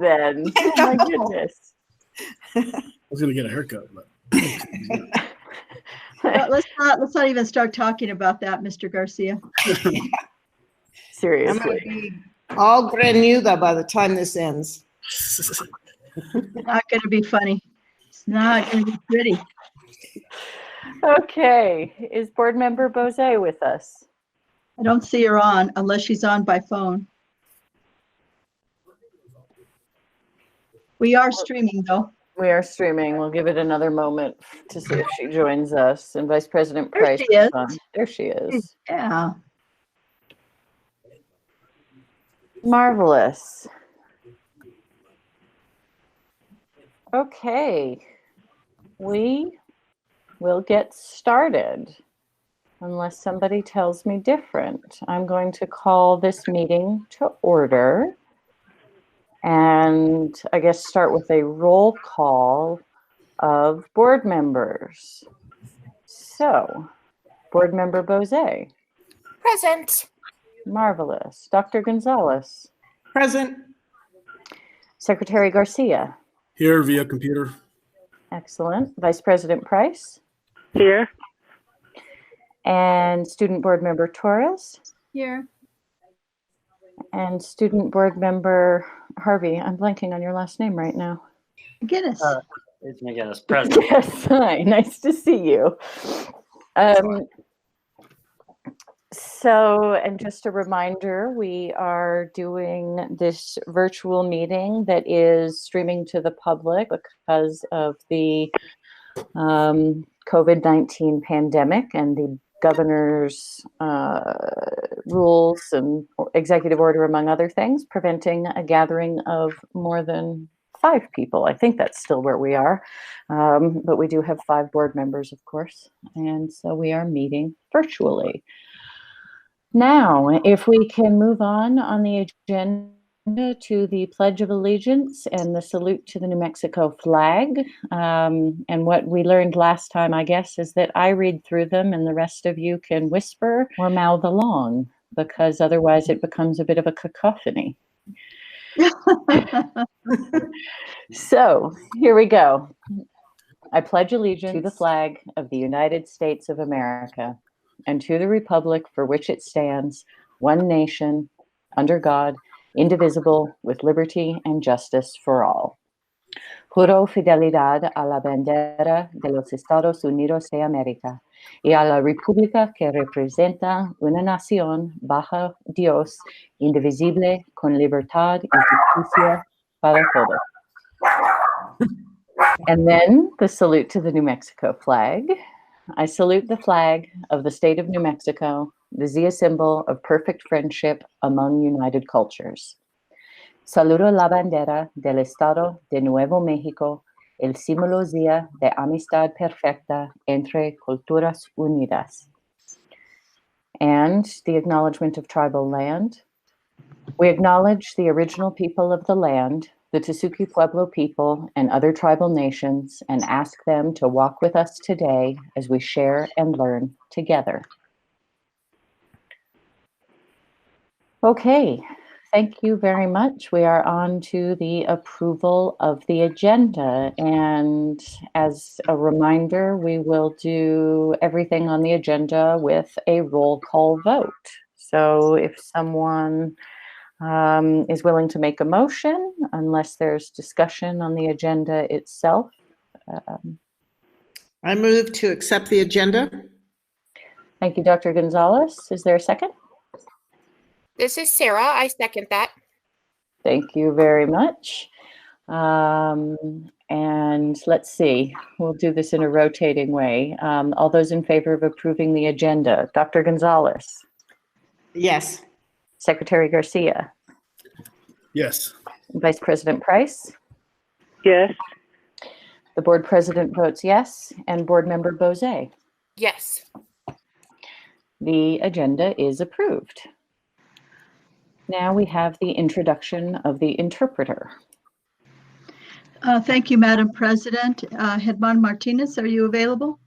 then. Oh my goodness. I was going to get a haircut, but. Let's not even start talking about that, Mr. Garcia. Seriously. I'm going to be all grenuda by the time this ends. Not going to be funny. It's not going to be pretty. Okay. Is Board Member Bozé with us? I don't see her on unless she's on by phone. We are streaming, though. We are streaming. We'll give it another moment to see if she joins us. And Vice President Price There she is. on. There she is. Yeah. Marvelous. Okay. We will get started unless somebody tells me different. I'm going to call this meeting to order. And I guess start with a roll call of board members. So, Board Member Bozé. Present. Marvelous. Dr. Gonzalez. Present. Secretary Garcia. Here via computer. Excellent. Vice President Price. Here. And Student Board Member Torres. Here. And Student Board Member Harvey. I'm blanking on your last name right now. Guinness. It's McGinnis. Present. Yes, hi. Nice to see you. So, and just a reminder, we are doing this virtual meeting that is streaming to the public because of the COVID-19 pandemic and the governor's rules and executive order, among other things, preventing a gathering of more than 5 people. I think that's still where we are. But we do have 5 board members, of course. And so we are meeting virtually. Now, if we can move on the agenda to the Pledge of Allegiance and the salute to the New Mexico flag. And what we learned last time, I guess, is that I read through them and the rest of you can whisper or mouth along, because otherwise it becomes a bit of a cacophony. So here we go. I pledge allegiance to the flag of the United States of America and to the republic for which it stands, one nation, under God, indivisible, with liberty and justice for all. Juro fidelidad a la bandera de los Estados Unidos de América y a la república que representa una nación bajo Dios, indivisible, con libertad y justicia para todos. And then the salute to the New Mexico flag. I salute the flag of the state of New Mexico, the Zia symbol of perfect friendship among united cultures. Saludo la bandera del Estado de Nuevo México, el símbolo Zia de amistad perfecta entre culturas unidas. And the acknowledgement of tribal land. We acknowledge the original people of the land, the Tesuque Pueblo people and other tribal nations, and ask them to walk with us today as we share and learn together. Okay, thank you very much. We are on to the approval of the agenda. And as a reminder, we will do everything on the agenda with a roll call vote. So if someone is willing to make a motion, unless there's discussion on the agenda itself. I move to accept the agenda. Thank you, Dr. Gonzalez. Is there a second? This is Sarah. I second that. Thank you very much. And let's see, we'll do this in a rotating way. All those in favor of approving the agenda, Dr. Gonzalez. Yes. Secretary Garcia. Yes. Vice President Price. Yes. The board president votes yes, and board member Bozé. Yes. The agenda is approved. Now we have the introduction of the interpreter. Thank you, Madam President. Hedman Martinez, are you available?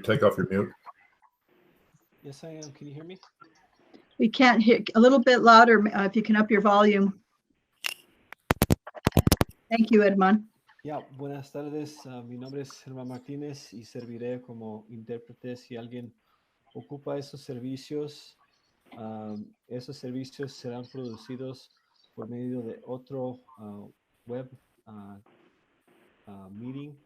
Take off your mute. Yes, I am. Can you hear me? We can't hear. A little bit louder if you can up your volume. Thank you, Edmond. Ya, buenas tardes. Mi nombre es Germán Martínez y serviré como intérprete si alguien ocupa esos servicios. Esos servicios serán producidos por medio de otro web meeting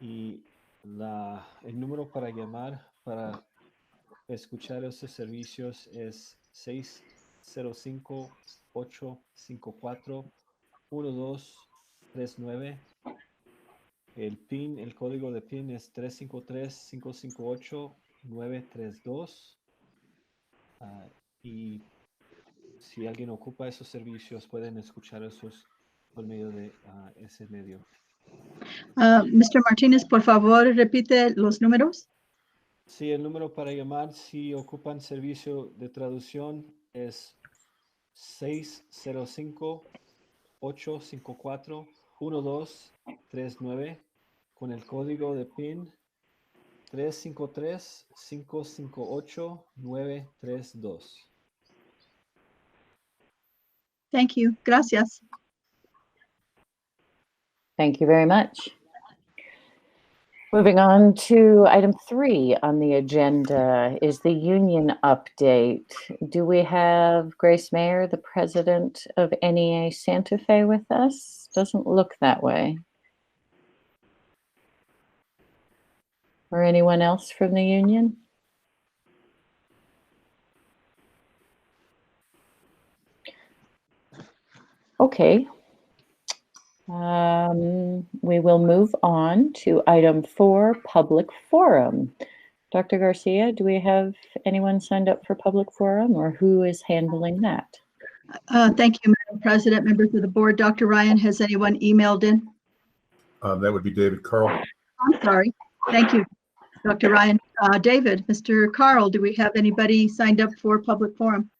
y el número para llamar para escuchar esos servicios es 605-854-1239. El código de PIN es 353-558-932. Y si alguien ocupa esos servicios, pueden escuchar esos por medio de ese medio. Mr. Martínez, por favor, repite los números. Sí, el número para llamar si ocupan servicio de traducción es 605-854-1239 con el código de PIN 353-558-932. Thank you. Gracias. Thank you very much. Moving on to item 3 on the agenda is the union update. Do we have Grace Mayer, the president of NEA Santa Fe, with us? Doesn't look that way. Or anyone else from the union? Okay. We will move on to item 4, public forum. Dr. Garcia, do we have anyone signed up for public forum, or who is handling that? Thank you, Madam President, members of the board. Dr. Ryan, has anyone emailed in? That would be David Carl. I'm sorry. Thank you, Dr. Ryan. David, Mr. Carl, do we have anybody signed up for public forum?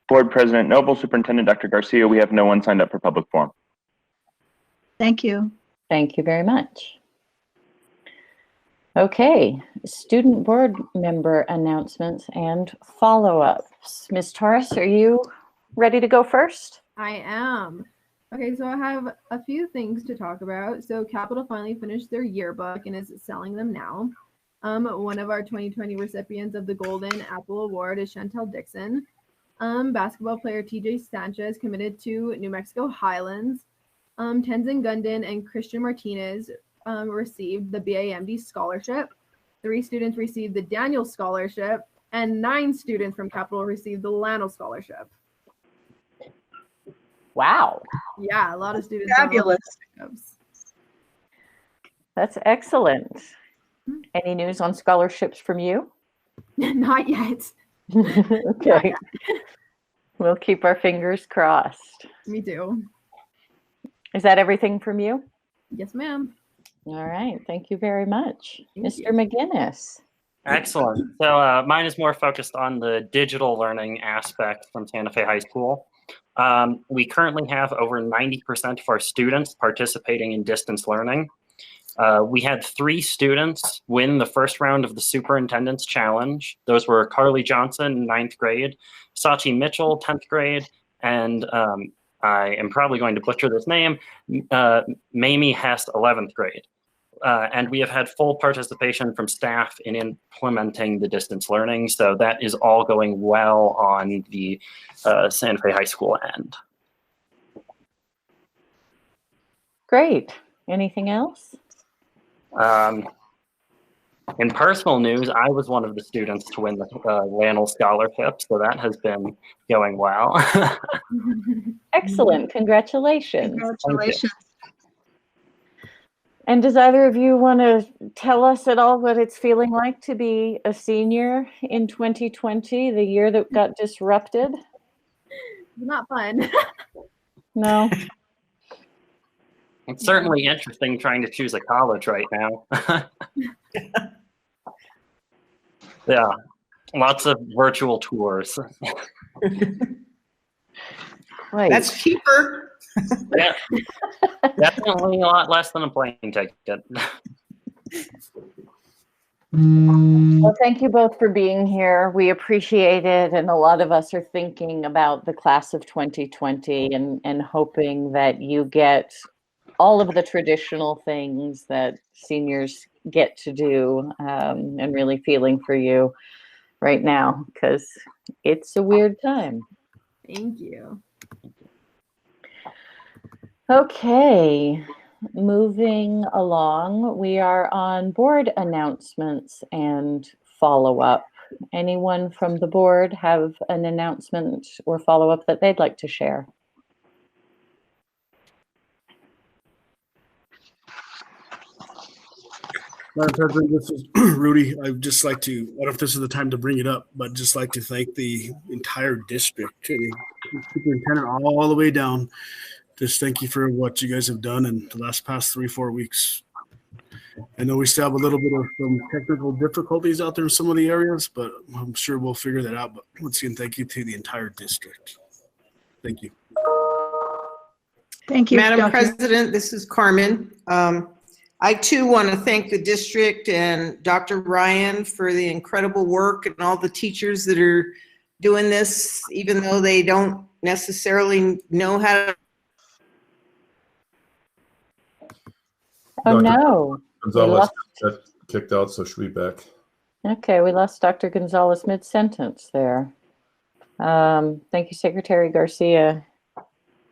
Board President Noble, Superintendent Dr. Garcia, we have no one signed up for public forum. Thank you. Thank you very much. Okay, student board member announcements and follow-ups. Ms. Torres, are you ready to go first? I am. Okay, so I have a few things to talk about. So Capital finally finished their yearbook and is selling them now. One of our 2020 recipients of the Golden Apple Award is Chantel Dixon. Basketball player TJ Sanchez committed to New Mexico Highlands. Tenzin Gundin and Christian Martinez received the BAMD scholarship. 3 students received the Daniel Scholarship, and 9 students from Capital received the Lano Scholarship. Wow. Yeah, a lot of students. Fabulous. That's excellent. Any news on scholarships from you? Not yet. Okay. Not yet. We'll keep our fingers crossed. Me too. Is that everything from you? Yes, ma'am. All right. Thank you very much. Thank Mr. you. McGinnis. Excellent. So mine is more focused on the digital learning aspect from Santa Fe High School. We currently have over 90% of our students participating in distance learning. We had 3 students win the first round of the Superintendent's Challenge. Those were Carly Johnson, 9th grade, Sachi Mitchell, 10th grade, and I am probably going to butcher this name, Mamie Hess, 11th grade. And we have had full participation from staff in implementing the distance learning. So that is all going well on the Santa Fe High School end. Great. Anything else? In personal news, I was one of the students to win the Lano Scholarship, so that has been going well. Excellent. Congratulations. Congratulations. And does either of you want to tell us at all what it's feeling like to be a senior in 2020, the year that got disrupted? Not fun. No. It's certainly interesting trying to choose a college right now. Yeah, lots of virtual tours. Right. That's cheaper. Yeah, definitely a lot less than a plane ticket. Well, thank you both for being here. We appreciate it. And a lot of us are thinking about the class of 2020 and hoping that you get all of the traditional things that seniors get to do, and really feeling for you right now because it's a weird time. Thank you. Okay, moving along, we are on board announcements and follow-up. Anyone from the board have an announcement or follow-up that they'd like to share? Madam President, this is Rudy. I'd just like to, I don't know if this is the time to bring it up, but just like to thank the entire district, and superintendent all the way down. Just thank you for what you guys have done in the past 3-4 weeks. I know we still have a little bit of some technical difficulties out there in some of the areas, but I'm sure we'll figure that out. But once again, thank you to the entire district. Thank you. Thank you, Madam Dr. President, this is Carmen. I too want to thank the district and Dr. Ryan for the incredible work and all the teachers that are doing this, even though they don't necessarily know how to. Oh, Dr. no. Gonzalez got kicked out, so she'll be back. Okay, we lost Dr. Gonzalez mid-sentence there. Thank you, Secretary Garcia.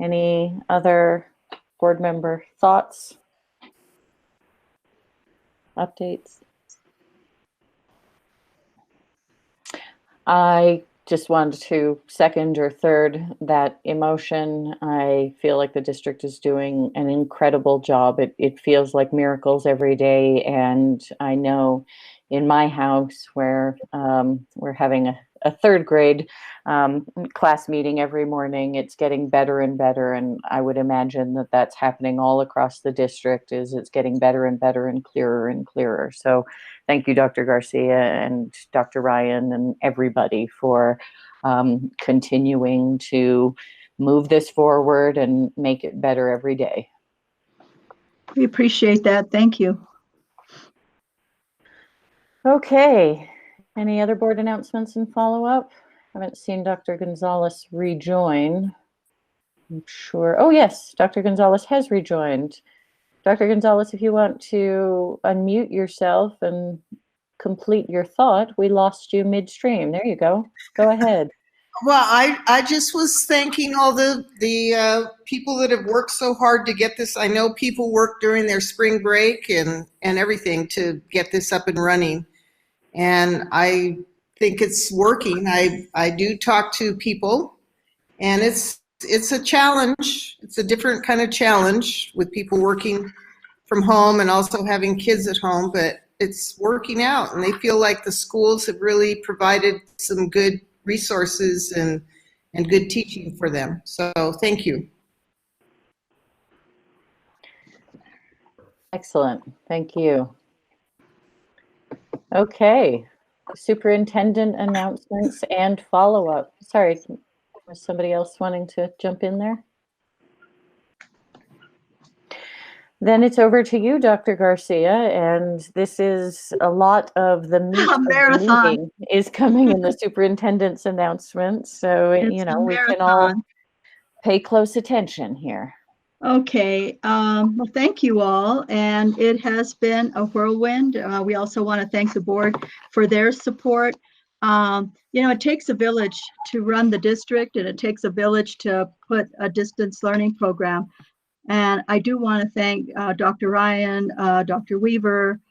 Any other board member thoughts? Updates? I just wanted to second or third that emotion. I feel like the district is doing an incredible job. It feels like miracles every day. And I know in my house where we're having a third grade class meeting every morning, it's getting better and better. And I would imagine that that's happening all across the district. It's getting better and better and clearer. So thank you, Dr. Garcia and Dr. Ryan and everybody for continuing to move this forward and make it better every day. We appreciate that. Thank you. Okay. Any other board announcements and follow-up? I haven't seen Dr. Gonzalez rejoin. I'm sure. Oh, yes, Dr. Gonzalez has rejoined. Dr. Gonzalez, if you want to unmute yourself and complete your thought, we lost you midstream. There you go. Go ahead. Well, I just was thanking all the people that have worked so hard to get this. I know people worked during their spring break and everything to get this up and running. And I think it's working. I do talk to people, and it's a challenge. It's a different kind of challenge with people working from home and also having kids at home, but it's working out, and they feel like the schools have really provided some good resources and good teaching for them. So thank you. Excellent. Thank you. Okay. Superintendent announcements and follow-up. Sorry, was somebody else wanting to jump in there? Then it's over to you, Dr. Garcia, and this is a lot of the meat of the meeting is coming in the superintendent's announcements. So, you know, we can all pay close attention here. Okay, well, thank you all, and it has been a whirlwind. We also want to thank the board for their support. You know, it takes a village to run the district, and it takes a village to put a distance learning program. And I do want to thank Dr. Ryan, Dr. Weaver,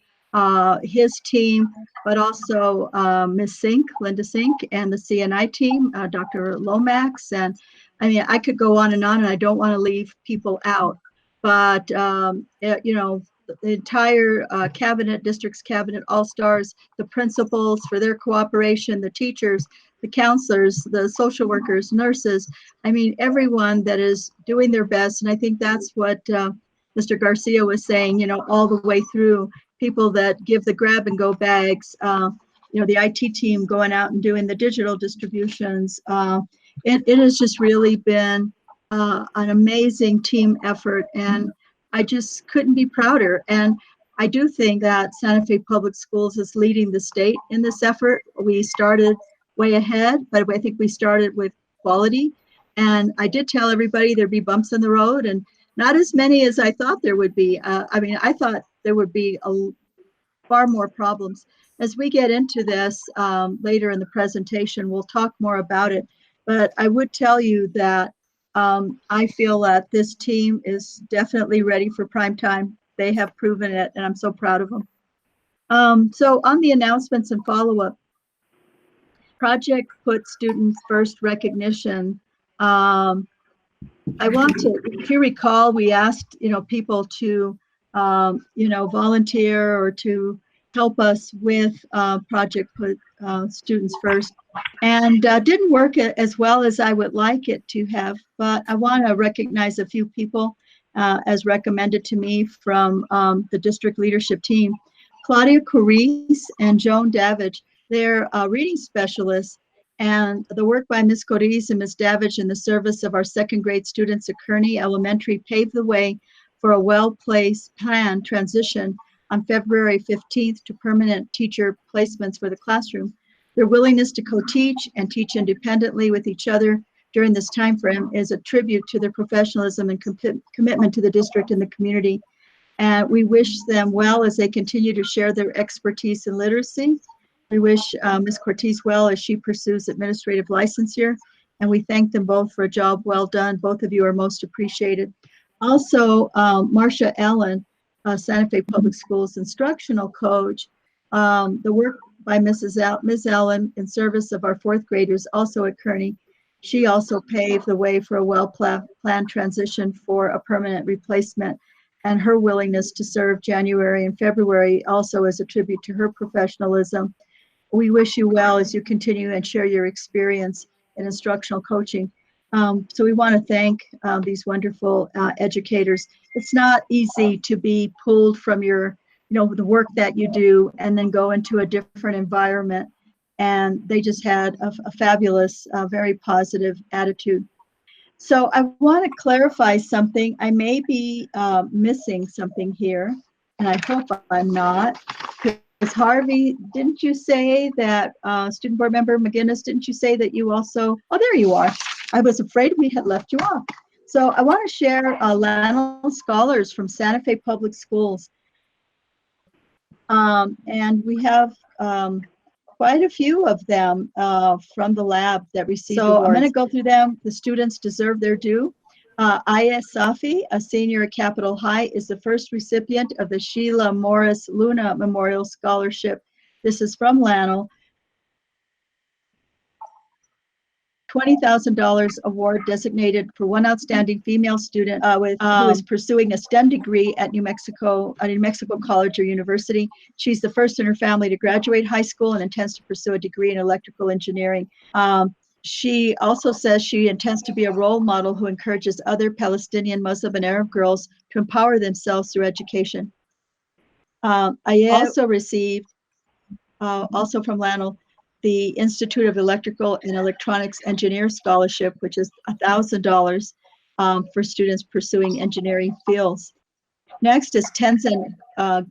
his team, but also Ms. Sink, Linda Sink, and the CNI team, Dr. Lomax. And I mean, I could go on, and I don't want to leave people out. But, you know, the entire cabinet, district's cabinet, all-stars, the principals for their cooperation, the teachers, the counselors, the social workers, nurses, I mean, everyone that is doing their best. And I think that's what Mr. Garcia was saying, you know, all the way through, people that give the grab and go bags, you know, the IT team going out and doing the digital distributions. It has just really been an amazing team effort, and I just couldn't be prouder. And I do think that Santa Fe Public Schools is leading the state in this effort. We started way ahead, but I think we started with quality. And I did tell everybody there'd be bumps in the road, and not as many as I thought there would be. I thought there would be far more problems. As we get into this later in the presentation, we'll talk more about it. But I would tell you that I feel that this team is definitely ready for prime time. They have proven it, and I'm so proud of them. So on the announcements and follow-up, Project Put Students First recognition. I want to, if you recall, we asked, people to, volunteer or to help us with Project Put Students First, and didn't work as well as I would like it to have, but I want to recognize a few people as recommended to me from the district leadership team. Claudia Coriz and Joan Davidge, they're reading specialists, and the work by Ms. Coriz and Ms. Davidge in the service of our second grade students at Kearney Elementary paved the way for a well-placed planned transition on February 15th to permanent teacher placements for the classroom. Their willingness to co-teach and teach independently with each other during this time frame is a tribute to their professionalism and commitment to the district and the community. And we wish them well as they continue to share their expertise in literacy. We wish Ms. Cortez well as she pursues administrative licensure, and we thank them both for a job well done. Both of you are most appreciated. Also, Marcia Ellen, Santa Fe Public Schools instructional coach, the work by Ms. Ellen in service of our fourth graders also at Kearney. She also paved the way for a well-planned transition for a permanent replacement, and her willingness to serve January and February also is a tribute to her professionalism. We wish you well as you continue and share your experience in instructional coaching. So we want to thank these wonderful educators. It's not easy to be pulled from your, the work that you do and then go into a different environment. And they just had a fabulous, very positive attitude. So I want to clarify something. I may be missing something here, and I hope I'm not. Because Harvey, didn't you say that, Student Board Member McGinnis, didn't you say that you also, oh, there you are. I was afraid we had left you off. So I want to share Lanel scholars from Santa Fe Public Schools. And we have quite a few of them from the lab that received awards. I'm going to go through them. The students deserve their due. Aya Safi, a senior at Capitol High, is the first recipient of the Sheila Morris Luna Memorial Scholarship. This is from Lanel. $20,000 award designated for one outstanding female student who is pursuing a STEM degree at New Mexico College or University. She's the first in her family to graduate high school and intends to pursue a degree in electrical engineering. She also says she intends to be a role model who encourages other Palestinian, Muslim, and Arab girls to empower themselves through education. I also received, also from Lanel, the Institute of Electrical and Electronics Engineer Scholarship, which is $1,000 for students pursuing engineering fields. Next is Tenzin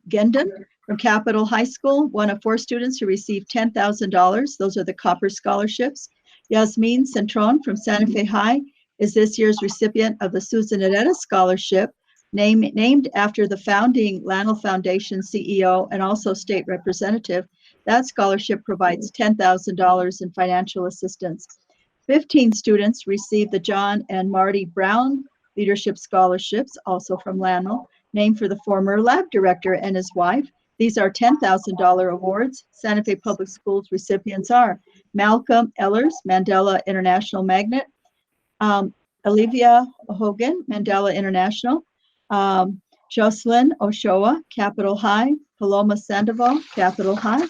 Gendon from Capitol High School, one of 4 students who received $10,000. Those are the Copper Scholarships. Yasmin Centron from Santa Fe High is this year's recipient of the Susan Herrera Scholarship, named after the founding Lanel Foundation CEO and also state representative. That scholarship provides $10,000 in financial assistance. 15 students received the John and Marty Brown Leadership Scholarships, also from Lanel, named for the former lab director and his wife. These are $10,000 awards. Santa Fe Public Schools recipients are Malcolm Ellers, Mandela International Magnet, Olivia Hogan, Mandela International, Jocelyn Oshoa, Capitol High, Paloma Sandoval, Capitol High.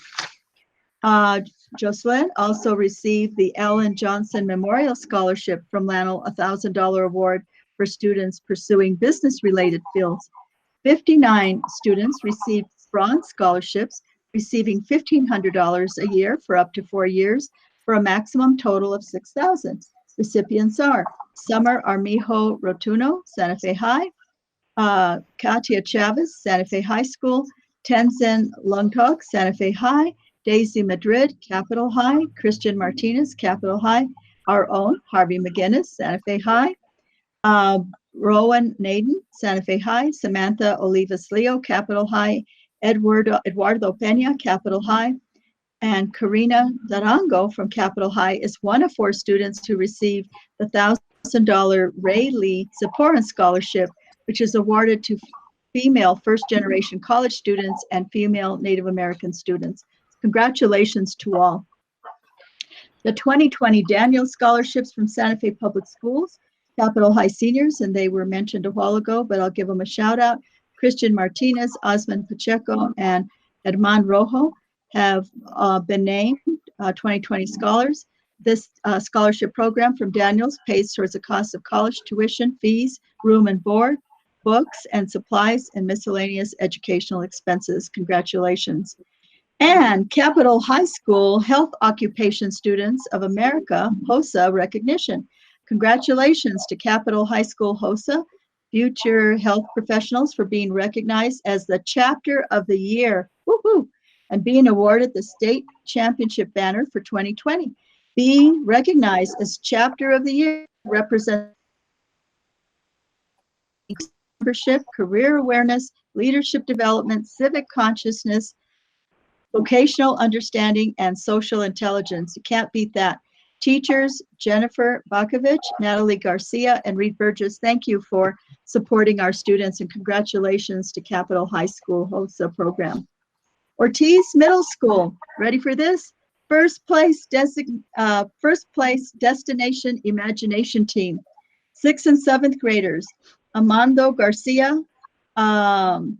Jocelyn also received the Ellen Johnson Memorial Scholarship from Lanel, a $1,000 award for students pursuing business-related fields. 59 students received bronze scholarships, receiving $1,500 a year for up to 4 years, for a maximum total of $6,000. Recipients are Summer Armijo Rotuno, Santa Fe High, Katia Chavez, Santa Fe High School, Tenzin Lungtok, Santa Fe High, Daisy Madrid, Capitol High, Christian Martinez, Capitol High, our own Harvey McGinnis, Santa Fe High, Rowan Naden, Santa Fe High, Samantha Olivas Leo, Capitol High, Eduardo Pena, Capitol High, and Karina Darango from Capitol High is one of 4 students who received the $1,000 Ray Lee Zipporah Scholarship, which is awarded to female first-generation college students and female Native American students. Congratulations to all. The 2020 Daniel Scholarships from Santa Fe Public Schools, Capitol High seniors, and they were mentioned a while ago, but I'll give them a shout out. Christian Martinez, Osman Pacheco, and Herman Rojo have been named 2020 scholars. This scholarship program from Daniels pays towards the cost of college tuition, fees, room and board, books and supplies, and miscellaneous educational expenses. Congratulations. And Capitol High School Health Occupation Students of America, HOSA recognition. Congratulations to Capitol High School HOSA, future health professionals, for being recognized as the Chapter of the Year. Woohoo! And being awarded the state championship banner for 2020. Being recognized as Chapter of the Year represents membership, career awareness, leadership development, civic consciousness, vocational understanding, and social intelligence. You can't beat that. Teachers, Jennifer Bakovich, Natalie Garcia, and Reed Burgess, thank you for supporting our students, and congratulations to Capitol High School HOSA program. Ortiz Middle School, ready for this? First place Destination Imagination Team. 6th and 7th graders, Amando Garcia, Josue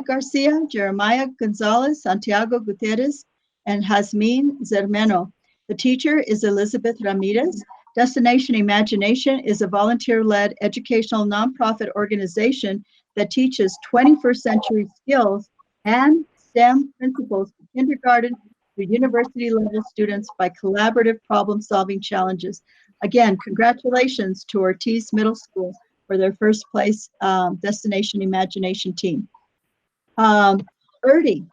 Garcia, Jeremiah Gonzalez, Santiago Gutierrez, and Jasmine Zermeno. The teacher is Elizabeth Ramirez. Destination Imagination is a volunteer-led educational nonprofit organization that teaches 21st century skills and STEM principles to kindergarten to university level students by collaborative problem-solving challenges. Again, congratulations to Ortiz Middle School for their first place Destination Imagination team. ERDI,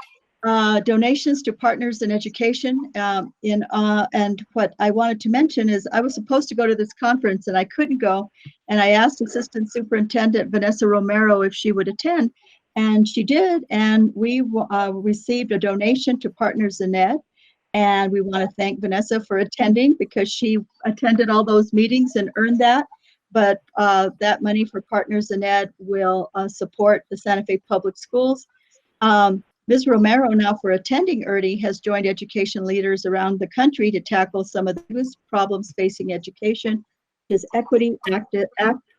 donations to partners in education. And what I wanted to mention is I was supposed to go to this conference and I couldn't go. And I asked Assistant Superintendent Vanessa Romero if she would attend, and she did. And we received a donation to Partners in Ed. And we want to thank Vanessa for attending, because she attended all those meetings and earned that. But that money for Partners in Ed will support the Santa Fe Public Schools. Ms. Romero, now for attending ERDI, has joined education leaders around the country to tackle some of the biggest problems facing education, is equity,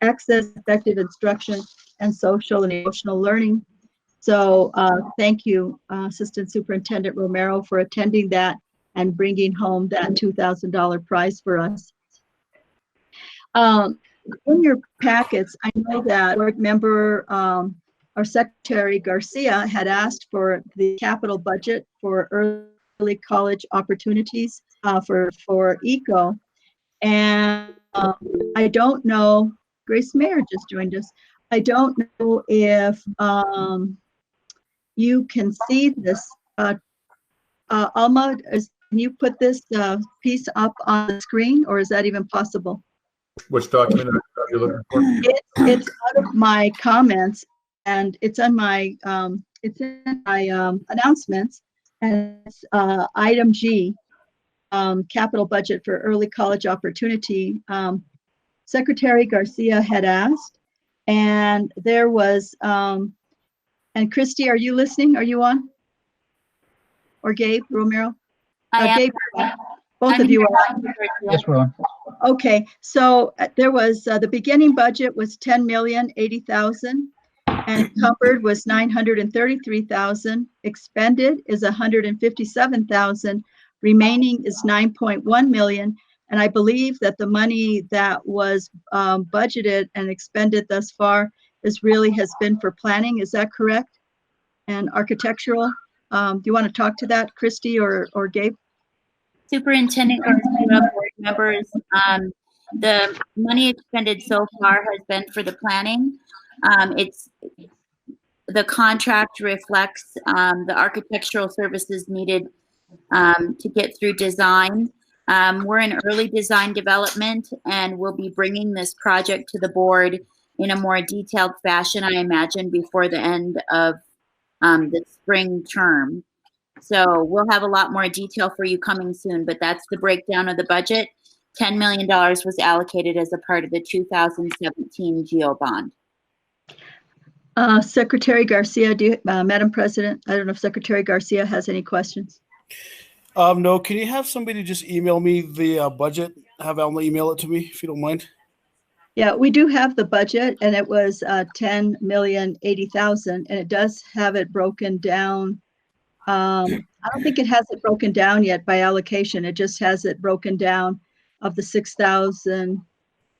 access, effective instruction, and social and emotional learning. So thank you, Assistant Superintendent Romero, for attending that and bringing home that $2,000 prize for us. In your packets, I know that board member, our Secretary Garcia, had asked for the capital budget for early college opportunities for ECO. And I don't know, Grace Mayer just joined us. I don't know if you can see this. Alma, can you put this piece up on the screen, or is that even possible? Which document are you looking for? It's out of my comments, and it's on my announcements, and it's item G, capital budget for early college opportunity. Secretary Garcia had asked, and there was, and Christy, are you listening? Are you on? Or Gabe Romero? Gabe, both of you are. Yes, we're on. Okay, so there was, the beginning budget was $10,080,000, and encumbered was $933,000. Expended is $157,000. Remaining is $9.1 million. And I believe that the money that was budgeted and expended thus far has been for planning. Is that correct? And architectural. Do you want to talk to that, Christy or Gabe? Superintendent Garcia, board members, the money expended so far has been for the planning. The the contract reflects the architectural services needed to get through design. We're in early design development, and we'll be bringing this project to the board in a more detailed fashion, I imagine, before the end of the spring term. So we'll have a lot more detail for you coming soon, but that's the breakdown of the budget. $10 million was allocated as a part of the 2017 GEO bond. Secretary Garcia, Madam President, I don't know if Secretary Garcia has any questions. No, can you have somebody just email me the budget? Have Alma email it to me, if you don't mind. Yeah, we do have the budget, and it was $10,080,000, and it does have it broken down. I don't think it has it broken down yet by allocation. It just has it broken down of the 6,000.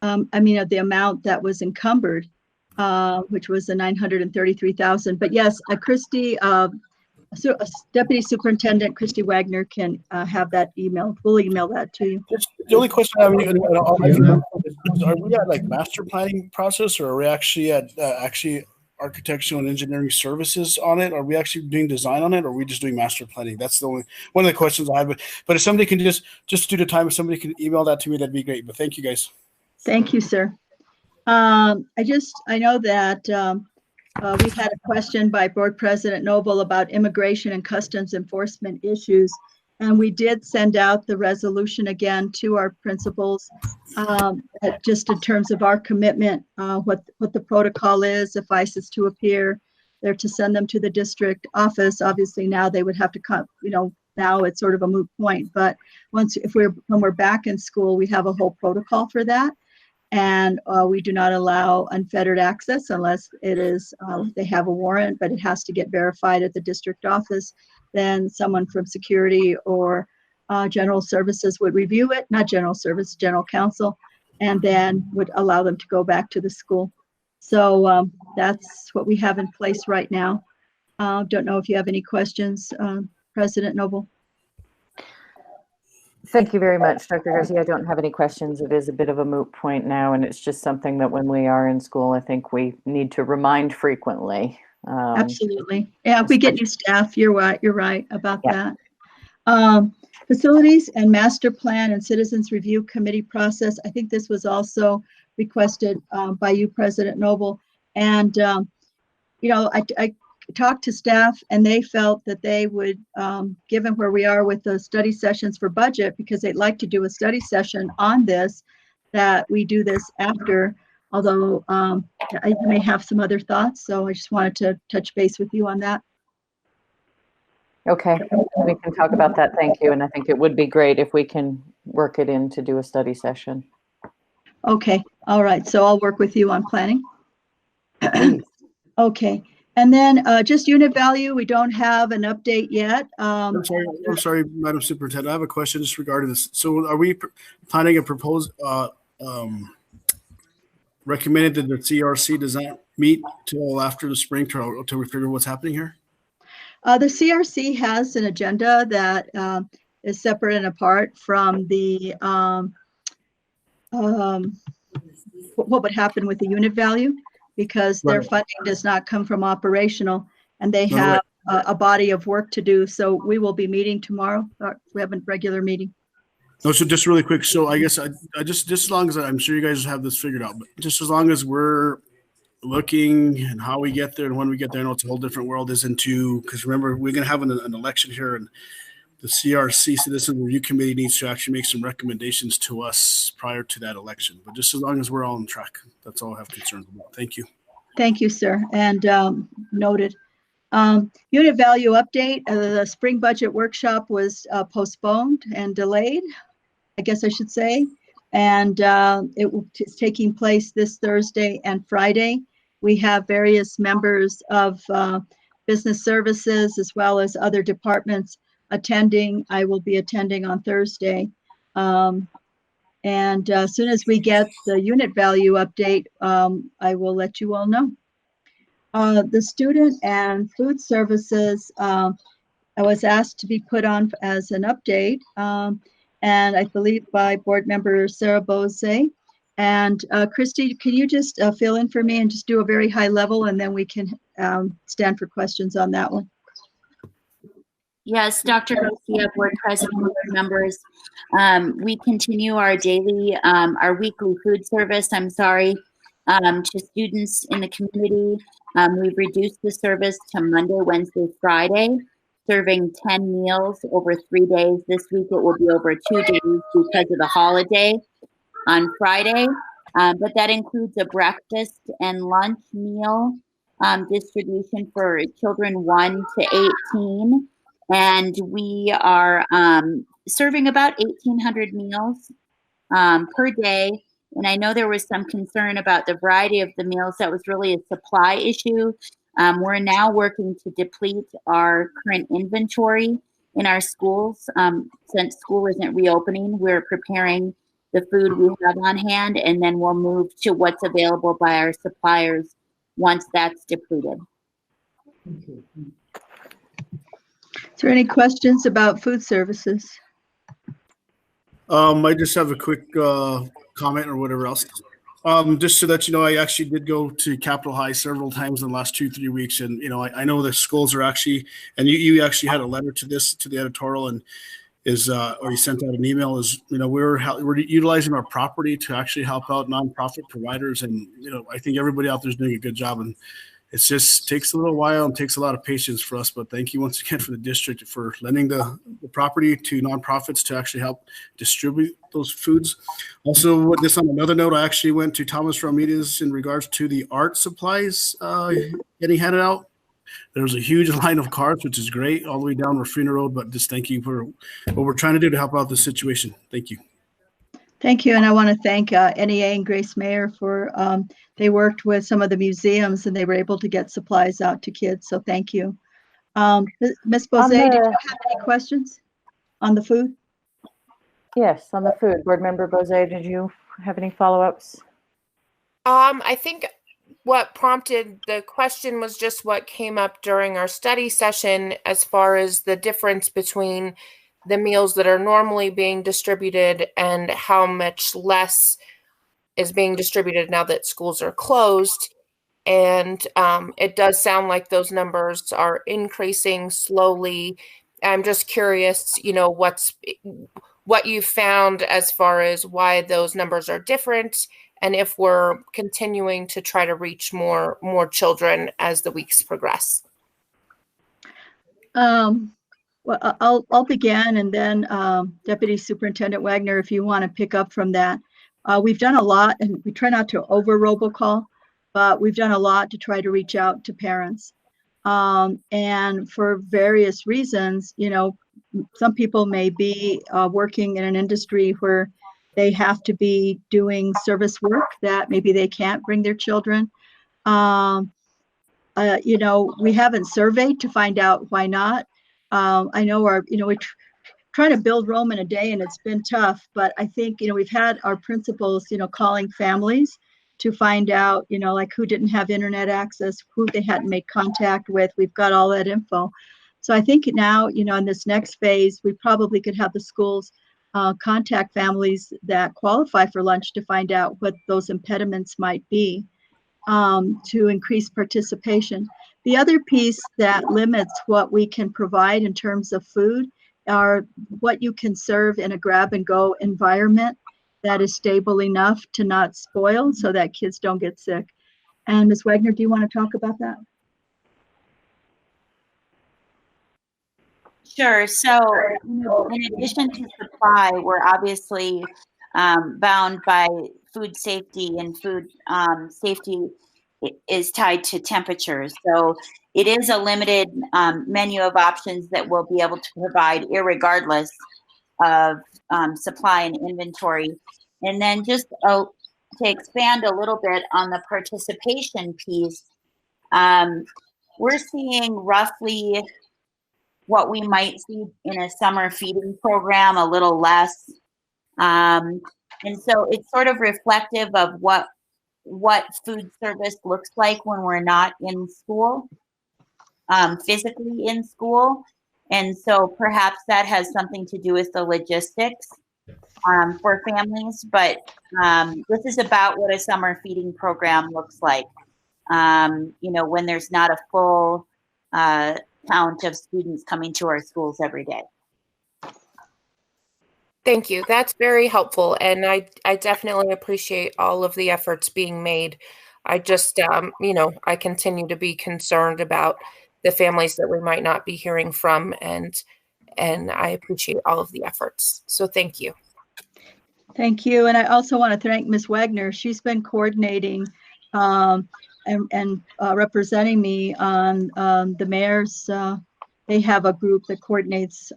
Of the amount that was encumbered, which was the 933,000. But yes, Christy, Deputy Superintendent Christy Wagner can have that emailed. We'll email that to you. The only question I have is, are we at like master planning process, or are we actually at architectural and engineering services on it? Are we actually doing design on it, or are we just doing master planning? That's the only one of the questions I have. But if somebody can just due to time, if somebody can email that to me, that'd be great. But thank you guys. Thank you, sir. I know that we had a question by Board President Noble about immigration and customs enforcement issues, and we did send out the resolution again to our principals, just in terms of our commitment, what the protocol is if ICE is to appear. They're to send them to the district office. Obviously, now they would have to come. Now it's sort of a moot point. But when we're back in school, we have a whole protocol for that. And we do not allow unfettered access unless it is they have a warrant, but it has to get verified at the district office. Then someone from security or general services would review it, not general service, general counsel, and then would allow them to go back to the school. So that's what we have in place right now. Don't know if you have any questions, President Noble. Thank you very much, Dr. Garcia. I don't have any questions. It is a bit of a moot point now, and it's just something that when we are in school, I think we need to remind frequently. Absolutely. Yeah, if we get new staff, you're right about that. Facilities and Master Plan and Citizens Review Committee process. I think this was also requested by you, President Noble. And, I talked to staff, and they felt that they would, given where we are with the study sessions for budget, because they'd like to do a study session on this, that we do this after, although I may have some other thoughts. So I just wanted to touch base with you on that. Okay, we can talk about that. Thank you. And I think it would be great if we can work it in to do a study session. Okay, all right. So I'll work with you on planning. Okay. And then just unit value, we don't have an update yet. I'm sorry, Madam Superintendent. I have a question just regarding this. So are we planning a proposed, recommended that the CRC does not meet till after the spring till we figure what's happening here? The CRC has an agenda that is separate and apart from the what would happen with the unit value, because their funding does not come from operational, and they have a body of work to do. So we will be meeting tomorrow. We have a regular meeting. No, so just really quick. So I guess I just as long as I'm sure you guys have this figured out, but just as long as we're looking and how we get there and when we get there, I know it's a whole different world, because remember, we're going to have an election here, and the CRC, Citizen Review Committee, needs to actually make some recommendations to us prior to that election. But just as long as we're all on track, that's all I have concerns about. Thank you. Thank you, sir. And noted. Unit value update. The spring budget workshop was postponed and delayed, I guess I should say. And it's taking place this Thursday and Friday. We have various members of business services as well as other departments attending. I will be attending on Thursday. And as soon as we get the unit value update, I will let you all know. The student and food services, I was asked to be put on as an update, and I believe by board member Sarah Bose. And Christy, can you just fill in for me and just do a very high level, and then we can stand for questions on that one? Yes, Dr. Garcia, board president, board members. We continue our weekly food service, to students in the community. We've reduced the service to Monday, Wednesday, Friday, serving 10 meals over 3 days. This week it will be over 2 days because of the holiday on Friday. But that includes a breakfast and lunch meal distribution for children 1 to 18. And we are serving about 1,800 meals per day. And I know there was some concern about the variety of the meals. That was really a supply issue. We're now working to deplete our current inventory in our schools. Since school isn't reopening, we're preparing the food we have on hand, and then we'll move to what's available by our suppliers once that's depleted. Is there any questions about food services? I just have a quick comment or whatever else. Just so that you know, I actually did go to Capitol High several times in the last 2-3 weeks, and you know, I know the schools are actually, and you actually had a letter to the editorial, and or you sent out an email. You know, we're utilizing our property to actually help out nonprofit providers, and you know, I think everybody out there is doing a good job, and it just takes a little while and takes a lot of patience for us. But thank you once again for the district for lending the property to nonprofits to actually help distribute those foods. Also, just on another note, I actually went to Thomas Ramirez in regards to the art supplies getting handed out. There's a huge line of cars, which is great, all the way down Rafina Road. But just thank you for what we're trying to do to help out the situation. Thank you. Thank you, and I want to thank NEA and Grace Mayer for they worked with some of the museums and they were able to get supplies out to kids. So thank you. Ms. Bose, do you have any questions on the food? Yes, on the food. Board Member Bose, did you have any follow-ups? I think what prompted the question was just what came up during our study session as far as the difference between the meals that are normally being distributed and how much less is being distributed now that schools are closed. And it does sound like those numbers are increasing slowly. I'm just curious, you know, what you found as far as why those numbers are different, and if we're continuing to try to reach more children as the weeks progress. Well, I'll begin, and then Deputy Superintendent Wagner, if you want to pick up from that. We've done a lot, and we try not to over robocall, but we've done a lot to try to reach out to parents. And for various reasons, you know, some people may be working in an industry where they have to be doing service work that maybe they can't bring their children. You know, we haven't surveyed to find out why not. I know we're trying to build Rome in a day, and it's been tough, but I think, you know, we've had our principals, you know, calling families to find out, you know, like who didn't have internet access, who they hadn't made contact with. We've got all that info. So I think now, you know, in this next phase, we probably could have the schools contact families that qualify for lunch to find out what those impediments might be to increase participation. The other piece that limits what we can provide in terms of food are what you can serve in a grab-and-go environment that is stable enough to not spoil so that kids don't get sick. And Ms. Wagner, do you want to talk about that? Sure. So, in addition to supply, we're obviously bound by food safety, and food safety is tied to temperature. So it is a limited menu of options that we'll be able to provide irregardless of supply and inventory. And then just to expand a little bit on the participation piece, we're seeing roughly what we might see in a summer feeding program, a little less. And so it's sort of reflective of what food service looks like when we're not in school, physically in school. And so perhaps that has something to do with the logistics. for families, but this is about what a summer feeding program looks like. When there's not a full count of students coming to our schools every day. Thank you. That's very helpful. And I definitely appreciate all of the efforts being made. I just, I continue to be concerned about the families that we might not be hearing from, and I appreciate all of the efforts. So thank you. Thank you. And I also want to thank Ms. Wagner. She's been coordinating and representing me on the mayor's. They have a group that coordinates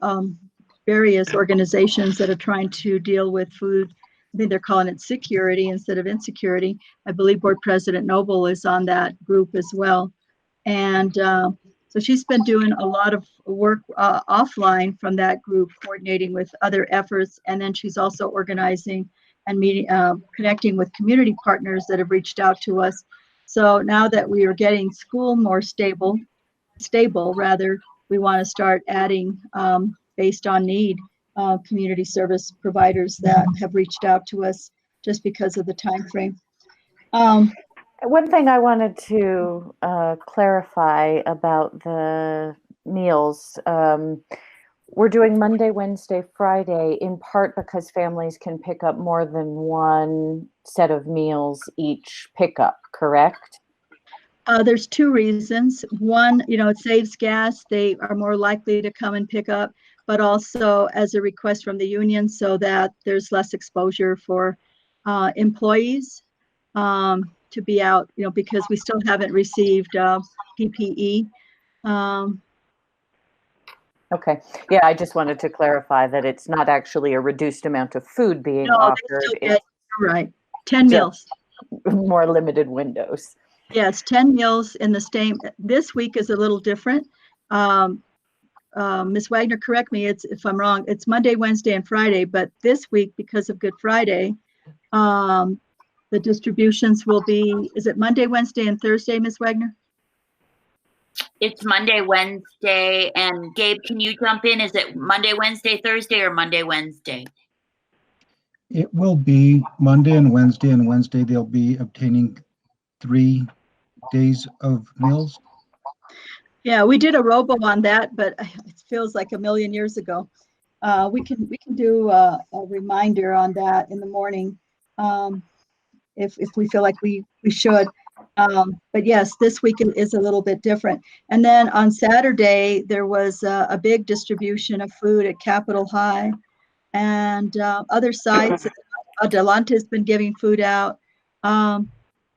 various organizations that are trying to deal with food. I think they're calling it security instead of insecurity. I believe Board President Noble is on that group as well. And so she's been doing a lot of work offline from that group, coordinating with other efforts. And then she's also organizing and meeting, connecting with community partners that have reached out to us. So now that we are getting school more stable rather, we want to start adding based on need, community service providers that have reached out to us just because of the time frame. One thing I wanted to clarify about the meals, we're doing Monday, Wednesday, Friday, in part because families can pick up more than one set of meals each pickup, correct? There's two reasons. One, it saves gas. They are more likely to come and pick up, but also as a request from the union so that there's less exposure for employees to be out, because we still haven't received PPE. Okay. Yeah, I just wanted to clarify that it's not actually a reduced amount of food being offered. It's right. 10 meals. More limited windows. Yes, 10 meals in the same. This week is a little different. Ms. Wagner, correct me if I'm wrong. It's Monday, Wednesday, and Friday, but this week, because of Good Friday, the distributions will be, is it Monday, Wednesday, and Thursday, Ms. Wagner? It's Monday, Wednesday, and Gabe, can you jump in? Is it Monday, Wednesday, Thursday, or Monday, Wednesday? It will be Monday and Wednesday they'll be obtaining 3 days of meals. Yeah, we did a robo on that, but it feels like a million years ago. We can do a reminder on that in the morning if we feel like we should. But yes, this week is a little bit different. And then on Saturday, there was a big distribution of food at Capitol High and other sites. Adelante has been giving food out.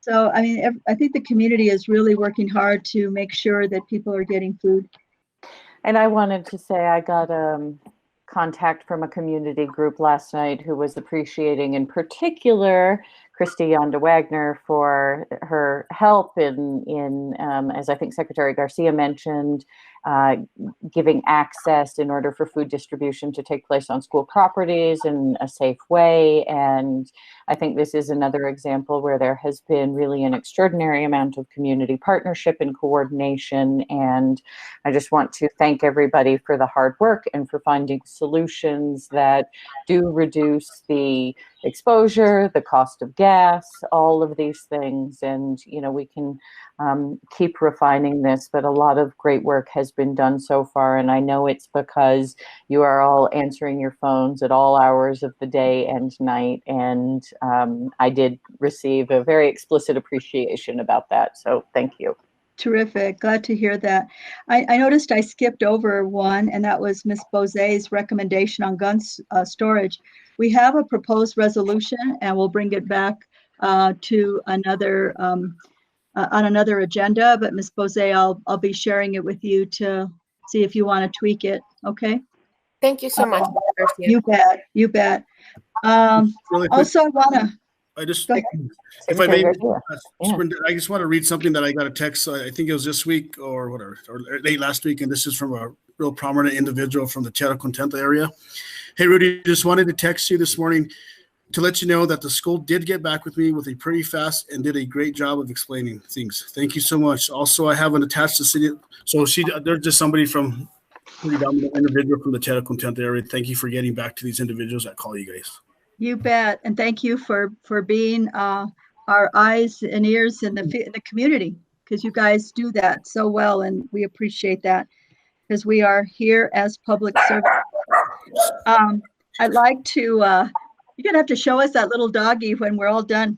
So, I mean, I think the community is really working hard to make sure that people are getting food. And I wanted to say I got contact from a community group last night who was appreciating in particular Christy Yonda Wagner for her help in as I think Secretary Garcia mentioned, giving access in order for food distribution to take place on school properties in a safe way. And I think this is another example where there has been really an extraordinary amount of community partnership and coordination. And I just want to thank everybody for the hard work and for finding solutions that do reduce the exposure, the cost of gas, all of these things. And, we can keep refining this, but a lot of great work has been done so far. And I know it's because you are all answering your phones at all hours of the day and night. And I did receive a very explicit appreciation about that. So thank you. Terrific. Glad to hear that. I noticed I skipped over one, and that was Ms. Boze's recommendation on gun storage. We have a proposed resolution, and we'll bring it back to another on another agenda. But Ms. Boze, I'll be sharing it with you to see if you want to tweak it. Okay. Thank you so much. You bet. You bet. Really also, I want to. I just, if I may, I just want to read something that I got a text. I think it was this week or whatever, or late last week, and this is from a real prominent individual from the Tierra Contenta area. Hey, Rudy, just wanted to text you this morning to let you know that the school did get back with me with a pretty fast and did a great job of explaining things. Thank you so much. Also, I haven't attached the city. So there's just somebody pretty dominant individual from the Tierra Contenta area. Thank you for getting back to these individuals that call you guys. You bet. And thank you for being our eyes and ears in the community, because you guys do that so well, and we appreciate that because we are here as public servants. I'd like to, you're going to have to show us that little doggy when we're all done.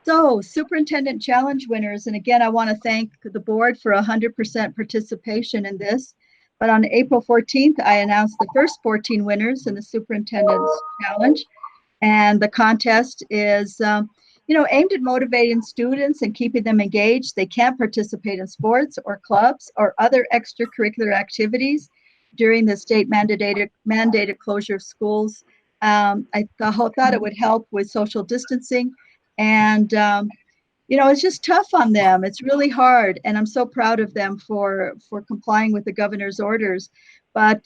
So Superintendent Challenge winners, and again, I want to thank the board for 100% participation in this. But on April 14th, I announced the first 14 winners in the Superintendent's Challenge. And the contest is, aimed at motivating students and keeping them engaged. They can't participate in sports or clubs or other extracurricular activities during the state mandated closure of schools. I thought it would help with social distancing. And, it's just tough on them. It's really hard. And I'm so proud of them for complying with the governor's orders. But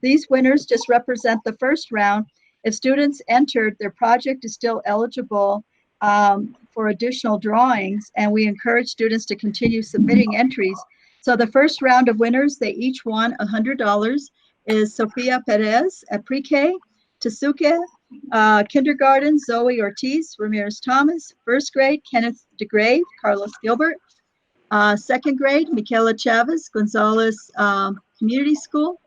these winners just represent the first round. If students entered, their project is still eligible for additional drawings, and we encourage students to continue submitting entries. So the first round of winners, they each won $100, is Sofia Perez at pre-K, Tasuke, kindergarten, Zoe Ortiz, Ramirez Thomas, first grade, Kenneth DeGrave, Carlos Gilbert, second grade, Michaela Chavez, Gonzalez Community School,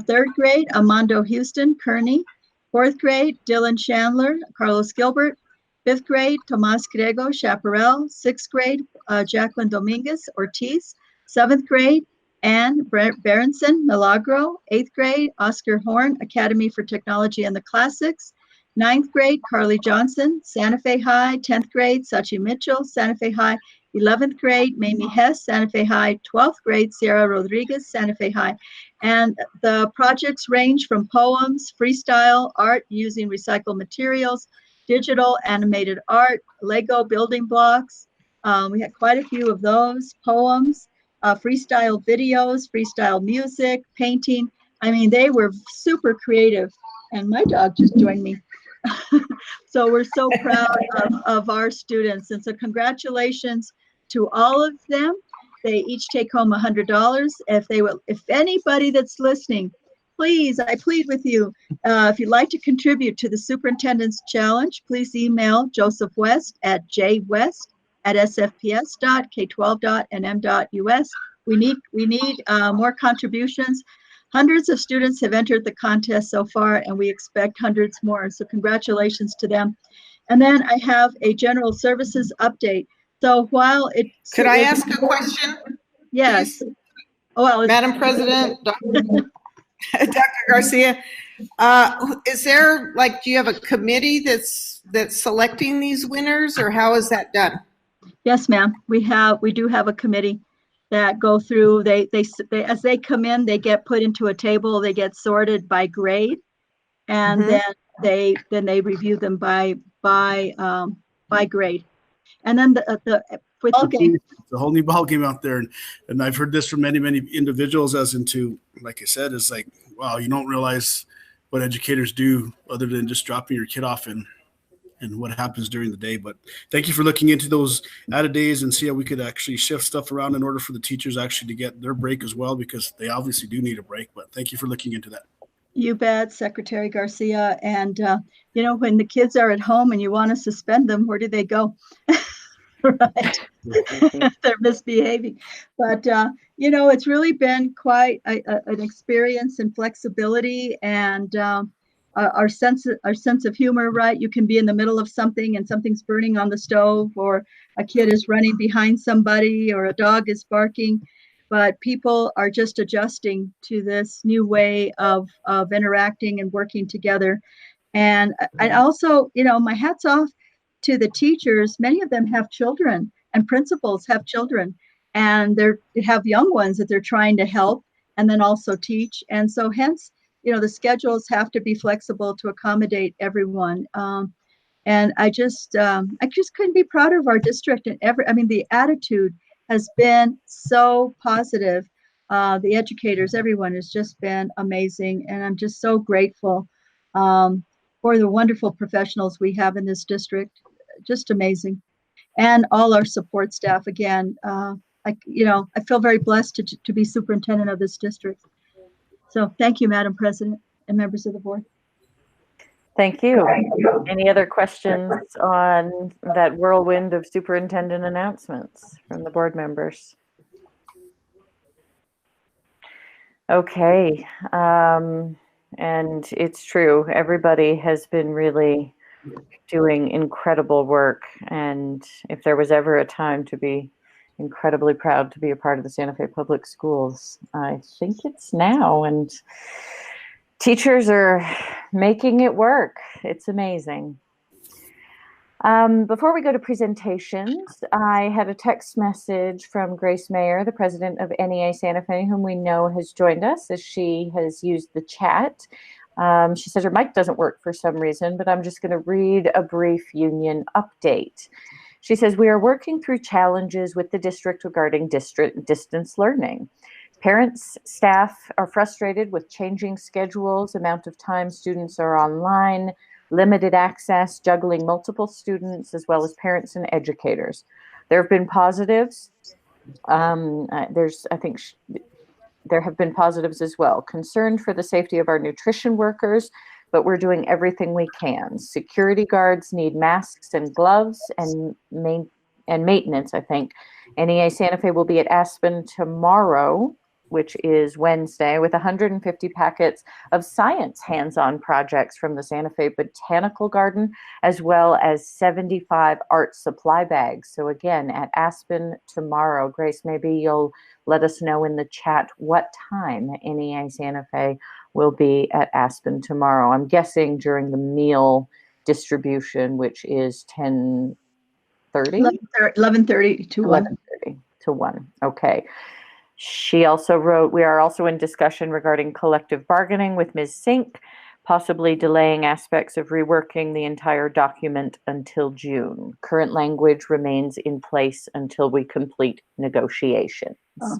third grade, Armando Houston, Kearney, fourth grade, Dylan Chandler, Carlos Gilbert, fifth grade, Tomas Grego, Chaparral, sixth grade, Jacqueline Dominguez, Ortiz, seventh grade, Anne Berenson, Milagro, eighth grade, Oscar Horn, Academy for Technology and the Classics, ninth grade, Carly Johnson, Santa Fe High, 10th grade, Sachi Mitchell, Santa Fe High, 11th grade, Mamie Hess, Santa Fe High, 12th grade, Sierra Rodriguez, Santa Fe High. And the projects range from poems, freestyle, art using recycled materials, digital animated art, Lego building blocks. We had quite a few of those, poems, freestyle videos, freestyle music, painting. I mean, they were super creative. And my dog just joined me. So we're so proud of our students. And so congratulations to all of them. They each take home $100. If anybody that's listening, please, I plead with you, if you'd like to contribute to the Superintendent's Challenge, please email Joseph West at jwest@sfps.k12.nm.us. We need more contributions. Hundreds of students have entered the contest so far, and we expect hundreds more. So congratulations to them. And then I have a general services update. So while it could I ask a question? Yes. Please? Well, Madam President, Dr. Garcia, is there do you have a committee that's selecting these winners, or how is that done? Yes, ma'am. We do have a committee that go through. They as they come in, they get put into a table. They get sorted by grade, and then they review them by grade. And then the whole new ball game out there, and I've heard this from many individuals, as into, like I said, is like, wow, you don't realize what educators do other than just dropping your kid off and what happens during the day. But thank you for looking into those added days and see how we could actually shift stuff around in order for the teachers actually to get their break as well, because they obviously do need a break. But thank you for looking into that. You bet, Secretary Garcia. And when the kids are at home and you want to suspend them, where do they go? Right. They're misbehaving. But it's really been quite an experience in flexibility and our sense of humor, right? You can be in the middle of something and something's burning on the stove, or a kid is running behind somebody, or a dog is barking. But people are just adjusting to this new way of interacting and working together. And I also, my hat's off to the teachers. Many of them have children, and principals have children, and they have young ones that they're trying to help and then also teach. And so hence, the schedules have to be flexible to accommodate everyone. And I just couldn't be prouder of our district. And the attitude has been so positive. The educators, everyone has just been amazing. And I'm just so grateful for the wonderful professionals we have in this district. Just amazing. And all our support staff. Again, I feel very blessed to be superintendent of this district. So thank you, Madam President and members of the board. Thank you. Any other questions on that whirlwind of superintendent announcements from the board members? Okay. And it's true. Everybody has been really doing incredible work. And if there was ever a time to be incredibly proud to be a part of the Santa Fe Public Schools, I think it's now. And teachers are making it work. It's amazing. Before we go to presentations, I had a text message from Grace Mayer, the president of NEA Santa Fe, whom we know has joined us as she has used the chat. She says her mic doesn't work for some reason, but I'm just going to read a brief union update. She says, we are working through challenges with the district regarding distance learning. Parents, staff are frustrated with changing schedules, amount of time students are online, limited access, juggling multiple students, as well as parents and educators. There have been positives. There have been positives as well. Concerned for the safety of our nutrition workers, but we're doing everything we can. Security guards need masks and gloves and maintenance, I think. NEA Santa Fe will be at Aspen tomorrow, which is Wednesday, with 150 packets of science hands-on projects from the Santa Fe Botanical Garden, as well as 75 art supply bags. So again, at Aspen tomorrow. Grace, maybe you'll let us know in the chat what time NEA Santa Fe will be at Aspen tomorrow. I'm guessing during the meal distribution, which is 10:30? 11:30 to 1. 11:30 to 1. Okay. She also wrote, we are also in discussion regarding collective bargaining with Ms. Sink, possibly delaying aspects of reworking the entire document until June. Current language remains in place until we complete negotiations. Oh.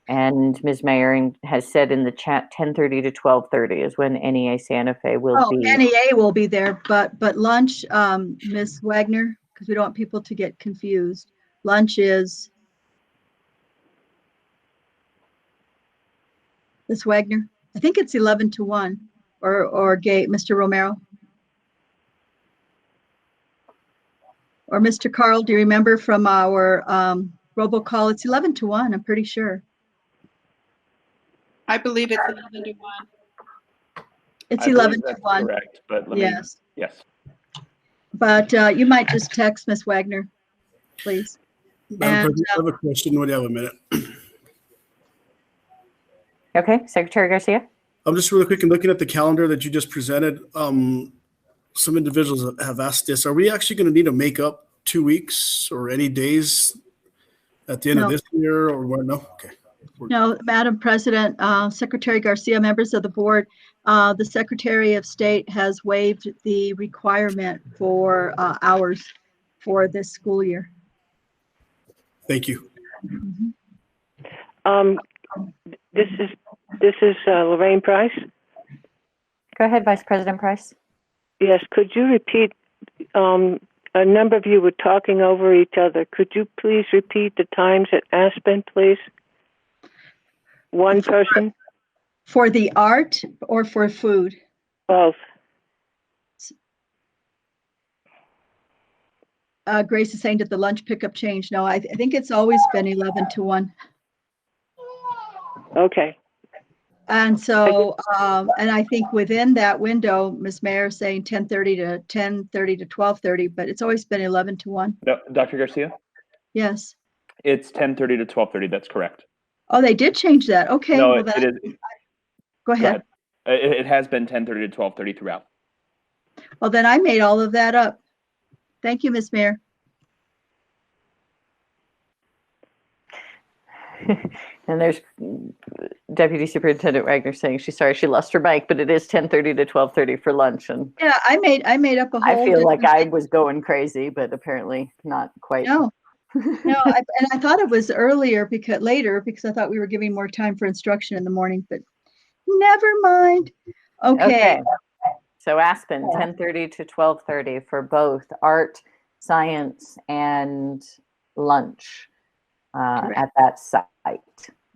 And Ms. Mayer has said in the chat 10:30 to 12:30 is when NEA Santa Fe will be. NEA will be there, but lunch, Ms. Wagner, because we don't want people to get confused. Lunch is Ms. Wagner. I think it's 11 to 1 or Mr. Romero. Or Mr. Carl, do you remember from our robocall? It's 11 to 1, I'm pretty sure. I believe it's 11 to 1. It's 11 to 1. Correct, but yes. Yes. But you might just text Ms. Wagner, please. I have a question. Would you have a minute? Okay, Secretary Garcia. I'm just really quick and looking at the calendar that you just presented. Some individuals have asked this. Are we actually going to need to make up 2 weeks or any days at the end of this year or what? No? Okay. No, Madam President, Secretary Garcia, members of the board, the Secretary of State has waived the requirement for hours for this school year. Thank you. Mm-hmm. This is Lorraine Price. Go ahead, Vice President Price. Yes, could you repeat? A number of you were talking over each other. Could you please repeat the times at Aspen, please? One person? For the art or for food? Both. Grace is saying that the lunch pickup changed. No, I think it's always been 11 to 1. Okay. And so, and I think within that window, Ms. Mayer is saying 10:30 to 12:30, but it's always been 11 to 1. No, Dr. Garcia? Yes. It's 10:30 to 12:30. That's correct. Oh, they did change that. Okay. No, well, it is. Go ahead. It has been 10:30 to 12:30 throughout. Well, then I made all of that up. Thank you, Ms. Mayer. And there's Deputy Superintendent Wagner saying she's sorry she lost her mic, but it is 10:30 to 12:30 for lunch. And yeah, I made up a whole. I feel like I was going crazy, but apparently not quite. No, and I thought it was later because I thought we were giving more time for instruction in the morning, but never mind. Okay. So Aspen, 10:30 to 12:30 for both art, science, and lunch at that site.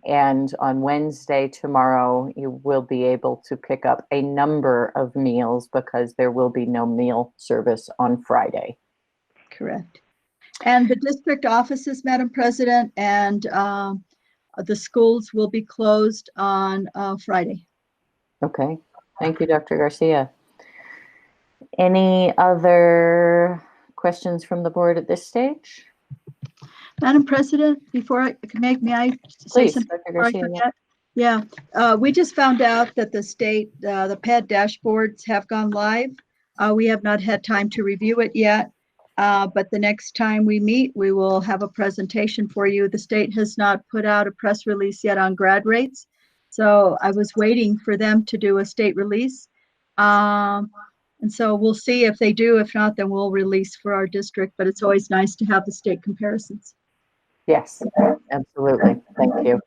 And on Wednesday, tomorrow, you will be able to pick up a number of meals because there will be no meal service on Friday. Correct. And the district offices, Madam President, and the schools will be closed on Friday. Okay. Thank you, Dr. Garcia. Any other questions from the board at this stage? Madam President, before I may I say Please, something Dr. before I Garcia, forget? Yeah, we just found out that the state, the PED dashboards have gone live. We have not had time to review it yet, but the next time we meet, we will have a presentation for you. The state has not put out a press release yet on grad rates, so I was waiting for them to do a state release. And so we'll see if they do. If not, then we'll release for our district, but it's always nice to have the state comparisons. Yes, absolutely. Thank you.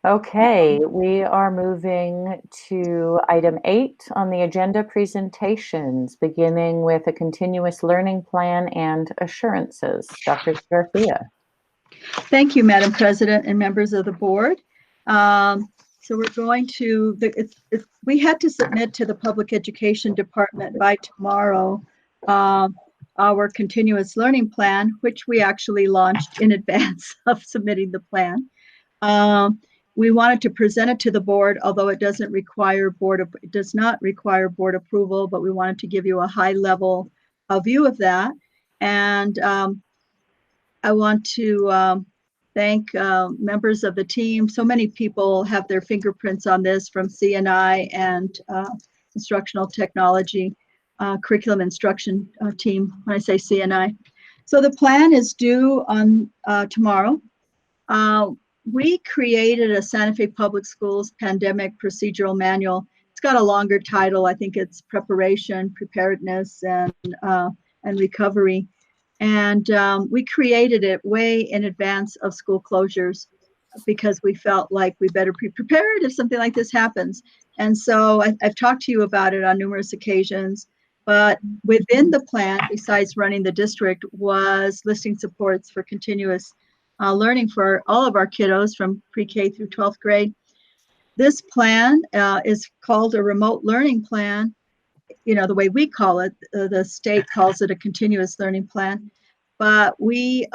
Okay, we are moving to item 8 on the agenda, presentations, beginning with a continuous learning plan and assurances. Dr. Garcia. Thank you, Madam President and members of the board. So we're going to, we had to submit to the Public Education Department by tomorrow our continuous learning plan, which we actually launched in advance of submitting the plan. We wanted to present it to the board, although it does not require board approval, but we wanted to give you a high level view of that. And I want to thank members of the team. So many people have their fingerprints on this, from CNI and instructional technology, curriculum instruction team, when I say CNI. So the plan is due on tomorrow. We created a Santa Fe Public Schools Pandemic Procedural Manual. It's got a longer title. I think it's Preparation, Preparedness, and Recovery. And we created it way in advance of school closures because we felt like we better be prepared if something like this happens. And so I've talked to you about it on numerous occasions, but within the plan, besides running the district, was listing supports for continuous learning for all of our kiddos from pre-K through 12th grade. This plan is called a remote learning plan. You know, the way we call it, the state calls it a continuous learning plan, but we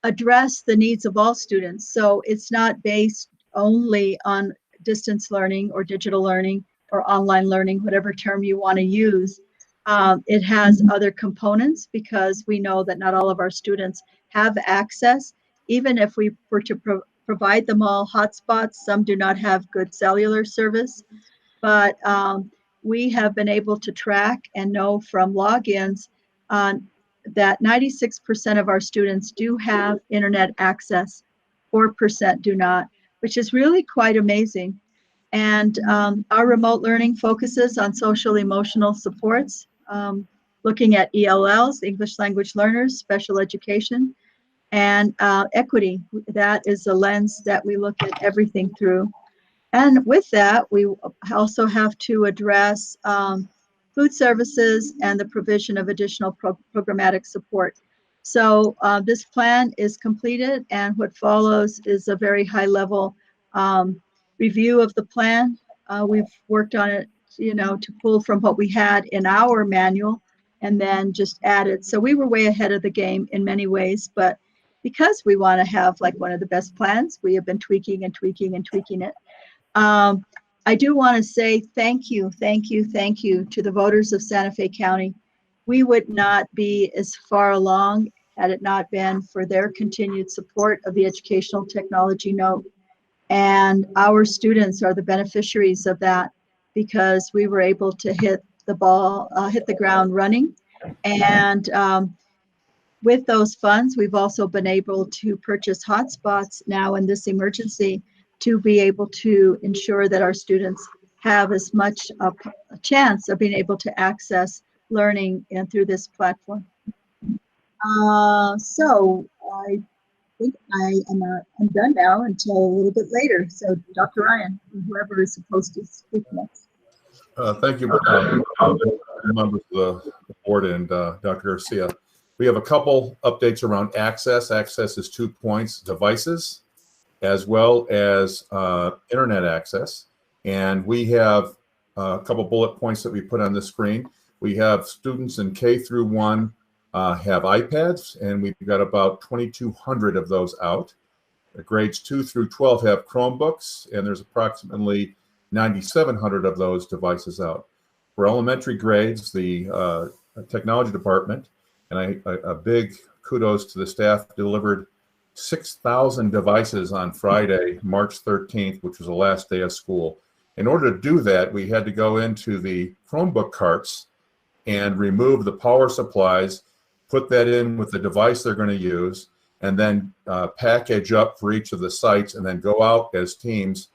address the needs of all students. So it's not based only on distance learning or digital learning or online learning, whatever term you want to use. It has other components because we know that not all of our students have access. Even if we were to provide them all hotspots, some do not have good cellular service, but we have been able to track and know from logins that 96% of our students do have internet access, 4% do not, which is really quite amazing. And our remote learning focuses on social emotional supports, looking at ELLs, English language learners, special education, and equity. That is a lens that we look at everything through. And with that, we also have to address food services and the provision of additional programmatic support. So this plan is completed, and what follows is a very high level review of the plan. We've worked on it, you know, to pull from what we had in our manual and then just add it. So we were way ahead of the game in many ways, but because we want to have like one of the best plans, we have been tweaking and tweaking and tweaking it. I do want to say thank you to the voters of Santa Fe County. We would not be as far along had it not been for their continued support of the educational technology note. And our students are the beneficiaries of that because we were able to hit the ground running. And with those funds, we've also been able to purchase hotspots now in this emergency to be able to ensure that our students have as much a chance of being able to access learning and through this platform. So I think I'm done now until a little bit later. So Dr. Ryan, whoever is supposed to speak next. Thank you, members of the board and Dr. Garcia. We have a couple updates around access. Access is 2 points, devices, as well as internet access. And we have a couple bullet points that we put on the screen. We have students in K through 1 have iPads, and we've got about 2,200 of those out. The grades 2 through 12 have Chromebooks, and there's approximately 9,700 of those devices out. For elementary grades, the technology department, and a big kudos to the staff, delivered 6,000 devices on Friday, March 13th, which was the last day of school. In order to do that, we had to go into the Chromebook carts and remove the power supplies, put that in with the device they're going to use, and then package up for each of the sites and then go out as teams.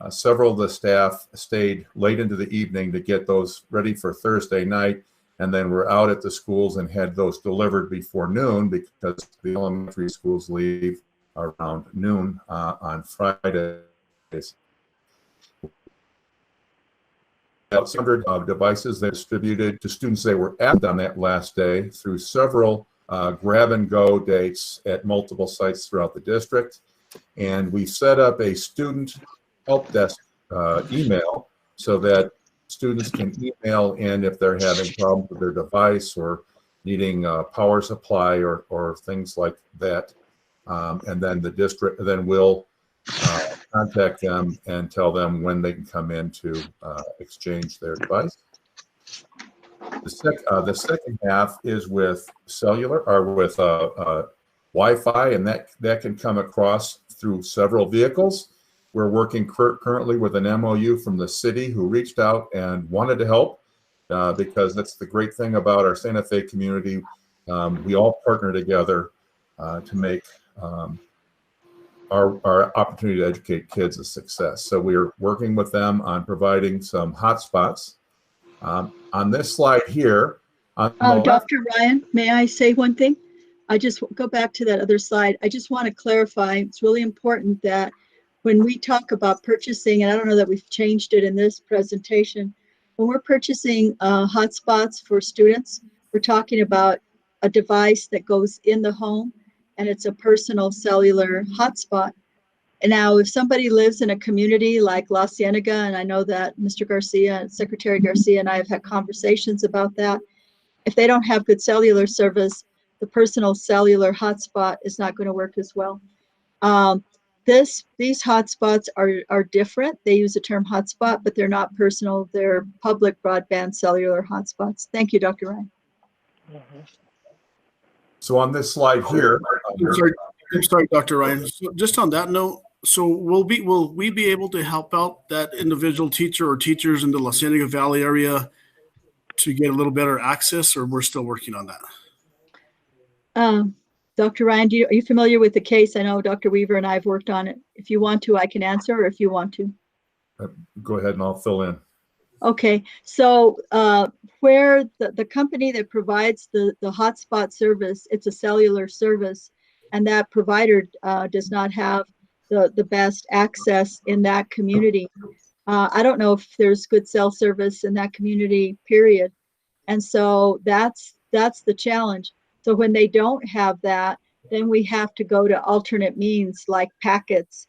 Several of the staff stayed late into the evening to get those ready for Thursday night, and then we're out at the schools and had those delivered before noon because the elementary schools leave around noon on Fridays. About 100 devices they distributed to students they were at on that last day through several grab-and-go dates at multiple sites throughout the district. And we set up a student help desk email so that students can email in if they're having problems with their device or needing a power supply or things like that. And then the district then will contact them and tell them when they can come in to exchange their device. The second half is with cellular or with Wi-Fi, and that can come across through several vehicles. We're working currently with an MOU from the city who reached out and wanted to help because that's the great thing about our Santa Fe community. We all partner together to make our opportunity to educate kids a success. So we're working with them on providing some hotspots. On this slide here, Dr. Ryan, may I say one thing? I just go back to that other slide. I just want to clarify, it's really important that when we talk about purchasing, and I don't know that we've changed it in this presentation, when we're purchasing hotspots for students, we're talking about a device that goes in the home and it's a personal cellular hotspot. And now if somebody lives in a community like La Cienega, and I know that Mr. Garcia, Secretary Garcia and I have had conversations about that, if they don't have good cellular service, the personal cellular hotspot is not going to work as well. These hotspots are different. They use the term hotspot, but they're not personal. They're public broadband cellular hotspots. Thank you, Dr. Ryan. So on this slide here, I'm sorry, Dr. Ryan. So just on that note, so will we be able to help out that individual teacher or teachers in the La Cienega Valley area to get a little better access, or we're still working on that? Dr. Ryan, are you familiar with the case? I know Dr. Weaver and I have worked on it. If you want to, I can answer, or if you want to. Go ahead and I'll fill in. Okay, so where the company that provides the hotspot service, it's a cellular service, and that provider does not have the best access in that community. I don't know if there's good cell service in that community, period. And so that's the challenge. So when they don't have that, then we have to go to alternate means like packets.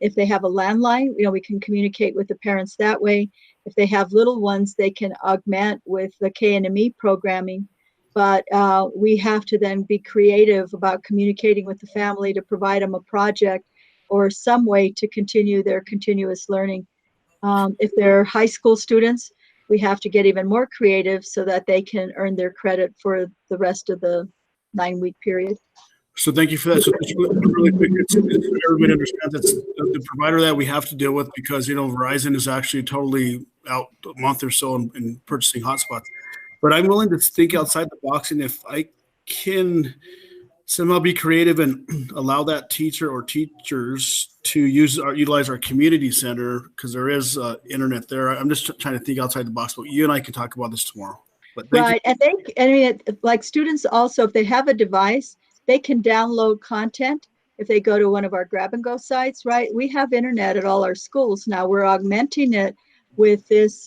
If they have a landline, we can communicate with the parents that way. If they have little ones, they can augment with the KNME programming. But we have to then be creative about communicating with the family to provide them a project or some way to continue their continuous learning. If they're high school students, we have to get even more creative so that they can earn their credit for the rest of the 9-week period. So thank you for that. So just really quick, everybody understands that's the provider that we have to deal with because, Verizon is actually totally out a month or so in purchasing hotspots. But I'm willing to think outside the box, and if I can somehow be creative and allow that teacher or teachers to utilize our community center, because there is internet there. I'm just trying to think outside the box, but you and I can talk about this tomorrow. But right, and like students also, if they have a device, they can download content. If they go to one of our grab-and-go sites, right? We have internet at all our schools now. We're augmenting it with this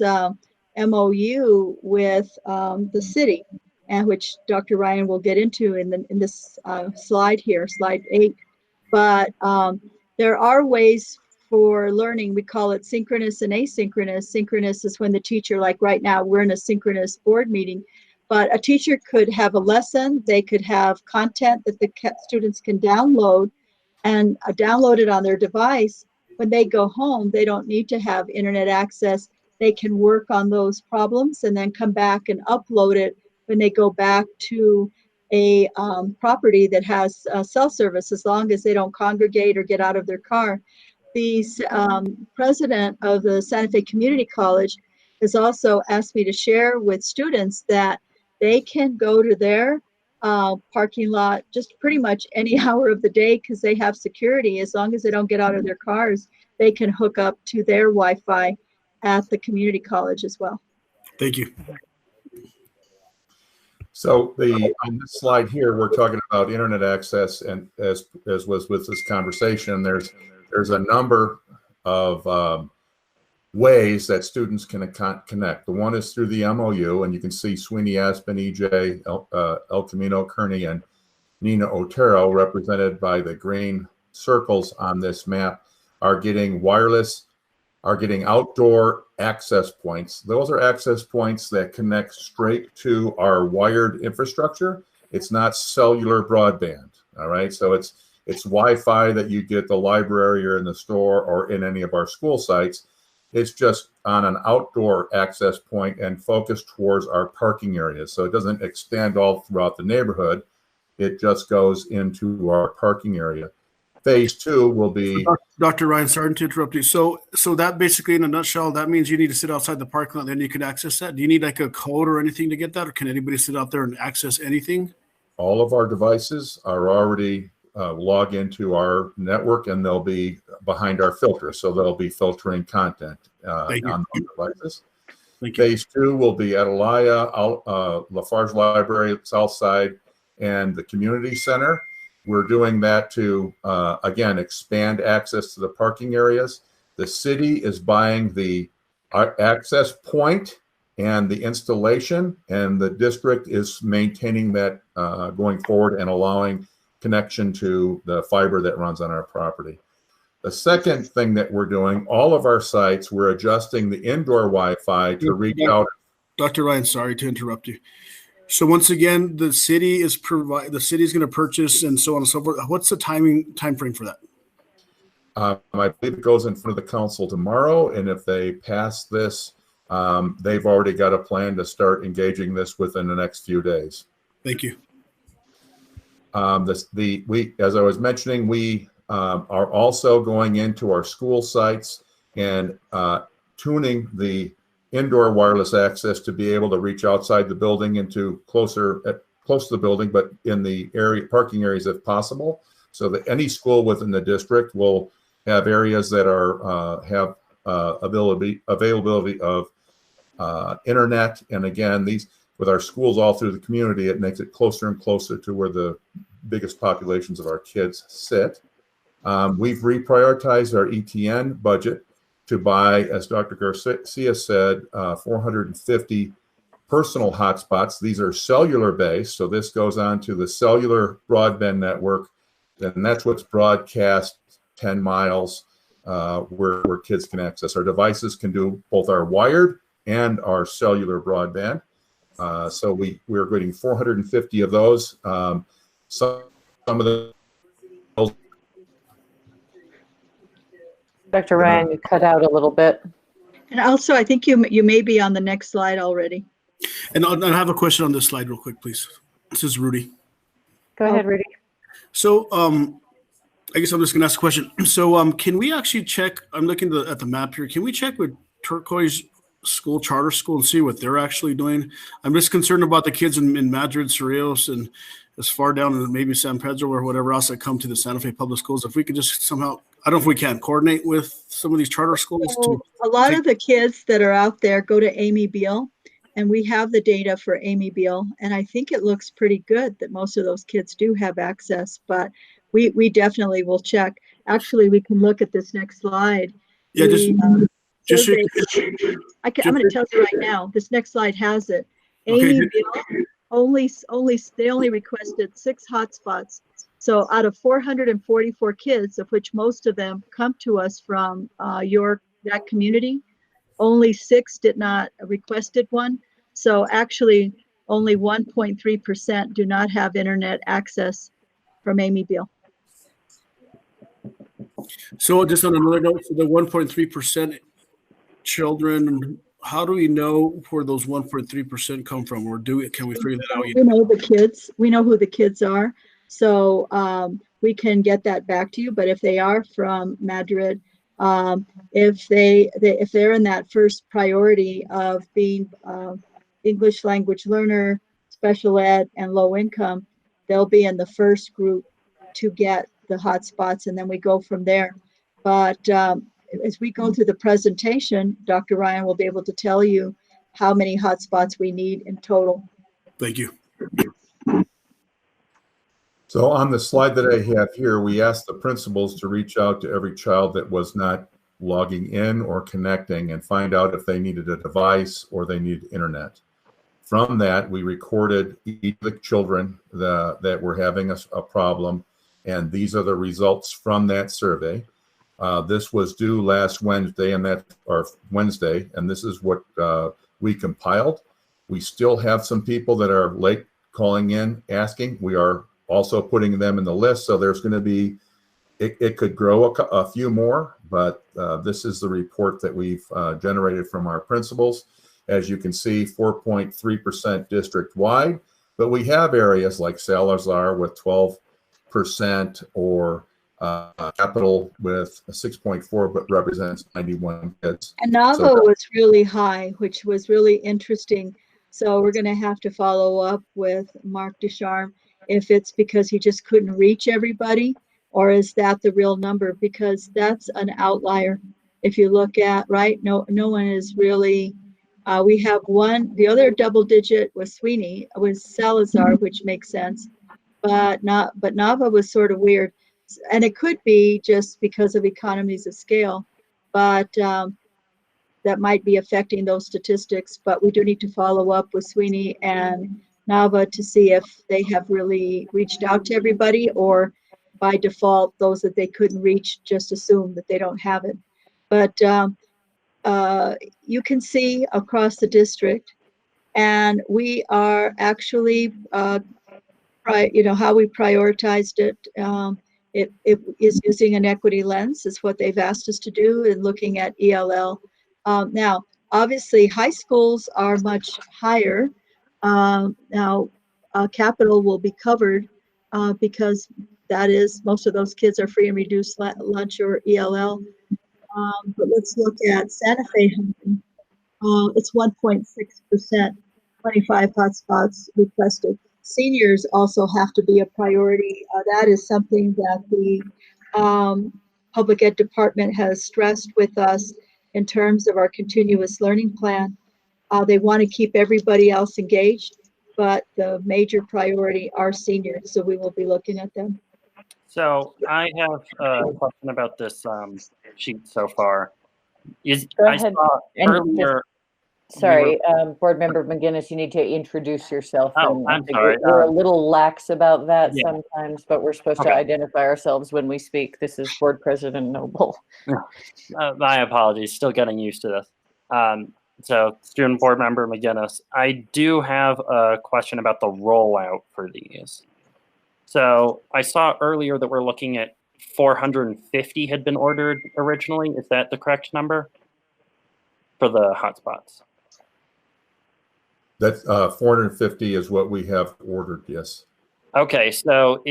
MOU with the city, and which Dr. Ryan will get into in this slide here, slide 8. But there are ways for learning. We call it synchronous and asynchronous. Synchronous is when the teacher, like right now, we're in a synchronous board meeting, but a teacher could have a lesson. They could have content that the students can download and download it on their device. When they go home, they don't need to have internet access. They can work on those problems and then come back and upload it when they go back to a property that has cell service, as long as they don't congregate or get out of their car. The president of the Santa Fe Community College has also asked me to share with students that they can go to their parking lot just pretty much any hour of the day, because they have security. As long as they don't get out of their cars, they can hook up to their Wi-Fi at the community college as well. Thank you. So on this slide here, we're talking about internet access, and as was with this conversation, there's a number of ways that students can connect. The one is through the MOU, and you can see Sweeney Aspen, EJ, El Camino, Kearney, and Nina Otero, represented by the green circles on this map, are getting outdoor access points. Those are access points that connect straight to our wired infrastructure. It's not cellular broadband, all right? So it's Wi-Fi that you get at the library or in the store or in any of our school sites. It's just on an outdoor access point and focused towards our parking areas. So it doesn't extend all throughout the neighborhood. It just goes into our parking area. Phase 2 will be... Dr. Ryan, sorry to interrupt you. So that basically, in a nutshell, that means you need to sit outside the parking lot, then you can access that. Do you need like a code or anything to get that, or can anybody sit out there and access anything? All of our devices are already log into our network, and they'll be behind our filter. So they'll be filtering content on those devices. Phase 2 will be at Alaya, Lafarge Library, Southside, and the community center. We're doing that to, again, expand access to the parking areas. The city is buying the access point and the installation, and the district is maintaining that going forward and allowing connection to the fiber that runs on our property. The second thing that we're doing, all of our sites, we're adjusting the indoor Wi-Fi to reach out. Dr. Ryan, sorry to interrupt you. So once again, the city is going to purchase and so on and so forth. What's the time frame for that? I believe it goes in front of the council tomorrow, and if they pass this, they've already got a plan to start engaging this within the next few days. Thank you. As I was mentioning, we are also going into our school sites and tuning the indoor wireless access to be able to reach outside the building into close to the building, but in the parking areas if possible, so that any school within the district will have areas that are have availability of internet. And again, these with our schools all through the community, it makes it closer and closer to where the biggest populations of our kids sit. We've reprioritized our ETN budget to buy, as Dr. Garcia said, 450 personal hotspots. These are cellular based, so this goes on to the cellular broadband network, and that's what's broadcast 10 miles where kids can access. Our devices can do both our wired and our cellular broadband. So we're getting 450 of those. Some of the Dr. Ryan, you cut out a little bit. And also, I think you may be on the next slide already. And I have a question on this slide real quick, please. This is Rudy. Go ahead, Rudy. So I guess I'm just going to ask a question. So can we actually check, I'm looking at the map here, can we check with Turquoise School, Charter School, and see what they're actually doing? I'm just concerned about the kids in Madrid, Cerrillos, and as far down as maybe San Pedro or whatever else that come to the Santa Fe Public Schools. If we could just somehow, I don't know if we can coordinate with some of these charter schools. So a lot of the kids that are out there go to Amy Beal, and we have the data for Amy Beal, and I think it looks pretty good that most of those kids do have access, but we definitely will check. Actually, we can look at this next slide. Yeah, I'm going to tell you right now, this next slide has it. Amy Beal, they only requested 6 hotspots. So out of 444 kids, of which most of them come to us from that community, only 6 did not requested one. So actually only 1.3% do not have internet access from Amy Beal. So just on another note, for the 1.3% children, how do we know where those 1.3% come from, or can we figure that out? We know the kids. We know who the kids are. So we can get that back to you. But if they are from Madrid, if they're in that first priority of being English language learner, special ed, and low income, they'll be in the first group to get the hotspots, and then we go from there. But as we go through the presentation, Dr. Ryan will be able to tell you how many hotspots we need in total. Thank you. So on the slide that I have here, we asked the principals to reach out to every child that was not logging in or connecting and find out if they needed a device or they needed internet. From that, we recorded each of the children that were having a problem, and these are the results from that survey. This was due last Wednesday, and this is what we compiled. We still have some people that are late calling in, asking. We are also putting them in the list, so there's going to be, it could grow a few more, but this is the report that we've generated from our principals. As you can see, 4.3% district-wide, but we have areas like Salazar with 12% or Capital with 6.4, but represents 91 kids. And Nava was really high, which was really interesting. So we're going to have to follow up with Mark Ducharme if it's because he just couldn't reach everybody, or is that the real number? Because that's an outlier. If you look at, right, no one is really, we have one, the other double digit was Salazar, which makes sense, but Nava was sort of weird. And it could be just because of economies of scale, but that might be affecting those statistics. But we do need to follow up with Sweeney and Nava to see if they have really reached out to everybody, or by default, those that they couldn't reach just assume that they don't have it. But you can see across the district, and we are actually, how we prioritized it. It is using an equity lens, is what they've asked us to do, and looking at ELL. Now, obviously, high schools are much higher. Now, Capital will be covered because that is, most of those kids are free and reduced lunch or ELL. But let's look at Santa Fe. It's 1.6%, 25 hotspots requested. Seniors also have to be a priority. That is something that the public ed department has stressed with us in terms of our continuous learning plan. They want to keep everybody else engaged, but the major priority are seniors, so we will be looking at them. So I have a question about this sheet so far. Go ahead. Earlier. Sorry, Board Member McGinnis, you need to introduce yourself. Oh, I'm sorry. We're a little lax about that Yeah. sometimes, but we're supposed to identify ourselves when we speak. This is Board President Noble. My apologies, still getting used to this. So, Student Board Member McGinnis, I do have a question about the rollout for these. So, I saw earlier that we're looking at 450 had been ordered originally. Is that the correct number for the hotspots? That 450 is what we have ordered, yes. Okay, so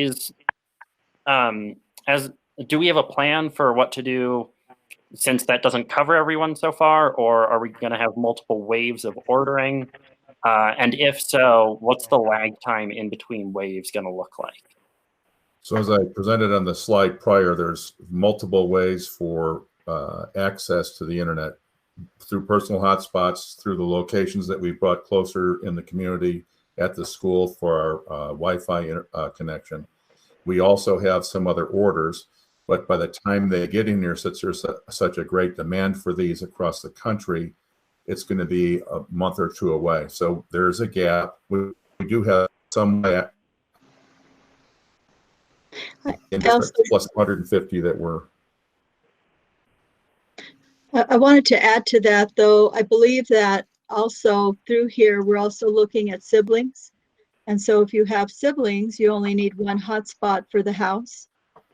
do we have a plan for what to do since that doesn't cover everyone so far, or are we going to have multiple waves of ordering? And if so, what's the lag time in between waves going to look like? So as I presented on the slide prior, there's multiple ways for access to the internet through personal hotspots, through the locations that we brought closer in the community at the school for our Wi-Fi connection. We also have some other orders, but by the time they get in here, since there's such a great demand for these across the country, it's going to be a month or two away. So there's a gap. We do have some. plus 150 that were. I wanted to add to that, though. I believe that also through here, we're also looking at siblings. And so if you have siblings, you only need one hotspot for the house.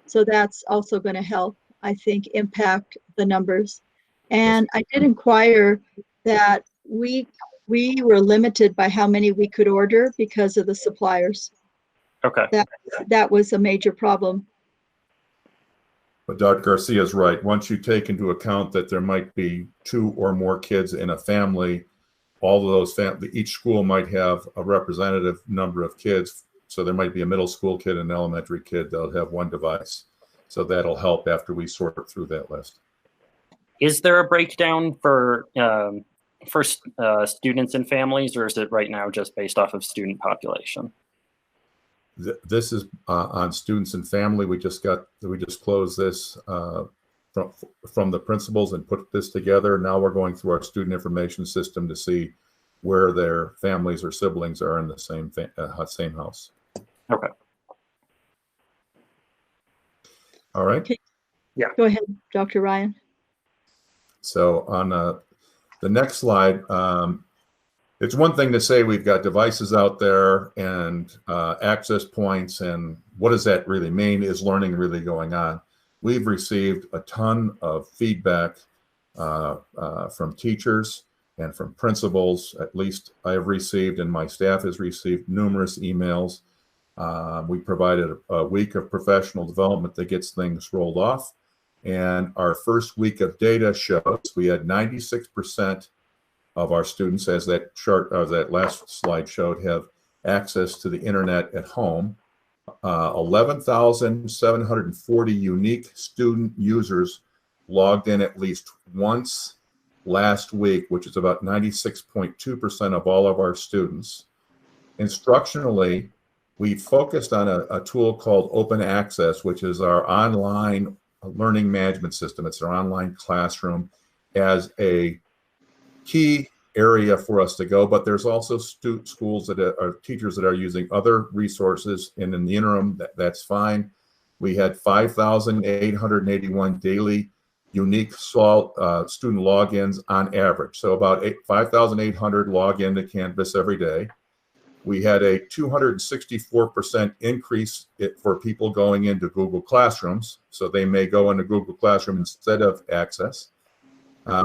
So that's also going to help, I think, impact the numbers. And I did inquire that we were limited by how many we could order because of the suppliers. Okay. That was a major problem. But Dr. Garcia is right. Once you take into account that there might be 2 or more kids in a family, all of those each school might have a representative number of kids. So there might be a middle school kid and an elementary kid that'll have one device. So that'll help after we sort through that list. Is there a breakdown for students and families, or is it right now just based off of student population? This is on students and family. We just closed this from the principals and put this together. Now we're going through our student information system to see where their families or siblings are in the same house. Okay. All right. Okay. Yeah. Go ahead, Dr. Ryan. So on the next slide, it's one thing to say we've got devices out there and access points, and what does that really mean? Is learning really going on? We've received a ton of feedback from teachers and from principals. At least I have received, and my staff has received numerous emails. We provided a week of professional development that gets things rolled off. And our first week of data shows we had 96% of our students, as that chart, that last slide showed, have access to the internet at home. 11,740 unique student users logged in at least once last week, which is about 96.2% of all of our students. Instructionally, we focused on a tool called Open Access, which is our online learning management system. It's our online classroom as a key area for us to go, but there's also schools that are teachers that are using other resources, and in the interim, that's fine. We had 5,881 daily unique student logins on average, so about 5,800 log into Canvas every day. We had a 264% increase for people going into Google Classrooms, so they may go into Google Classroom instead of Access.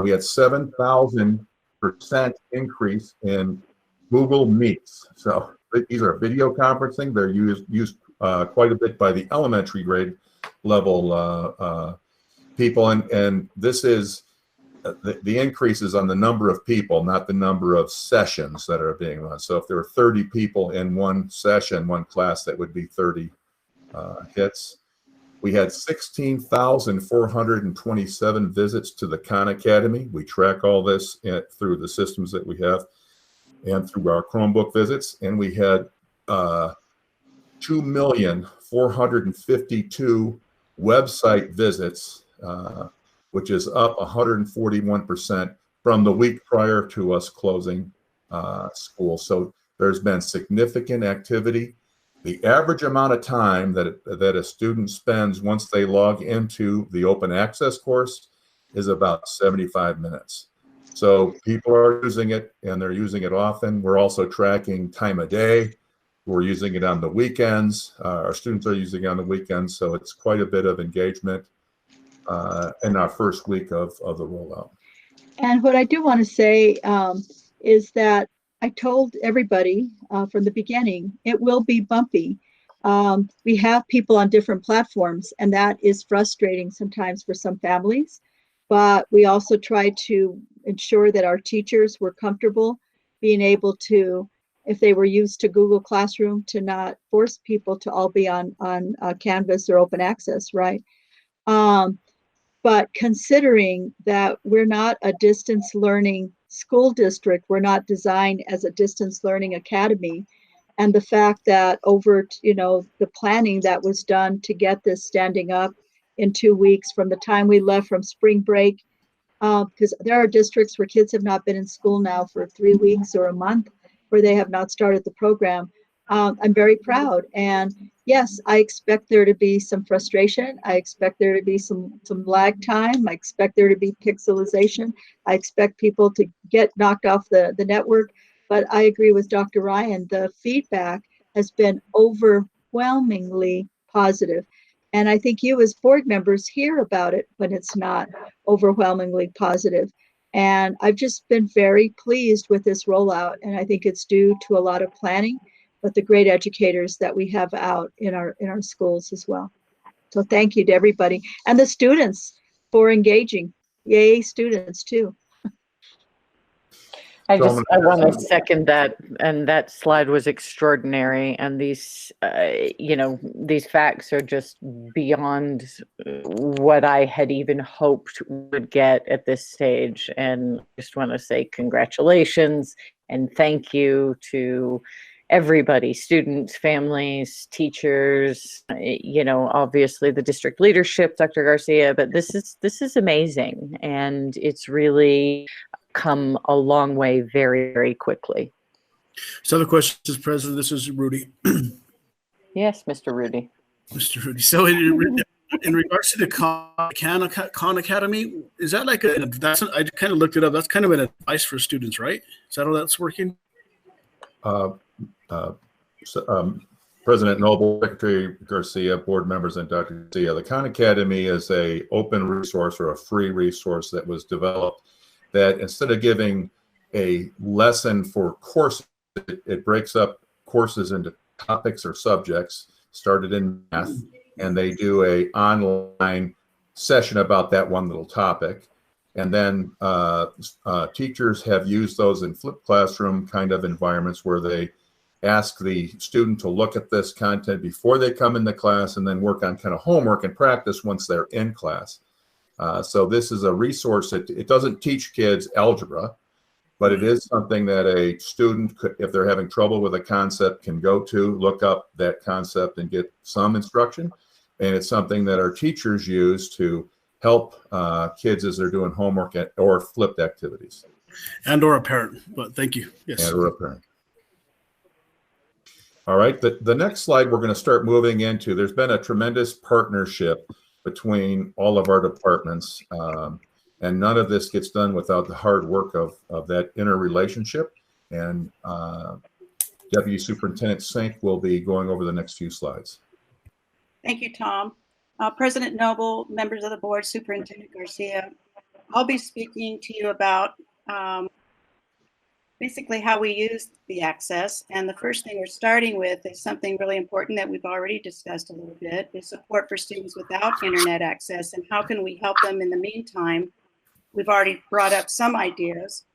We had 7,000% increase in Google Meets. So these are video conferencing. They're used quite a bit by the elementary grade level people, and this is the increase is on the number of people, not the number of sessions that are being run. So if there are 30 people in one session, one class, that would be 30 hits. We had 16,427 visits to the Khan Academy. We track all this through the systems that we have and through our Chromebook visits. And we had 2,452,000 website visits, which is up 141% from the week prior to us closing school. So there's been significant activity. The average amount of time that a student spends once they log into the open access course is about 75 minutes. So people are using it, and they're using it often. We're also tracking time of day. We're using it on the weekends. Our students are using it on the weekends. So it's quite a bit of engagement in our first week of the rollout. And what I do want to say is that I told everybody from the beginning, it will be bumpy. We have people on different platforms, and that is frustrating sometimes for some families. But we also try to ensure that our teachers were comfortable being able to, if they were used to Google Classroom, to not force people to all be on Canvas or open access, right? But considering that we're not a distance learning school district, we're not designed as a distance learning academy, and the fact that over, the planning that was done to get this standing up in 2 weeks from the time we left from spring break, because there are districts where kids have not been in school now for 3 weeks or a month, where they have not started the program. I'm very proud. And yes, I expect there to be some frustration. I expect there to be some lag time. I expect there to be pixelization. I expect people to get knocked off the network. But I agree with Dr. Ryan. The feedback has been overwhelmingly positive. And I think you as board members hear about it when it's not overwhelmingly positive. And I've just been very pleased with this rollout. And I think it's due to a lot of planning, but the great educators that we have out in our schools as well. So thank you to everybody and the students for engaging. Yay, students too. I want to second that, and that slide was extraordinary. And these, these facts are just beyond what I had even hoped would get at this stage. And I just want to say congratulations and thank you to everybody, students, families, teachers, obviously the district leadership, Dr. Garcia, but this is amazing. And it's really come a long way very, very quickly. So the question is, President, this is Rudy. Yes, Mr. Rudy. Mr. Rudy. So in regards to the Khan Academy, is that like I kind of looked it up. That's kind of an advice for students, right? Is that how that's working? President Noble, Secretary Garcia, board members, and Dr. Garcia, the Khan Academy is a open resource or a free resource that was developed that instead of giving a lesson for courses, it breaks up courses into topics or subjects, started in math, and they do a online session about that one little topic. And then teachers have used those in flipped classroom kind of environments where they ask the student to look at this content before they come into class and then work on kind of homework and practice once they're in class. So this is a resource that it doesn't teach kids algebra, but it is something that a student could, if they're having trouble with a concept, can go to, look up that concept and get some instruction. And it's something that our teachers use to help kids as they're doing homework or flipped activities. And or a parent, but thank you. Yes. And or a parent. All right, the next slide we're going to start moving into, there's been a tremendous partnership between all of our departments, and none of this gets done without the hard work of that interrelationship. And Deputy Superintendent Sink will be going over the next few slides. Thank you, Tom. President Noble, members of the board, Superintendent Garcia, I'll be speaking to you about basically how we use the access. And the first thing we're starting with is something really important that we've already discussed a little bit, is support for students without internet access and how can we help them in the meantime. We've already brought up some ideas.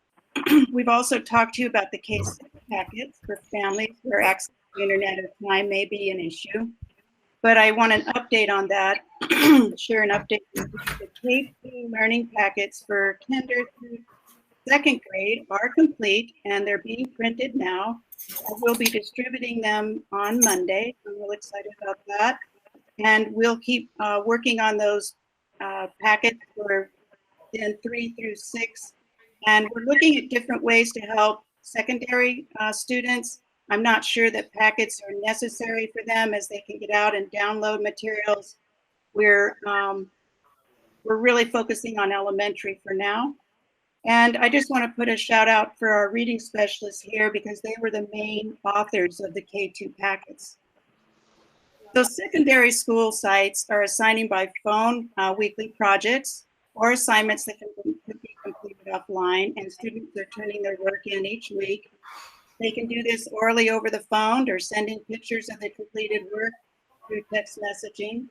We've also talked to you about the case packets for families where access to internet at a time may be an issue. But I want an update on that, share an update. The K2 learning packets for kinder through second grade are complete and they're being printed now. We'll be distributing them on Monday. I'm really excited about that. And we'll keep working on those packets for in 3 through 6. And we're looking at different ways to help secondary students. I'm not sure that packets are necessary for them as they can get out and download materials. We're really focusing on elementary for now. And I just want to put a shout out for our reading specialists here because they were the main authors of the K2 packets. So secondary school sites are assigning by phone weekly projects or assignments that can be completed offline, and students are turning their work in each week. They can do this orally over the phone or sending pictures of the completed work through text messaging.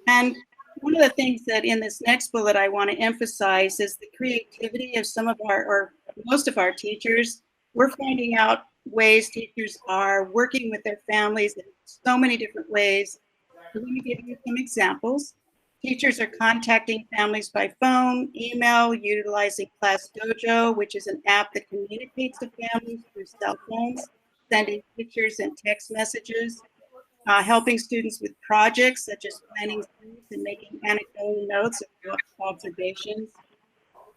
And one of the things that in this next bullet I want to emphasize is the creativity of some of our, or most of our teachers. We're finding out ways teachers are working with their families in so many different ways. Let me give you some examples. Teachers are contacting families by phone, email, utilizing Class Dojo, which is an app that communicates to families through cell phones, sending pictures and text messages, helping students with projects such as planning and making anecdotal notes of observations.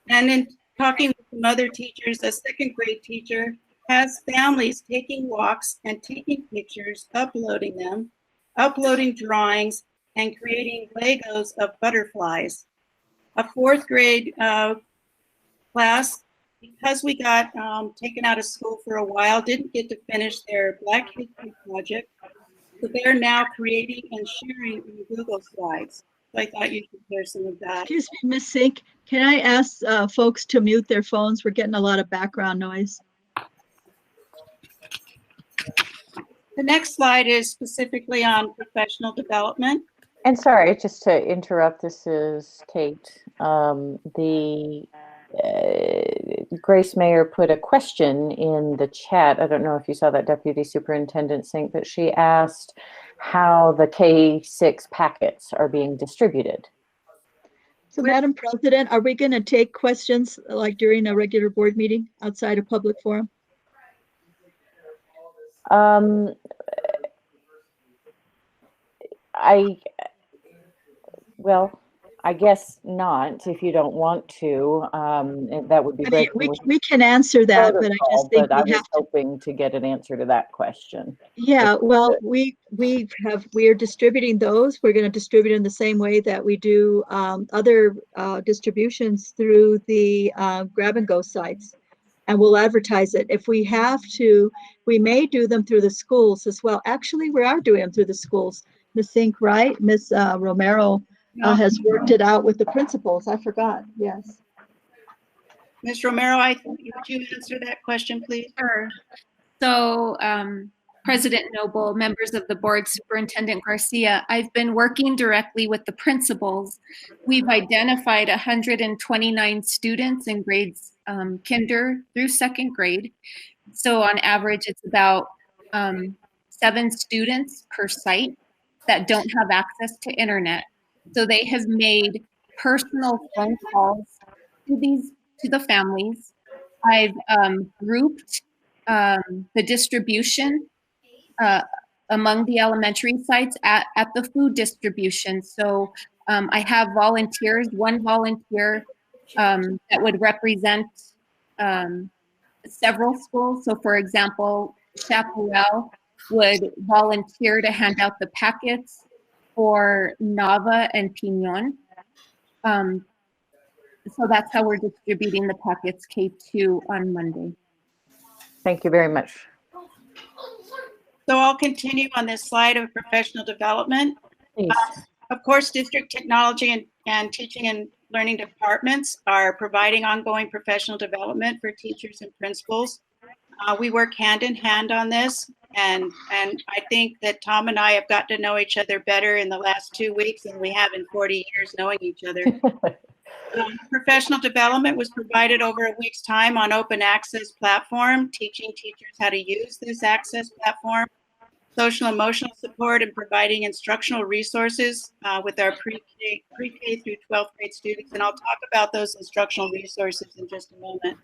And in talking with some other teachers, a second grade teacher has families taking walks and taking pictures, uploading them, uploading drawings, and creating Legos of butterflies. A fourth grade class, because we got taken out of school for a while, didn't get to finish their Black History project. So they're now creating and sharing in Google Slides. So I thought you should hear some of that. Excuse me, Ms. Sink, can I ask folks to mute their phones? We're getting a lot of background noise. The next slide is specifically on professional development. And sorry, just to interrupt, this is Kate. Grace Mayer put a question in the chat. I don't know if you saw that, Deputy Superintendent Sink, but she asked how the K-6 packets are being distributed. So Madam President, are we going to take questions like during a regular board meeting outside of public forum? Well, I guess not, if you don't want to. That would be great. We can answer that, but I just think I was hoping to get an answer to that question. Yeah, well, we are distributing those. We're going to distribute in the same way that we do other distributions through the grab and go sites, and we'll advertise it. If we have to, we may do them through the schools as well. Actually, we are doing them through the schools. Ms. Sink, right? Ms. Romero has worked it out with the principals. I forgot. Yes. Ms. Romero, would you answer that question, please? Sure. So, President Noble, members of the board, Superintendent Garcia, I've been working directly with the principals. We've identified 129 students in grades kinder through second grade. So on average, it's about 7 students per site that don't have access to internet. So they have made personal phone calls to the families. I've grouped the distribution among the elementary sites at the food distribution. So I have volunteers, one volunteer that would represent several schools. So for example, Chaparral would volunteer to hand out the packets for Nava and Pinon. So that's how we're distributing the packets K2 on Monday. Thank you very much. So I'll continue on this slide of professional development. Of course, district technology and teaching and learning departments are providing ongoing professional development for teachers and principals. We work hand in hand on this, and I think that Tom and I have got to know each other better in the last 2 weeks than we have in 40 years knowing each other. Professional development was provided over a week's time on open access platform, teaching teachers how to use this access platform, social emotional support, and providing instructional resources with our pre-K through 12th grade students. And I'll talk about those instructional resources in just a moment.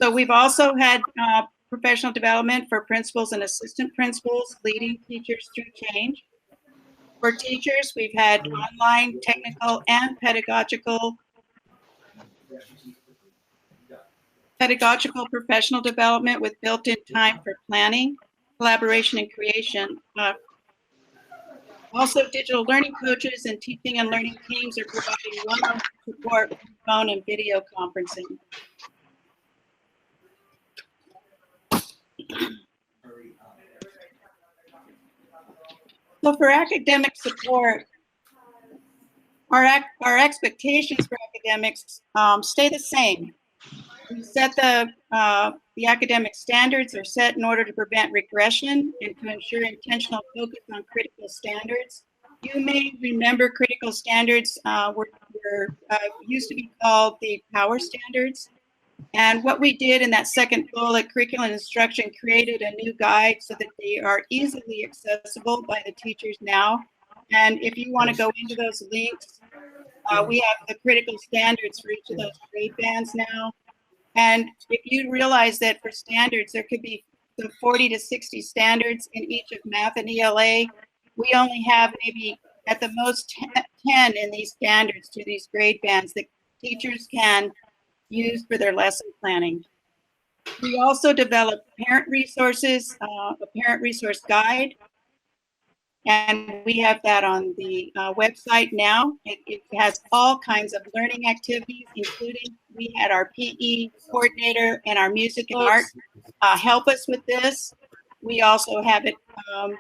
So we've also had professional development for principals and assistant principals, leading teachers through change. For teachers, we've had online, technical, and pedagogical professional development with built-in time for planning, collaboration, and creation. Also, digital learning coaches and teaching and learning teams are providing one-on-one support with phone and video conferencing. So for academic support, our expectations for academics stay the same. We set the academic standards are set in order to prevent regression and to ensure intentional focus on critical standards. You may remember critical standards were used to be called the power standards. And what we did in that second bullet, curriculum and instruction, created a new guide so that they are easily accessible by the teachers now. And if you want to go into those links, we have the critical standards for each of those grade bands now. And if you realize that for standards, there could be 40 to 60 standards in each of math and ELA, we only have maybe at the most 10 in these standards to these grade bands that teachers can use for their lesson planning. We also developed parent resources, a parent resource guide, and we have that on the website now. It has all kinds of learning activities, including we had our PE coordinator and our music and art help us with this. We also have it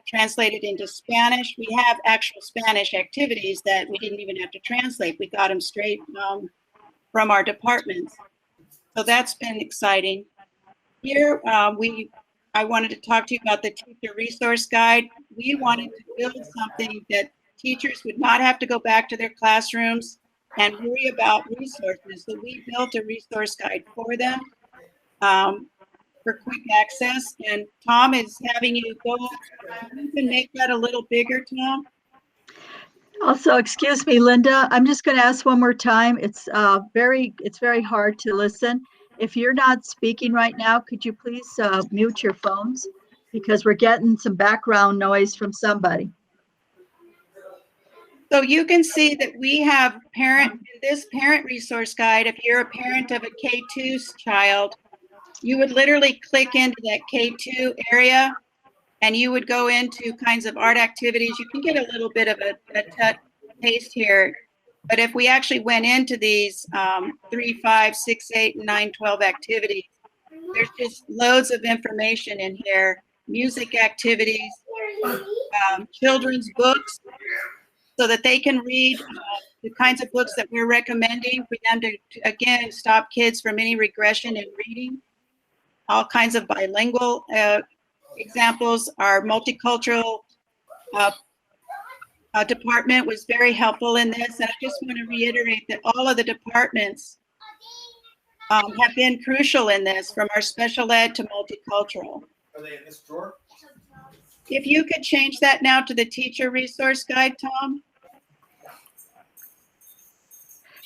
translated into Spanish. We have actual Spanish activities that we didn't even have to translate. We got them straight from our departments. So that's been exciting. Here, I wanted to talk to you about the teacher resource guide. We wanted to build something that teachers would not have to go back to their classrooms and worry about resources. So we built a resource guide for them for quick access. And Tom is having you go, you can make that a little bigger, Tom. Also, excuse me, Linda, I'm just going to ask one more time. It's very hard to listen. If you're not speaking right now, could you please mute your phones? Because we're getting some background noise from somebody. So you can see that we have this parent resource guide. If you're a parent of a K2 child, you would literally click into that K2 area and you would go into kinds of art activities. You can get a little bit of a taste here. But if we actually went into these 3, 5, 6, 8, and 9, 12 activities, there's just loads of information in here. Music activities, children's books, so that they can read the kinds of books that we're recommending for them to, again, stop kids from any regression in reading. All kinds of bilingual examples. Our multicultural department was very helpful in this. And I just want to reiterate that all of the departments have been crucial in this, from our special ed to multicultural. Are they in this drawer? If you could change that now to the teacher resource guide, Tom.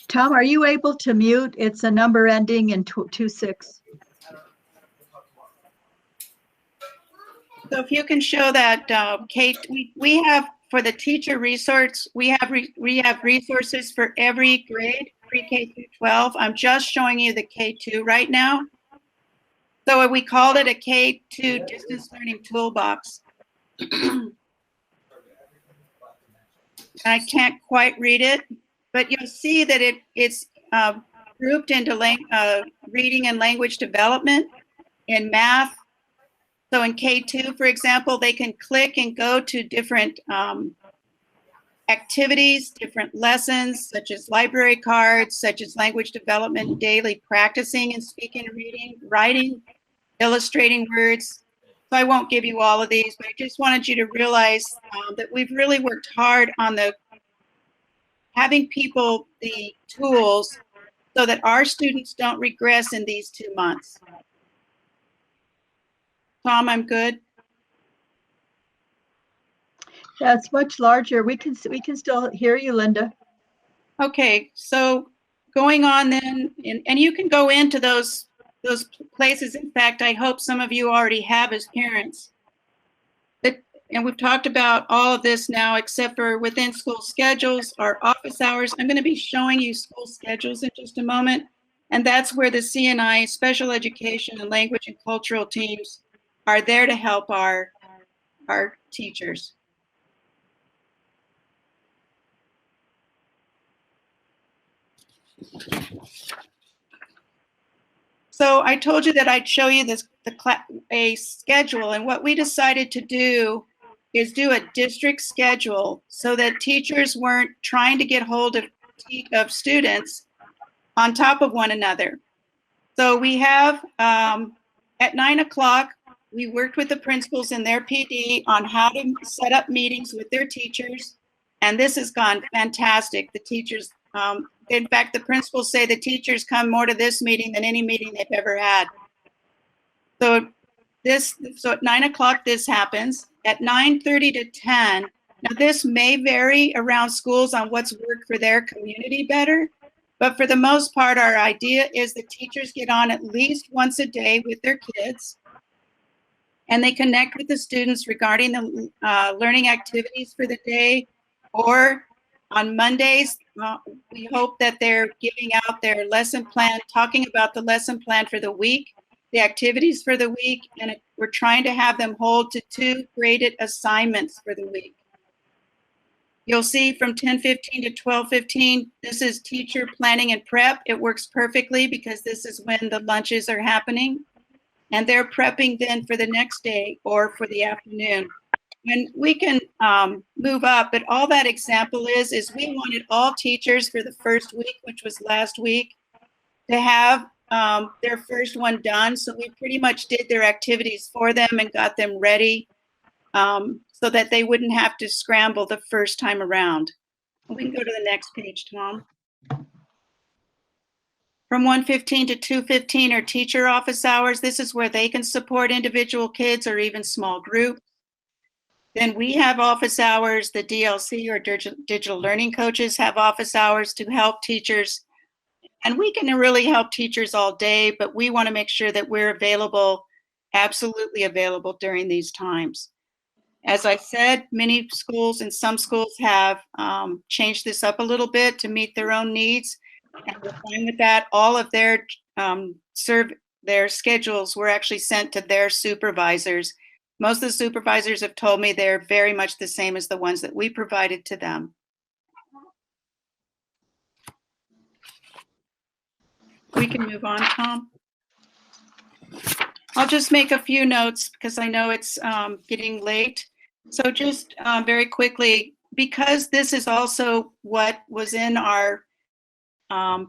Tom, are you able to mute? It's a number ending in 26. So if you can show that, Kate, we have for the teacher resource, we have resources for every grade, pre-K through 12. I'm just showing you the K2 right now. So we called it a K2 distance learning toolbox. I can't quite read it, but you'll see that it's grouped into reading and language development, in math. So in K2, for example, they can click and go to different activities, different lessons, such as library cards, such as language development, daily practicing and speaking and reading, writing, illustrating words. So I won't give you all of these, but I just wanted you to realize that we've really worked hard on having people the tools so that our students don't regress in these 2 months. Tom, I'm good. Yeah, it's much larger. We can still hear you, Linda. Okay, so going on then, and you can go into those places. In fact, I hope some of you already have as parents. And we've talked about all of this now, except for within school schedules, our office hours. I'm going to be showing you school schedules in just a moment. And that's where the CNI, special education and language and cultural teams are there to help our teachers. So I told you that I'd show you a schedule, and what we decided to do is do a district schedule so that teachers weren't trying to get hold of students on top of one another. So we have at 9 o'clock, we worked with the principals and their PD on how to set up meetings with their teachers, and this has gone fantastic. The teachers, in fact, the principals say the teachers come more to this meeting than any meeting they've ever had. So at 9 o'clock, this happens. At 9:30 to 10, now this may vary around schools on what's worked for their community better, but for the most part, our idea is the teachers get on at least once a day with their kids, and they connect with the students regarding the learning activities for the day. Or on Mondays, we hope that they're giving out their lesson plan, talking about the lesson plan for the week. the activities for the week, and we're trying to have them hold to 2 graded assignments for the week. You'll see from 10:15 to 12:15, this is teacher planning and prep. It works perfectly because this is when the lunches are happening. And they're prepping then for the next day or for the afternoon. And we can move up, but all that example is we wanted all teachers for the first week, which was last week, to have their first one done. So we pretty much did their activities for them and got them ready so that they wouldn't have to scramble the first time around. We can go to the next page, Tom. From 1:15 to 2:15 are teacher office hours. This is where they can support individual kids or even small groups. Then we have office hours. The DLC or digital learning coaches have office hours to help teachers. And we can really help teachers all day, but we want to make sure that we're available, absolutely available during these times. As I said, many schools and some schools have changed this up a little bit to meet their own needs. And we're fine with that. All of their schedules were actually sent to their supervisors. Most of the supervisors have told me they're very much the same as the ones that we provided to them. We can move on, Tom. I'll just make a few notes because I know it's getting late. So just very quickly, because this is also what was in our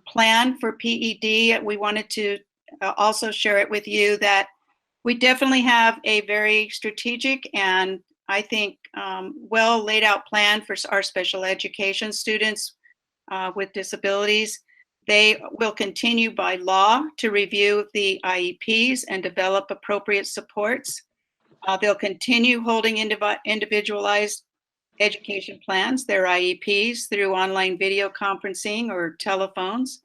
plan for PED, we wanted to also share it with you that we definitely have a very strategic and I think well laid out plan for our special education students with disabilities. They will continue by law to review the IEPs and develop appropriate supports. They'll continue holding individualized education plans, their IEPs, through online video conferencing or telephones.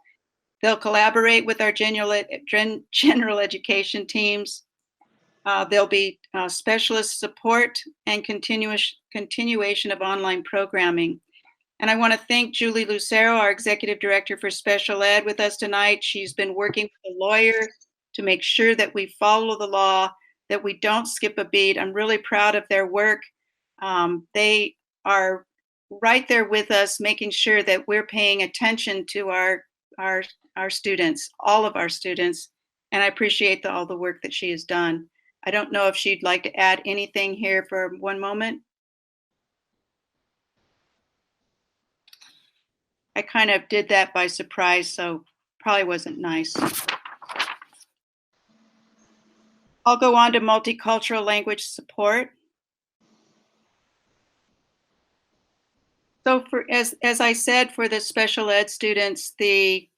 They'll collaborate with our general education teams. There'll be specialist support and continuation of online programming. And I want to thank Julie Lucero, our Executive Director for Special Ed, with us tonight. She's been working with a lawyer to make sure that we follow the law, that we don't skip a beat. I'm really proud of their work. They are right there with us, making sure that we're paying attention to our students, all of our students. And I appreciate all the work that she has done. I don't know if she'd like to add anything here for one moment. I kind of did that by surprise, so probably wasn't nice. I'll go on to multicultural language support. So as I said, for the special ed students, the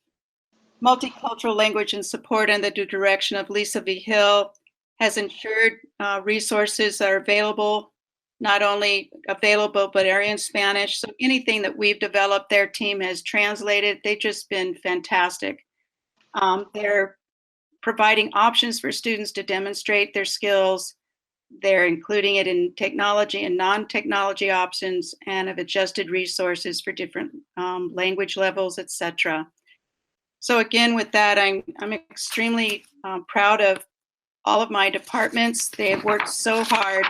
multicultural language and support under the direction of Lisa V. Hill has ensured resources are available, not only available, but are in Spanish. So anything that we've developed, their team has translated. They've just been fantastic. They're providing options for students to demonstrate their skills. They're including it in technology and non-technology options and have adjusted resources for different language levels, etc. So again, with that, I'm extremely proud of all of my departments. They have worked so hard.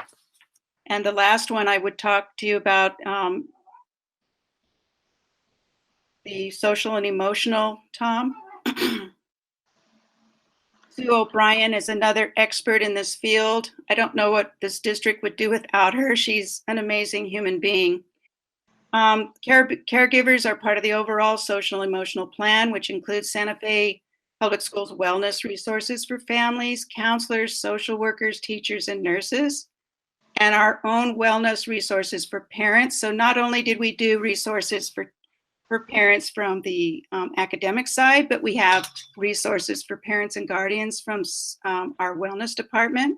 And the last one I would talk to you about, the social and emotional, Tom. Sue O'Brien is another expert in this field. I don't know what this district would do without her. She's an amazing human being. Caregivers are part of the overall social and emotional plan, which includes Santa Fe Public Schools wellness resources for families, counselors, social workers, teachers, and nurses, and our own wellness resources for parents. So not only did we do resources for parents from the academic side, but we have resources for parents and guardians from our wellness department.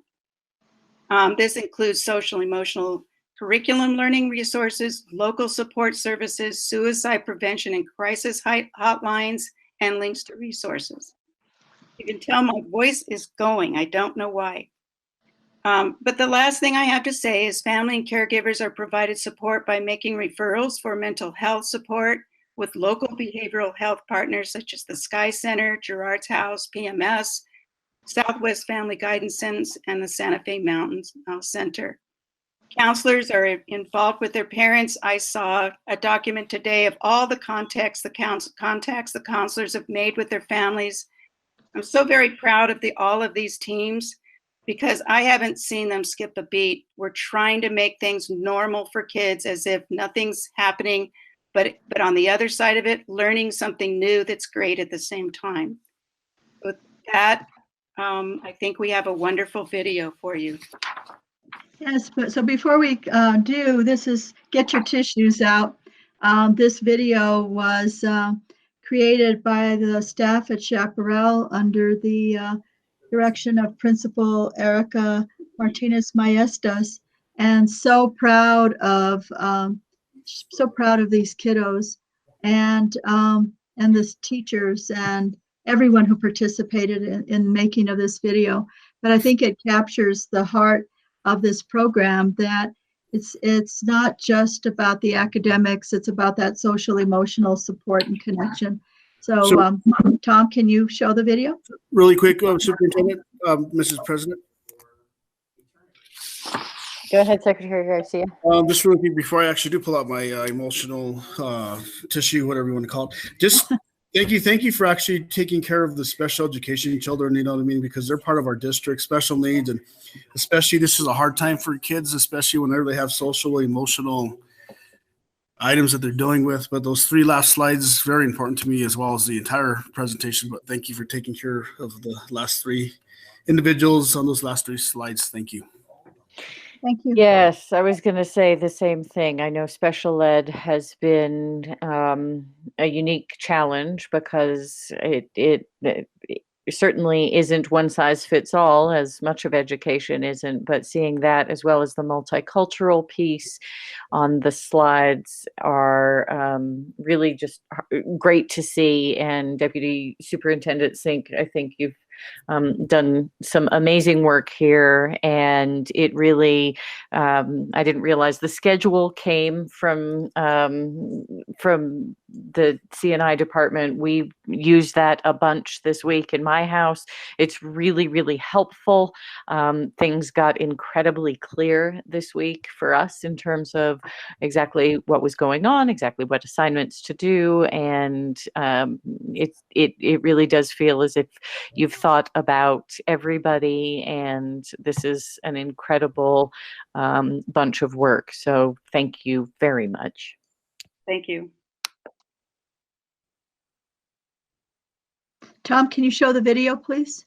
This includes social emotional curriculum learning resources, local support services, suicide prevention and crisis hotlines, and links to resources. You can tell my voice is going. I don't know why. But the last thing I have to say is family and caregivers are provided support by making referrals for mental health support with local behavioral health partners such as the Sky Center, Gerard's House, PMS, Southwest Family Guidance Center, and the Santa Fe Mountains Center. Counselors are involved with their parents. I saw a document today of all the contacts the counselors have made with their families. I'm so very proud of all of these teams because I haven't seen them skip a beat. We're trying to make things normal for kids as if nothing's happening, but on the other side of it, learning something new that's great at the same time. With that, I think we have a wonderful video for you. Yes, but so before we do, this is get your tissues out. This video was created by the staff at Chaparral under the direction of Principal Erica Martinez Maestas, and so proud of these kiddos and the teachers and everyone who participated in making of this video. But I think it captures the heart of this program, that it's not just about the academics, it's about that social emotional support and connection. So Tom, can you show the video? Really quick, Superintendent, Mrs. President. Go ahead, Secretary Garcia. Just really quick, before I actually do pull out my emotional tissue, whatever you want to call it, just thank you for actually taking care of the special education children, you know what I mean, because they're part of our district, special needs, and especially this is a hard time for kids, especially whenever they have social, emotional items that they're dealing with. But those 3 last slides, very important to me as well as the entire presentation. But thank you for taking care of the last 3 individuals on those last 3 slides. Thank you. Thank you. Yes, I was going to say the same thing. I know special ed has been a unique challenge because it certainly isn't one size fits all, as much of education isn't, but seeing that as well as the multicultural piece on the slides are really just great to see. And Deputy Superintendent Sink, I think you've done some amazing work here, and it really I didn't realize the schedule came from the CNI department. We used that a bunch this week in my house. It's really helpful. Things got incredibly clear this week for us in terms of exactly what was going on, exactly what assignments to do, and it really does feel as if you've thought about everybody, and this is an incredible bunch of work. So thank you very much. Thank you. Tom, can you show the video, please?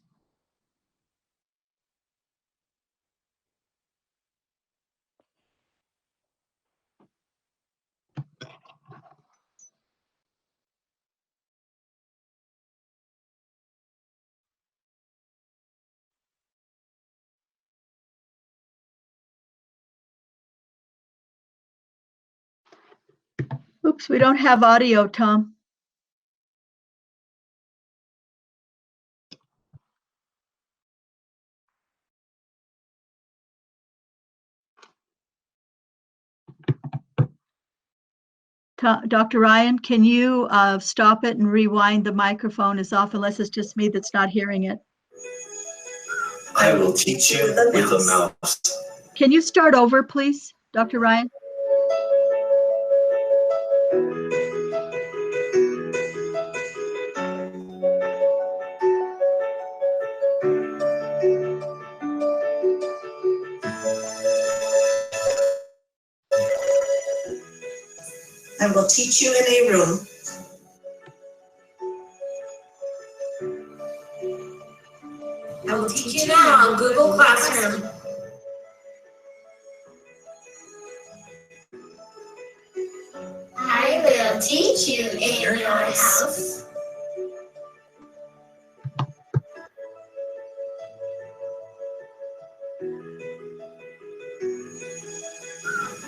Oops, we don't have audio, Tom. Dr. Ryan, can you stop it and rewind the microphone as often, unless it's just me that's not hearing it? I will teach you with a mouse. Can you start over, please, Dr. Ryan? I will teach you in a room. I will teach you now on Google Classroom. I will teach you in your house.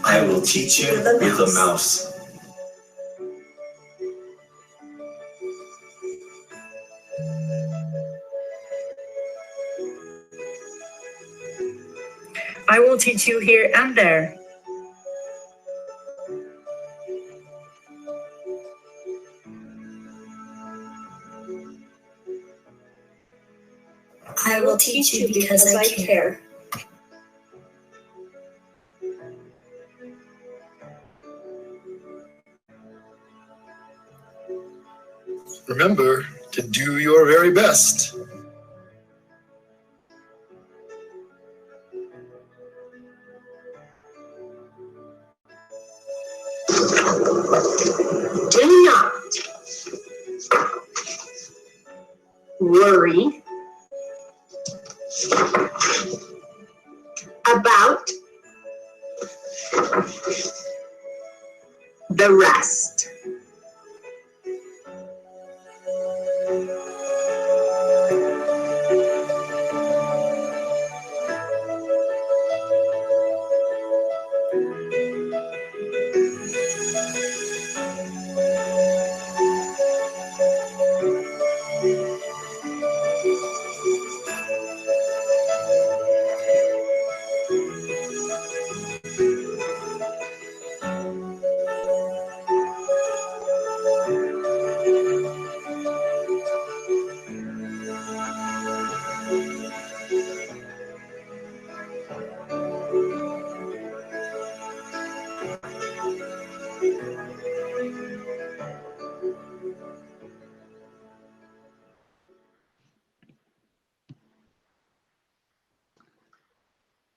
I will teach you with a mouse. I will teach you here and there. I will teach you because I care. Remember to do your very best. Do not worry about the rest.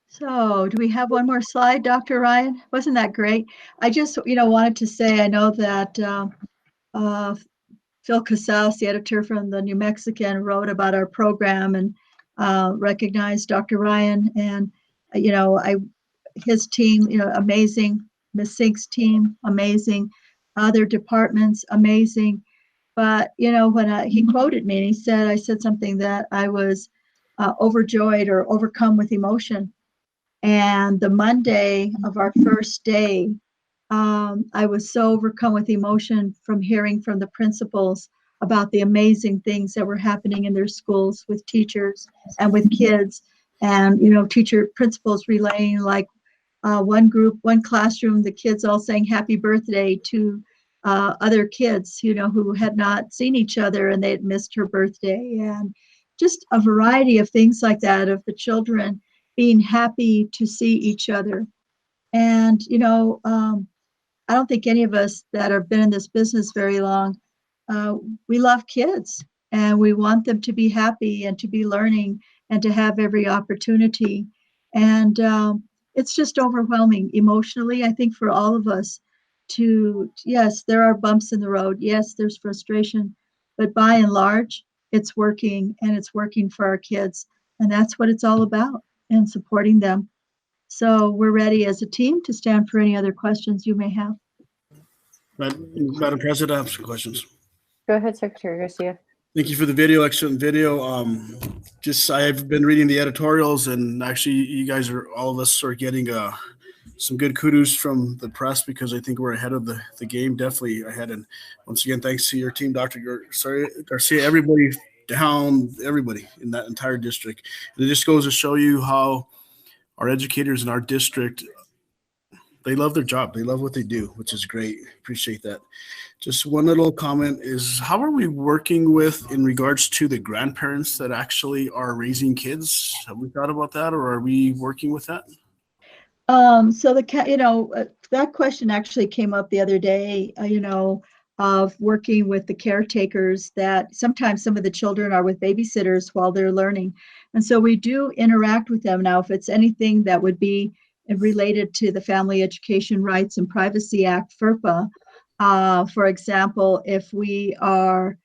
So do we have one more slide, Dr. Ryan? Wasn't that great? I just, wanted to say, I know that Phil Casas, the editor from the New Mexican, wrote about our program and recognized Dr. Ryan and, his team, amazing. Ms. Sink's team, amazing. Other departments, amazing. But, when he quoted me and he said, I said something that I was overjoyed or overcome with emotion. And the Monday of our first day, I was so overcome with emotion from hearing from the principals about the amazing things that were happening in their schools with teachers and with kids. And, principals relaying like one classroom, the kids all saying happy birthday to other kids, who had not seen each other and they had missed her birthday. And just a variety of things like that of the children being happy to see each other. And, I don't think any of us that have been in this business very long, we love kids and we want them to be happy and to be learning and to have every opportunity. And it's just overwhelming emotionally, I think, for all of us yes, there are bumps in the road. Yes, there's frustration, but by and large, it's working and it's working for our kids. And that's what it's all about, and supporting them. So we're ready as a team to stand for any other questions you may have. Madam President, I have some questions. Go ahead, Secretary Garcia. Thank you for the video, excellent video. I've been reading the editorials, and actually you guys all of us are getting some good kudos from the press because I think we're ahead of the game, definitely ahead. And once again, thanks to your team, Dr. Garcia, everybody in that entire district. And it just goes to show you how our educators in our district, they love their job. They love what they do, which is great. Appreciate that. Just one little comment is, how are we working with in regards to the grandparents that actually are raising kids? Have we thought about that, or are we working with that? So that question actually came up the other day, of working with the caretakers, that sometimes some of the children are with babysitters while they're learning. And so we do interact with them. Now, if it's anything that would be related to the Family Education Rights and Privacy Act, FERPA, for example, if we are,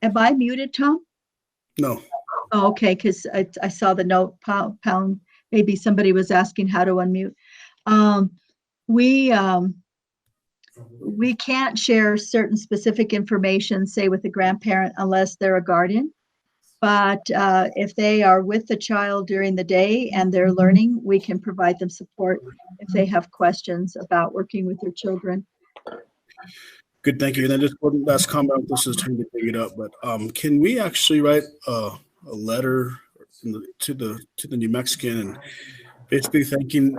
am I muted, Tom? No. Oh, okay, because I saw the note, pound, maybe somebody was asking how to unmute. We can't share certain specific information, say with a grandparent, unless they're a guardian. But if they are with the child during the day and they're learning, we can provide them support if they have questions about working with their children. Good, thank you. And then just one last comment. This is time to bring it up, but can we actually write a letter to the New Mexican and basically thanking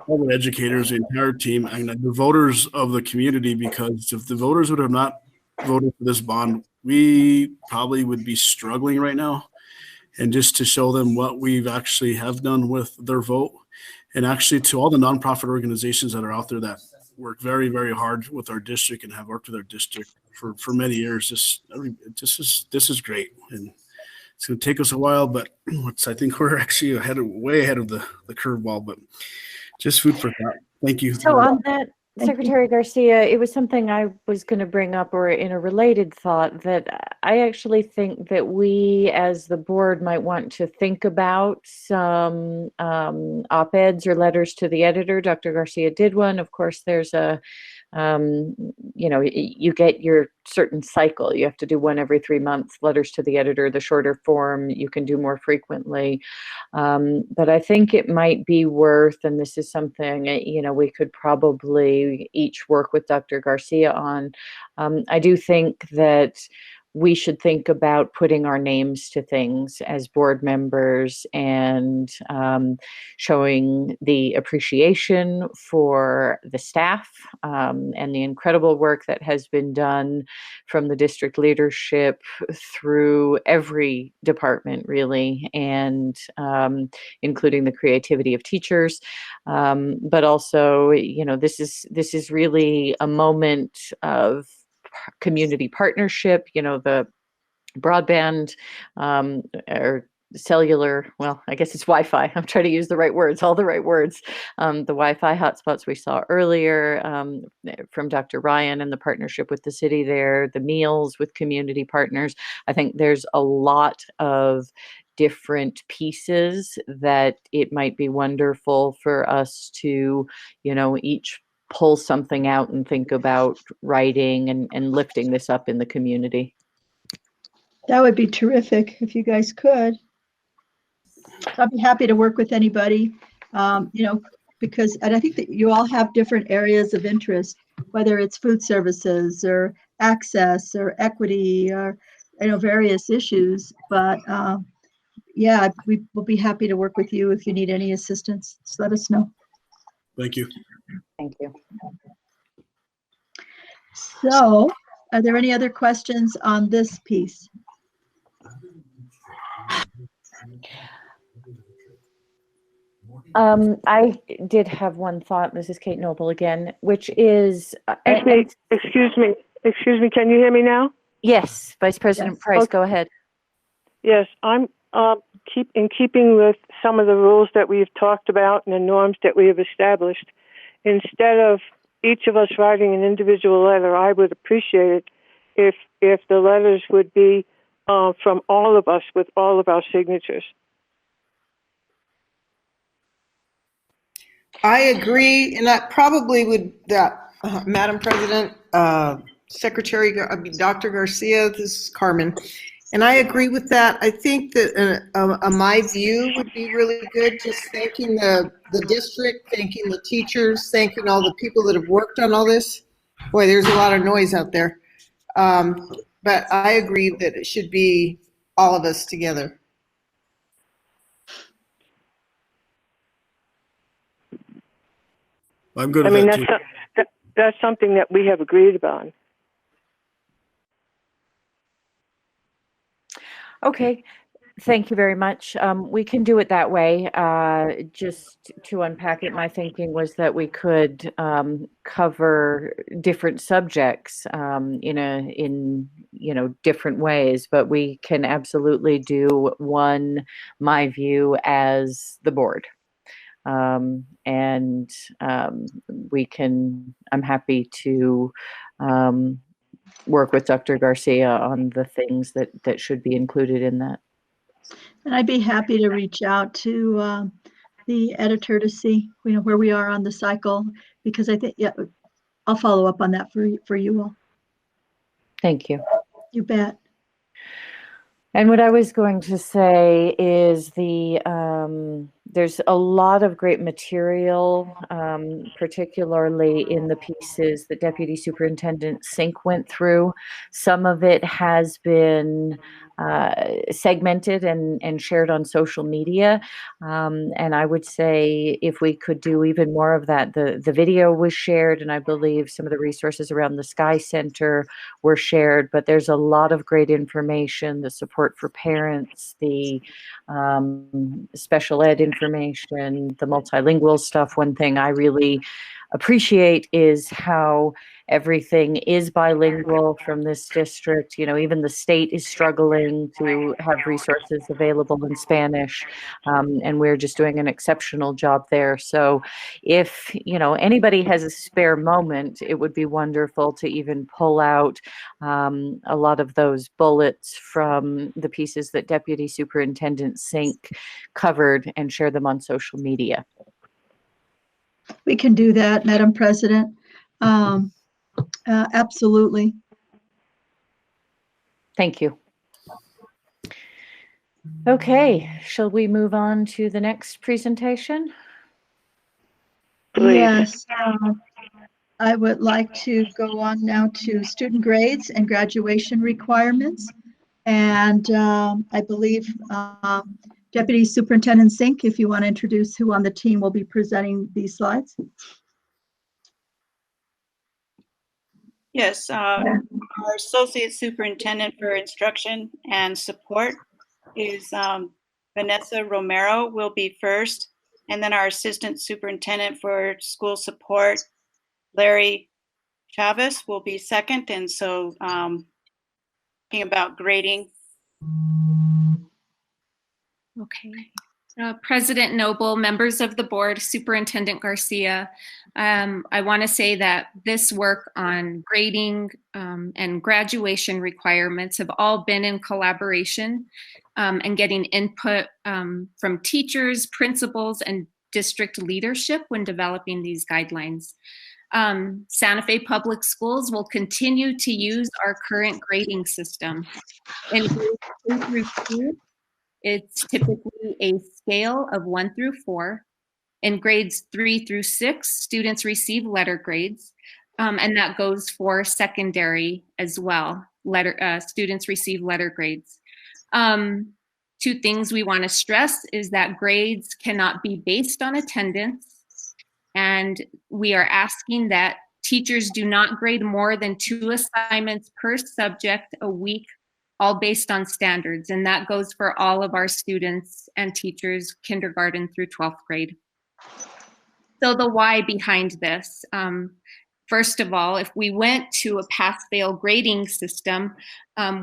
all the educators, the entire team, and the voters of the community? Because if the voters would have not voted for this bond, we probably would be struggling right now. and just to show them what we've actually have done with their vote. And actually to all the nonprofit organizations that are out there that work very, very hard with our district and have worked with our district for many years. This is great. And it's going to take us a while, but I think we're actually way ahead of the curveball, but just food for thought. Thank you. So on that, Secretary Garcia, it was something I was going to bring up, or in a related thought, that I actually think that we as the board might want to think about some op-eds or letters to the editor. Dr. Garcia did one. Of course, there's a you get your certain cycle. You have to do one every 3 months, letters to the editor, the shorter form, you can do more frequently. But I think it might be worth, and this is something, we could probably each work with Dr. Garcia on. I do think that we should think about putting our names to things as board members and showing the appreciation for the staff and the incredible work that has been done from the district leadership through every department, really, and including the creativity of teachers. But also, this is really a moment of community partnership, the broadband or cellular, well, I guess it's Wi-Fi. I'm trying to use the right words, all the right words. The Wi-Fi hotspots we saw earlier from Dr. Ryan and the partnership with the city there, the meals with community partners. I think there's a lot of different pieces that it might be wonderful for us to, each pull something out and think about writing and lifting this up in the community. That would be terrific if you guys could. I'd be happy to work with anybody, because, and I think that you all have different areas of interest, whether it's food services or access or equity or, various issues. But yeah, we will be happy to work with you if you need any assistance. Just let us know. Thank you. Thank you. So, are there any other questions on this piece? I did have one thought, Mrs. Kate Noble again, which is... Excuse me. Can you hear me now? Yes, Vice President Price, Okay. Go ahead. Yes, I'm in keeping with some of the rules that we've talked about and the norms that we have established. Instead of each of us writing an individual letter, I would appreciate it if the letters would be from all of us with all of our signatures. I agree, and that probably would, Madam President, Dr. Garcia, this is Carmen, and I agree with that. I think that my view would be really good, just thanking the district, thanking the teachers, thanking all the people that have worked on all this. Boy, there's a lot of noise out there. But I agree that it should be all of us together. I'm good with that too. That's something that we have agreed upon. Okay, thank you very much. We can do it that way. Just to unpack it, my thinking was that we could cover different subjects in different ways, but we can absolutely do one, my view, as the board. I'm happy to work with Dr. Garcia on the things that should be included in that. And I'd be happy to reach out to the editor to see, where we are on the cycle, because I think, I'll follow up on that for you all. Thank you. You bet. And what I was going to say is There's a lot of great material, particularly in the pieces that Deputy Superintendent Sink went through. Some of it has been segmented and shared on social media. And I would say if we could do even more of that, the video was shared, and I believe some of the resources around the Sky Center were shared, but there's a lot of great information, the support for parents, the special ed information, the multilingual stuff. One thing I really appreciate is how everything is bilingual from this district. You know, even the state is struggling to have resources available in Spanish, and we're just doing an exceptional job there. So if, you know, anybody has a spare moment, it would be wonderful to even pull out a lot of those bullets from the pieces that Deputy Superintendent Sink covered and share them on social media. We can do that, Madam President. Absolutely. Thank you. Okay, shall we move on to the next presentation? Yes. I would like to go on now to student grades and graduation requirements. And I believe Deputy Superintendent Sink, if you want to introduce who on the team will be presenting these slides. Yes, our Associate Superintendent for Instruction and Support is Vanessa Romero will be first, and then our Assistant Superintendent for School Support, Larry Chavez, will be second. And so talking about grading. Okay. President Noble, members of the board, Superintendent Garcia, I want to say that this work on grading and graduation requirements have all been in collaboration and getting input from teachers, principals, and district leadership when developing these guidelines. Santa Fe Public Schools will continue to use our current grading system. In grades 2 through 2, it's typically a scale of 1 through 4. In grades 3 through 6, students receive letter grades, and that goes for secondary as well. Students receive letter grades. 2 things we want to stress is that grades cannot be based on attendance, and we are asking that teachers do not grade more than 2 assignments per subject a week, all based on standards, and that goes for all of our students and teachers, kindergarten through 12th grade. So the why behind this, first of all, if we went to a pass-fail grading system,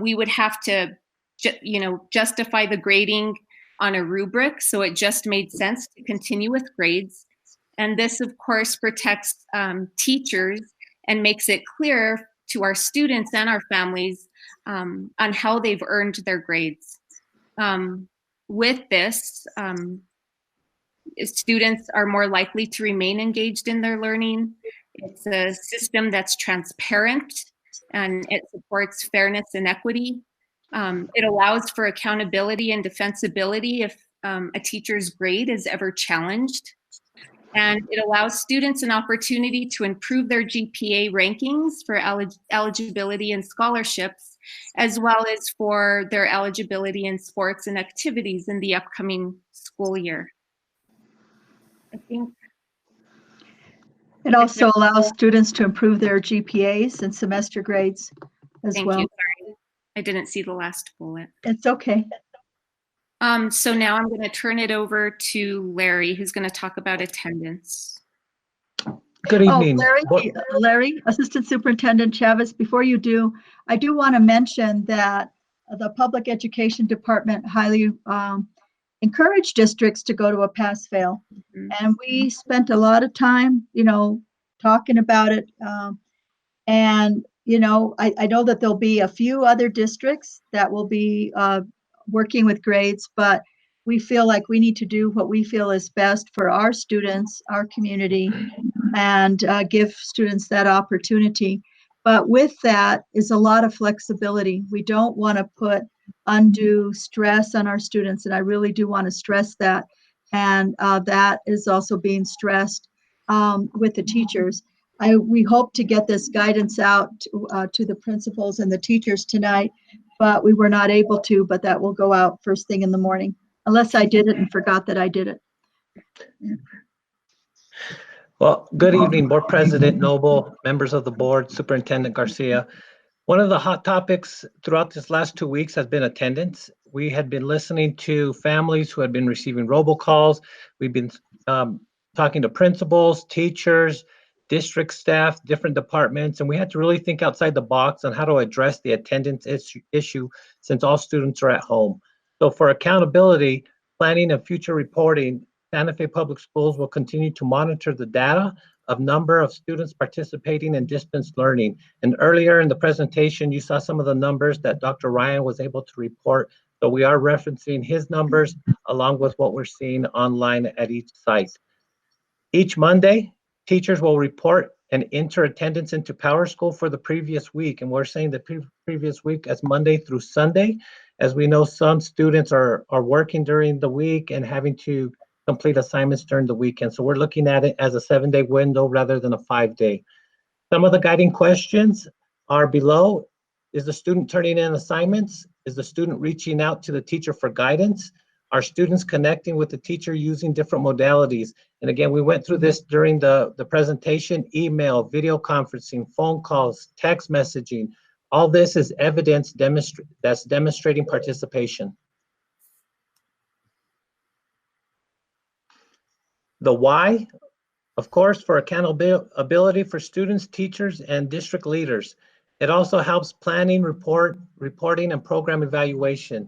we would have to, justify the grading on a rubric, so it just made sense to continue with grades. And this, of course, protects teachers and makes it clear to our students and our families on how they've earned their grades. With this, students are more likely to remain engaged in their learning. It's a system that's transparent and it supports fairness and equity. It allows for accountability and defensibility if a teacher's grade is ever challenged. And it allows students an opportunity to improve their GPA rankings for eligibility and scholarships, as well as for their eligibility in sports and activities in the upcoming school year. I think it also allows students to improve their GPAs and semester grades as well. Thank you. Sorry, I didn't see the last bullet. It's okay. So now I'm going to turn it over to Larry, who's going to talk about attendance. Good evening. Larry, Assistant Superintendent Chavez, before you do, I do want to mention that the Public Education Department highly encouraged districts to go to a pass-fail. And we spent a lot of time, talking about it. And, I know that there'll be a few other districts that will be working with grades, but we feel like we need to do what we feel is best for our students, our community, and give students that opportunity. But with that is a lot of flexibility. We don't want to put undue stress on our students, and I really do want to stress that. and that is also being stressed with the teachers. We hope to get this guidance out to the principals and the teachers tonight, but we were not able to, but that will go out first thing in the morning, unless I did it and forgot that I did it. Well, good evening, Board President Noble, members of the board, Superintendent Garcia. One of the hot topics throughout this last 2 weeks has been attendance. We had been listening to families who had been receiving robocalls. We've been talking to principals, teachers, district staff, different departments, and we had to really think outside the box on how to address the attendance issue since all students are at home. So for accountability, planning, and future reporting, Santa Fe Public Schools will continue to monitor the data of number of students participating in distance learning. And earlier in the presentation, you saw some of the numbers that Dr. Ryan was able to report. So we are referencing his numbers along with what we're seeing online at each site. Each Monday, teachers will report and enter attendance into PowerSchool for the previous week. And we're saying the previous week as Monday through Sunday, as we know some students are working during the week and having to complete assignments during the weekend. So we're looking at it as a 7-day window rather than a 5-day. Some of the guiding questions are below. Is the student turning in assignments? Is the student reaching out to the teacher for guidance? Are students connecting with the teacher using different modalities? And again, we went through this during the presentation: email, video conferencing, phone calls, text messaging. All this is evidence that's demonstrating participation. The why, of course, for accountability for students, teachers, and district leaders. It also helps planning, reporting, and program evaluation.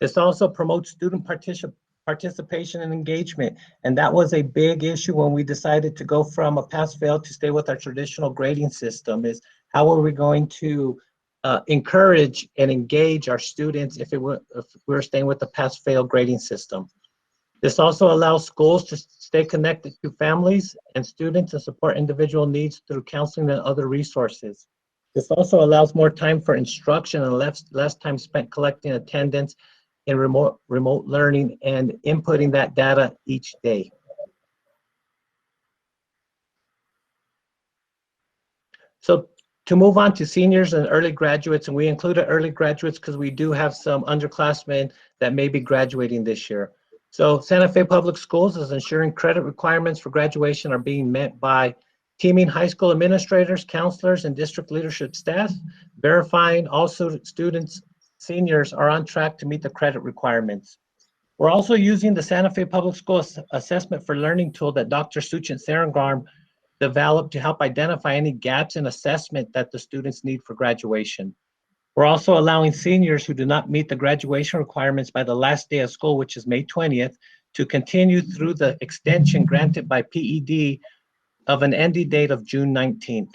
This also promotes student participation and engagement. And that was a big issue when we decided to go from a pass-fail to stay with our traditional grading system, is how are we going to encourage and engage our students if we're staying with the pass-fail grading system. This also allows schools to stay connected to families and students and support individual needs through counseling and other resources. This also allows more time for instruction and less time spent collecting attendance in remote learning and inputting that data each day. So to move on to seniors and early graduates, and we included early graduates because we do have some underclassmen that may be graduating this year. So Santa Fe Public Schools is ensuring credit requirements for graduation are being met by teaming high school administrators, counselors, and district leadership staff, verifying all students, seniors are on track to meet the credit requirements. We're also using the Santa Fe Public Schools Assessment for Learning tool that Dr. Suchin Sarangarm developed to help identify any gaps in assessment that the students need for graduation. We're also allowing seniors who do not meet the graduation requirements by the last day of school, which is May 20th, to continue through the extension granted by PED of an ending date of June 19th.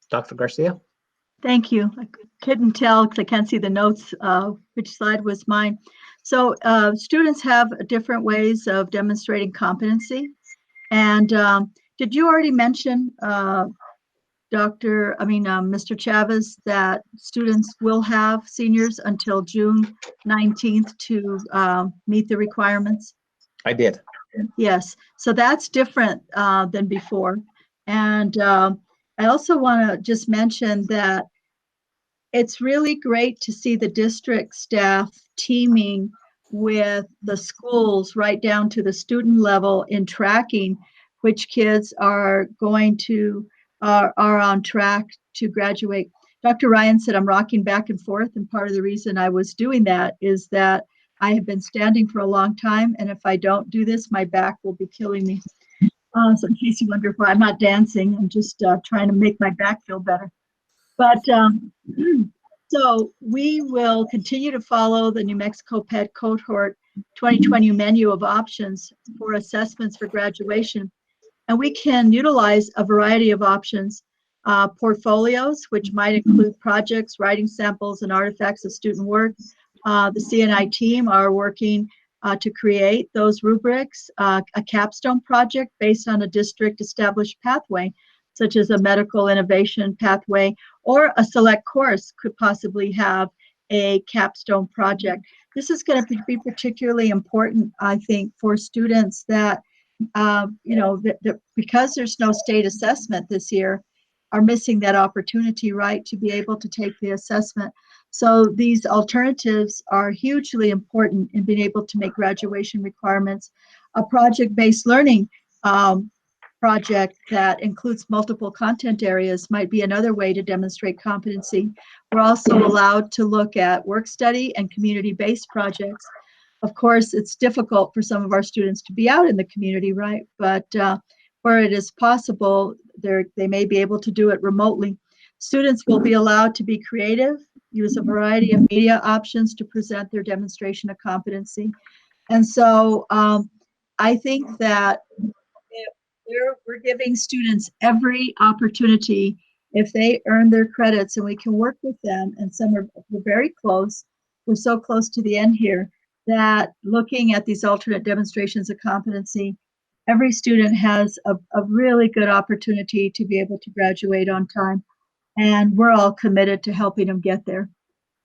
Dr. Garcia? Thank you. I couldn't tell because I can't see the notes which slide was mine. So students have different ways of demonstrating competency. And did you already mention, Mr. Chavez, that students will have seniors until June 19th to meet the requirements? I did. Yes, so that's different than before. And I also want to just mention that it's really great to see the district staff teaming with the schools right down to the student level in tracking which kids are on track to graduate. Dr. Ryan said I'm rocking back and forth, and part of the reason I was doing that is that I have been standing for a long time, and if I don't do this, my back will be killing me. So in case you wonder why I'm not dancing, I'm just trying to make my back feel better. But so we will continue to follow the New Mexico PED Cohort 2020 menu of options for assessments for graduation. And we can utilize a variety of options, portfolios, which might include projects, writing samples, and artifacts of student work. The CNI team are working to create those rubrics, a capstone project based on a district established pathway. such as a medical innovation pathway, or a select course could possibly have a capstone project. This is going to be particularly important, I think, for students that, that because there's no state assessment this year, are missing that opportunity, right, to be able to take the assessment. So these alternatives are hugely important in being able to make graduation requirements. A project-based learning project that includes multiple content areas might be another way to demonstrate competency. We're also allowed to look at work study and community-based projects. Of course, it's difficult for some of our students to be out in the community, right? But where it is possible, they may be able to do it remotely. Students will be allowed to be creative, use a variety of media options to present their demonstration of competency. And so I think that we're giving students every opportunity, if they earn their credits and we can work with them, and we're very close, we're so close to the end here, that looking at these alternate demonstrations of competency, every student has a really good opportunity to be able to graduate on time. And we're all committed to helping them get there.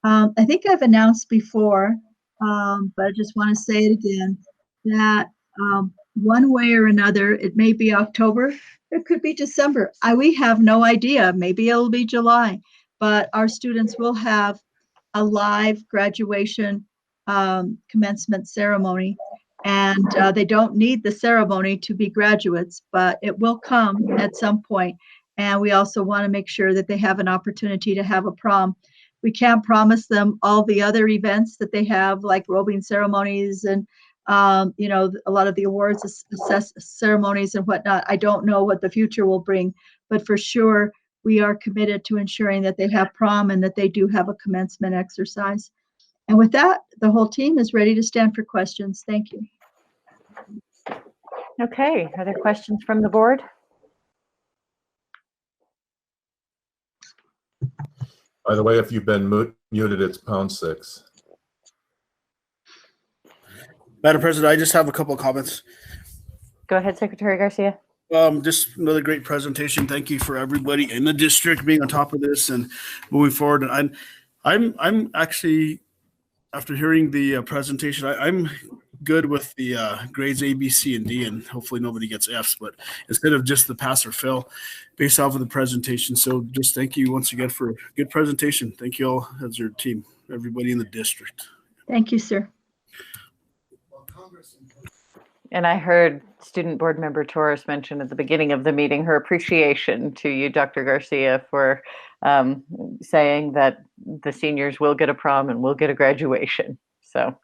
I think I've announced before, but I just want to say it again, that one way or another, it may be October, it could be December. We have no idea. Maybe it'll be July, but our students will have a live graduation commencement ceremony. And they don't need the ceremony to be graduates, but it will come at some point. And we also want to make sure that they have an opportunity to have a prom. We can't promise them all the other events that they have, like robing ceremonies and a lot of the awards ceremonies and whatnot. I don't know what the future will bring, but for sure, we are committed to ensuring that they have prom and that they do have a commencement exercise. And with that, the whole team is ready to stand for questions. Thank you. Okay, are there questions from the board? By the way, if you've been muted, it's #6. Madam President, I just have a couple of comments. Go ahead, Secretary Garcia. Just another great presentation. Thank you for everybody in the district being on top of this and moving forward. And I'm actually, after hearing the presentation, I'm good with the grades A, B, C, and D, and hopefully nobody gets Fs, but instead of just the pass or fail based off of the presentation. So just thank you once again for a good presentation. Thank you all as your team, everybody in the district. Thank you, sir. And I heard Student Board Member Torres mention at the beginning of the meeting her appreciation to you, Dr. Garcia, for saying that the seniors will get a prom and will get a graduation. So,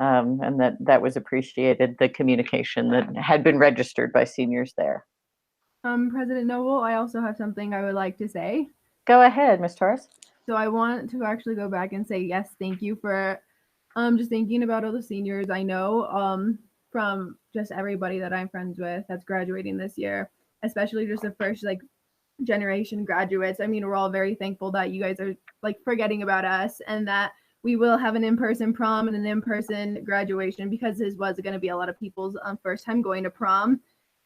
and that was appreciated, the communication that had been registered by seniors there. President Noble, I also have something I would like to say. Go ahead, Ms. Torres. So I want to actually go back and say, yes, thank you for just thinking about all the seniors. I know from just everybody that I'm friends with that's graduating this year, especially just the first generation graduates. I mean, we're all very thankful that you guys are forgetting about us and that we will have an in-person prom and an in-person graduation, because this was going to be a lot of people's first time going to prom.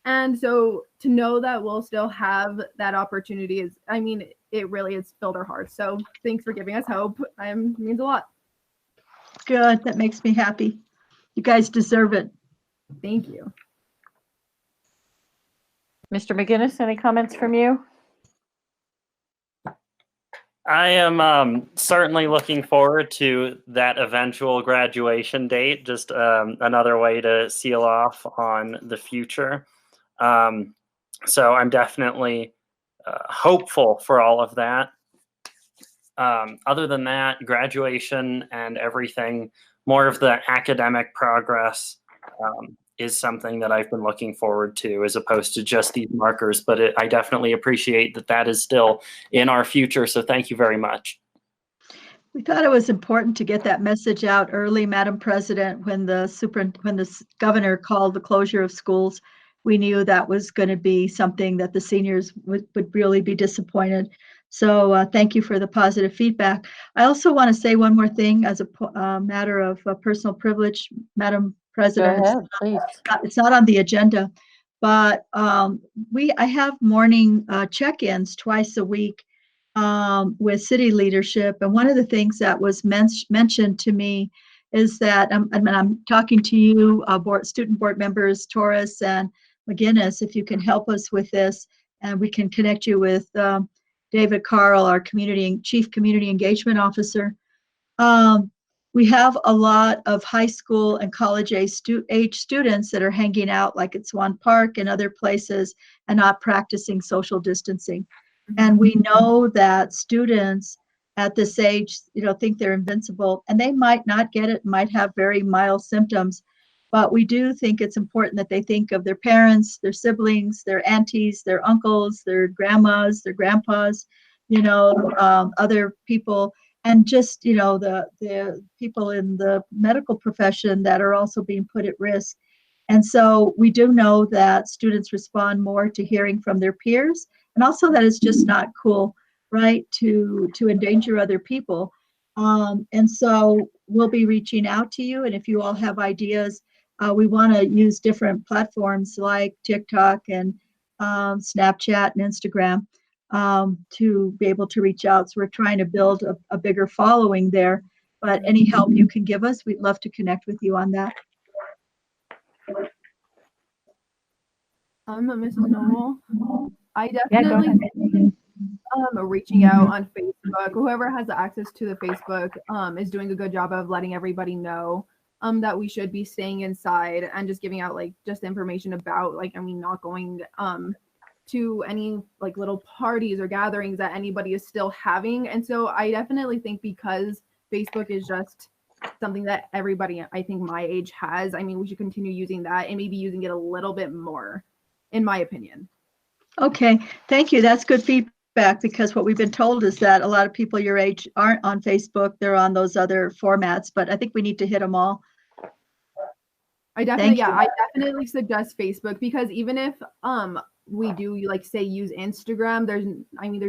And so to know that we'll still have that opportunity is, I mean, it really has filled our hearts. So thanks for giving us hope. It means a lot. Good. That makes me happy. You guys deserve it. Thank you. Mr. McGinnis, any comments from you? I am certainly looking forward to that eventual graduation date, just another way to seal off on the future. So I'm definitely hopeful for all of that. Other than that, graduation and everything, more of the academic progress is something that I've been looking forward to, as opposed to just these markers. But I definitely appreciate that is still in our future. So thank you very much. We thought it was important to get that message out early, Madam President, when the governor called the closure of schools. We knew that was going to be something that the seniors would really be disappointed. So thank you for the positive feedback. I also want to say one more thing as a matter of personal privilege, Madam President. Go ahead, please. It's not on the agenda, But I have morning check-ins twice a week with city leadership. And one of the things that was mentioned to me is that I'm talking to you, student board members, Torres and McGinnis, if you can help us with this, and we can connect you with David Carl, our Chief Community Engagement Officer. We have a lot of high school and college age students that are hanging out like at Swan Park and other places and not practicing social distancing. And we know that students at this age, think they're invincible, and they might not get it, might have very mild symptoms. But we do think it's important that they think of their parents, their siblings, their aunties, their uncles, their grandmas, their grandpas, other people, and just, the people in the medical profession that are also being put at risk. And so we do know that students respond more to hearing from their peers, and also that it's just not cool, right, to endanger other people. And so we'll be reaching out to you, and if you all have ideas, we want to use different platforms like TikTok and Snapchat and Instagram to be able to reach out. So we're trying to build a bigger following there, but any help you can give us, we'd love to connect with you on that. Mrs. Noble, I definitely reaching out on Facebook. Whoever has access to the Facebook is doing a good job of letting everybody know that we should be staying inside and just giving out just information about not going to any little parties or gatherings that anybody is still having. And so I definitely think because Facebook is just something that everybody, I think my age has, we should continue using that and maybe using it a little bit more, in my opinion. Okay, thank you. That's good feedback, because what we've been told is that a lot of people your age aren't on Facebook. They're on those other formats, but I think we need to hit them all. I definitely suggest Facebook, because even if we do say use Instagram, there's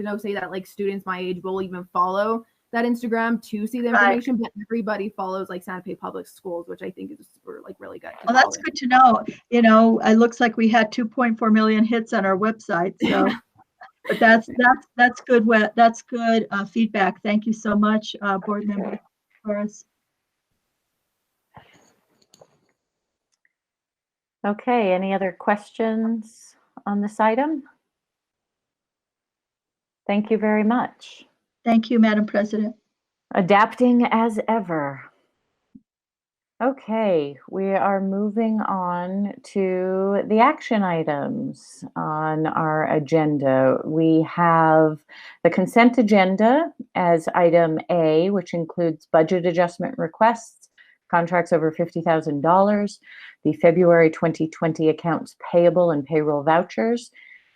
no say that students my age will even follow that Instagram to see the information, but everybody follows Santa Fe Public Schools, which I think is really good. Well, that's good to know. It looks like we had 2.4 million hits on our website. So, but that's good. That's good feedback. Thank you so much, board member Torres. Okay, any other questions on this item? Thank you very much. Thank you, Madam President. Adapting as ever. Okay, we are moving on to the action items on our agenda. We have the consent agenda as item A, which includes budget adjustment requests, contracts over $50,000, the February 2020 accounts payable and payroll vouchers,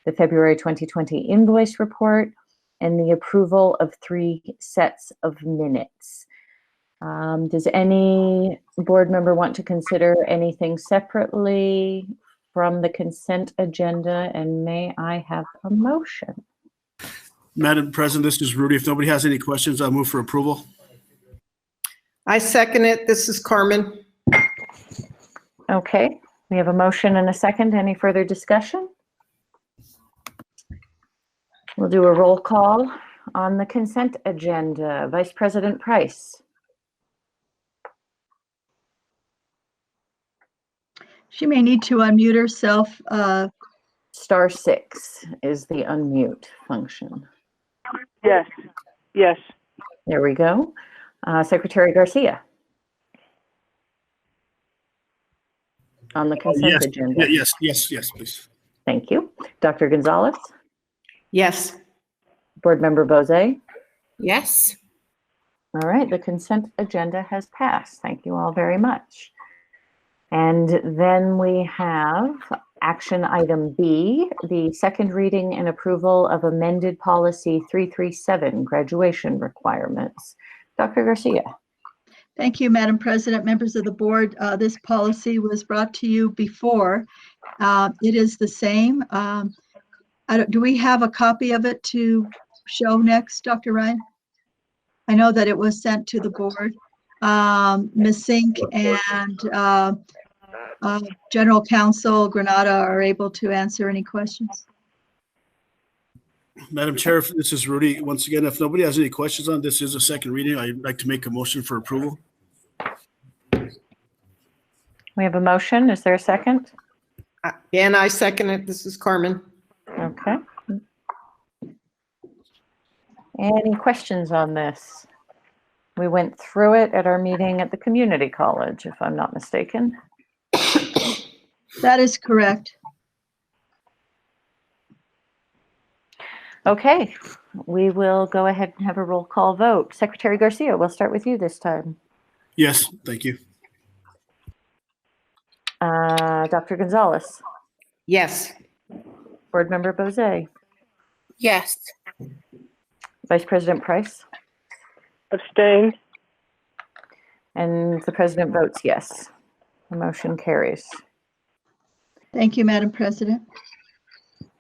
the February 2020 invoice report, and the approval of 3 sets of minutes. Does any board member want to consider anything separately from the consent agenda? And may I have a motion? Madam President, this is Rudy. If nobody has any questions, I'll move for approval. I second it. This is Carmen. Okay, we have a motion and a second. Any further discussion? We'll do a roll call on the consent agenda. Vice President Price. She may need to unmute herself. *6 is the unmute function. Yes. Yes. There we go. Secretary Garcia. On the consent agenda. Yes, please. Thank you. Dr. Gonzalez. Yes. Board Member Bose. Yes. All right, the consent agenda has passed. Thank you all very much. And then we have action item B, the second reading and approval of amended policy 337, graduation requirements. Dr. Garcia. Thank you, Madam President, members of the board. This policy was brought to you before. It is the same. Do we have a copy of it to show next, Dr. Ryan? I know that it was sent to the board. Ms. Sink and General Counsel Granada are able to answer any questions. Madam Chair, this is Rudy. Once again, if nobody has any questions on this, is a second reading. I'd like to make a motion for approval. We have a motion. Is there a second? And I second it. This is Carmen. Okay. Any questions on this? We went through it at our meeting at the community college, if I'm not mistaken. That is correct. Okay, we will go ahead and have a roll call vote. Secretary Garcia, we'll start with you this time. Yes, thank you. Dr. Gonzalez. Yes. Board Member Bozay. Yes. Vice President Price. Abstain. And the president votes yes. The motion carries. Thank you, Madam President.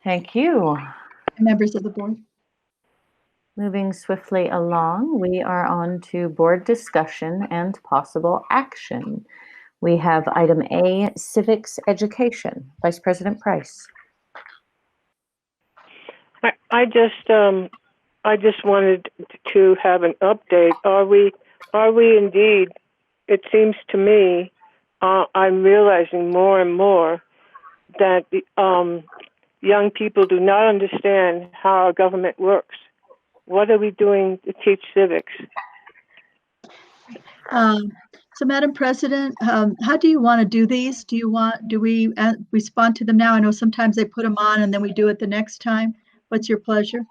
Thank you. Members of the board. Moving swiftly along, we are on to board discussion and possible action. We have item A, civics education. Vice President Price. I just wanted to have an update. Are we indeed? It seems to me, I'm realizing more and more that young people do not understand how our government works. What are we doing to teach civics? So, Madam President, how do you want to do these? Do we respond to them now? I know sometimes they put them on and then we do it the next time. What's your pleasure?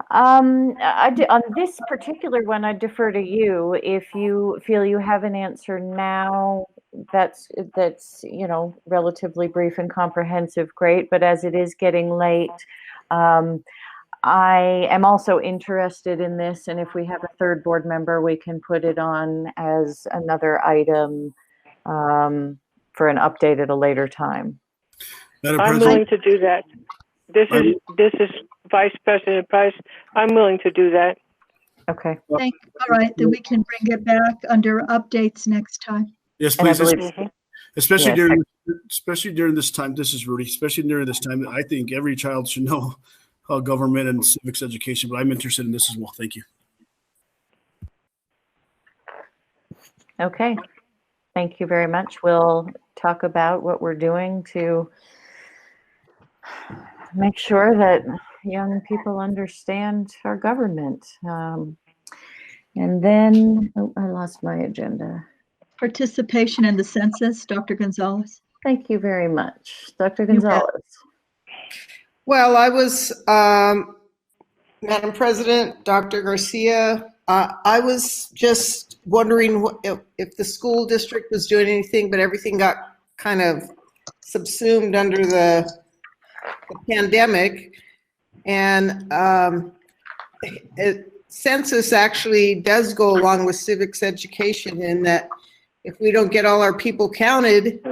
On this particular one, I defer to you. If you feel you have an answer now, that's relatively brief and comprehensive, great. But as it is getting late, I am also interested in this, and if we have a third board member, we can put it on as another item for an update at a later time. I'm willing to do that. This is Vice President Price. I'm willing to do that. Okay. All right, then we can bring it back under updates next time. Yes, please. Especially during this time. This is Rudy. Especially during this time, I think every child should know how government and civics education. But I'm interested in this as well. Thank you. Okay. Thank you very much. We'll talk about what we're doing to make sure that young people understand our government. And then, I lost my agenda. Participation in the census, Dr. Gonzalez. Thank you very much. Dr. Gonzalez. Well, I was, Madam President, Dr. Garcia, I was just wondering if the school district was doing anything, but everything got kind of subsumed under the pandemic. And census actually does go along with civics education in that if we don't get all our people counted,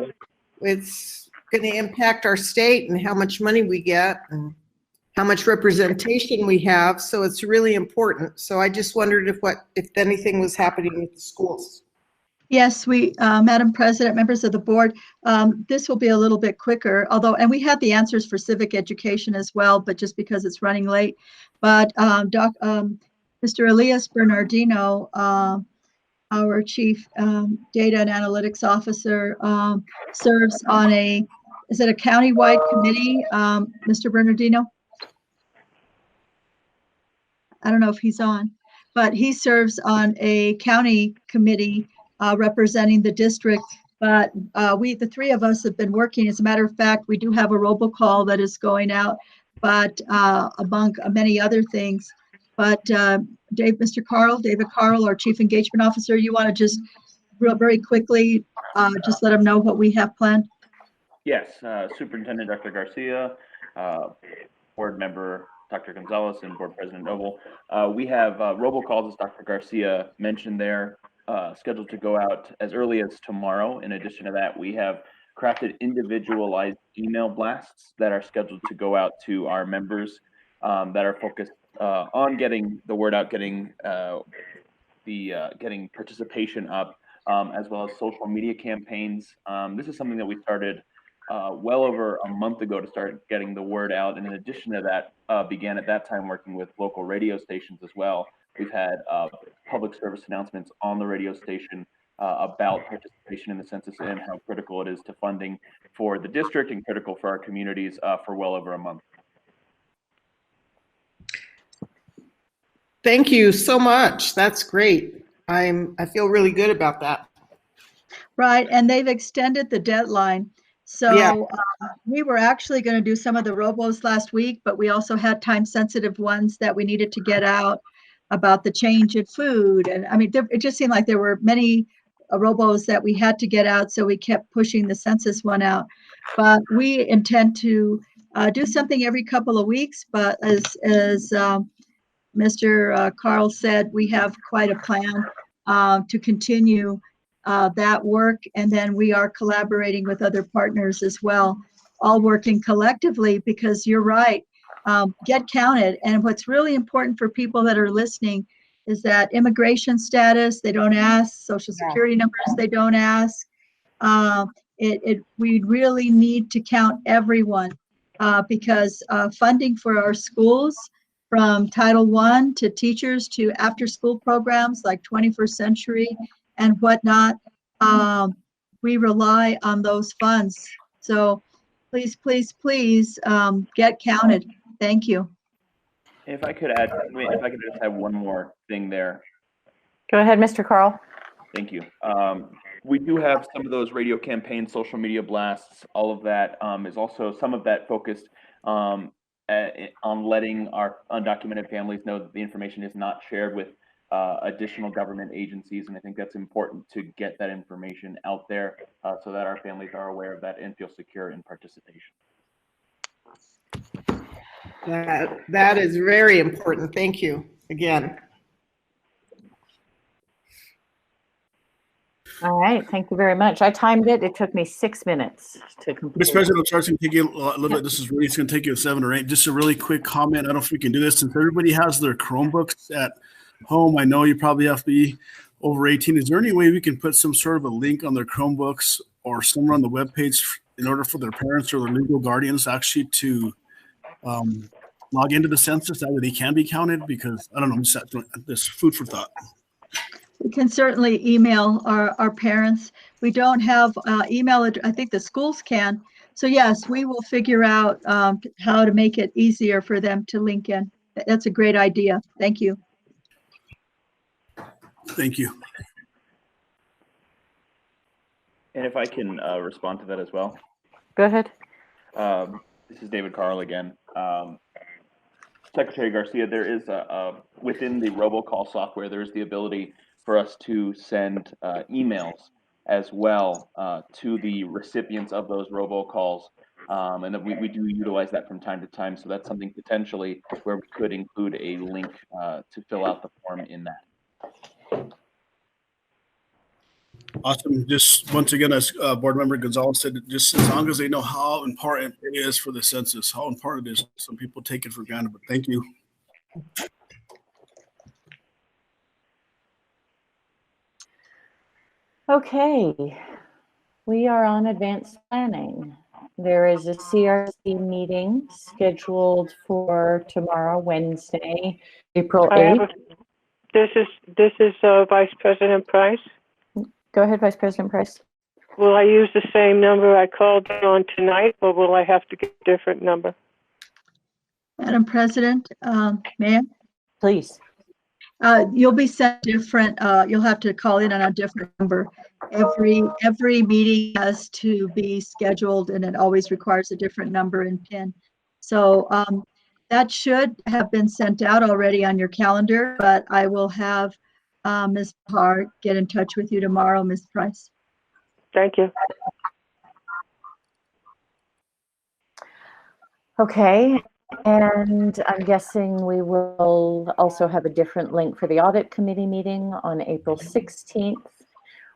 it's going to impact our state and how much money we get and how much representation we have. So it's really important. So I just wondered if anything was happening with the schools. Yes, Madam President, members of the board, this will be a little bit quicker, and we had the answers for civic education as well, but just because it's running late. But Mr. Elias Bernardino, our Chief Data and Analytics Officer, serves on is it a county-wide committee, Mr. Bernardino? I don't know if he's on, but he serves on a county committee representing the district, but the three of us have been working. As a matter of fact, we do have a robocall that is going out, but among many other things. But David Carl, our Chief Engagement Officer, you want to just very quickly just let them know what we have planned? Yes, Superintendent Dr. Garcia, Board Member Dr. Gonzalez, and Board President Noble. We have robocalls, as Dr. Garcia mentioned there, scheduled to go out as early as tomorrow. In addition to that, we have crafted individualized email blasts that are scheduled to go out to our members that are focused on getting the word out, getting participation up as well as social media campaigns. This is something that we started well over a month ago to start getting the word out. And in addition to that, began at that time working with local radio stations as well. We've had public service announcements on the radio station about participation in the census and how critical it is to funding for the district and critical for our communities for well over a month. Thank you so much. That's great. I feel really good about that. Right, and they've extended the deadline. So Yeah. We were actually going to do some of the robos last week, but we also had time-sensitive ones that we needed to get out about the change in food. And I mean, it just seemed like there were many robos that we had to get out, so we kept pushing the census one out. But we intend to do something every couple of weeks. But as Mr. Carl said, we have quite a plan to continue that work, and then we are collaborating with other partners as well, all working collectively, because you're right, get counted. And what's really important for people that are listening is that immigration status, they don't ask, social security numbers, they don't ask. We really need to count everyone because funding for our schools, from Title I to teachers to after-school programs like 21st Century and whatnot, we rely on those funds. So please, please, please get counted. Thank you. If I could add, if I could just have one more thing there. Go ahead, Mr. Carl. Thank you. We do have some of those radio campaigns, social media blasts, all of that is also some of that focused on letting our undocumented families know that the information is not shared with additional government agencies. And I think that's important to get that information out there so that our families are aware of that and feel secure in participation. That is very important. Thank you again. All right, thank you very much. I timed it. It took me 6 minutes to complete. Mr. President, I'm sorry, it's going to take you a little bit. This is really, it's going to take you 7 or 8. Just a really quick comment. I don't know if we can do this. Since everybody has their Chromebooks at home, I know you probably have to be over 18. Is there any way we can put some sort of a link on their Chromebooks or somewhere on the webpage in order for their parents or their legal guardians actually to log into the census? That way they can be counted, because I don't know, this food for thought. We can certainly email our parents. We don't have email. I think the schools can. So yes, we will figure out how to make it easier for them to link in. That's a great idea. Thank you. Thank you. And if I can respond to that as well. Go ahead. This is David Carl again. Secretary Garcia, there is within the robocall software, there's the ability for us to send emails as well to the recipients of those robocalls. And that we do utilize that from time to time. So that's something potentially where we could include a link to fill out the form in that. Awesome. Just once again, as Board Member Gonzalez said, just as long as they know how important it is for the census, how important it is. Some people take it for granted, but thank you. Okay, we are on advanced planning. There is a CRC meeting scheduled for tomorrow, Wednesday, April 8th. This is Vice President Price. Go ahead, Vice President Price. Will I use the same number I called on tonight, or will I have to get a different number? Madam President, Mayor? Please. You'll be sent different, you'll have to call in on a different number. Every meeting has to be scheduled, and it always requires a different number and PIN. So that should have been sent out already on your calendar, but I will have Ms. Hart get in touch with you tomorrow, Ms. Price. Thank you. Okay. And I'm guessing we will also have a different link for the Audit Committee meeting on April 16th.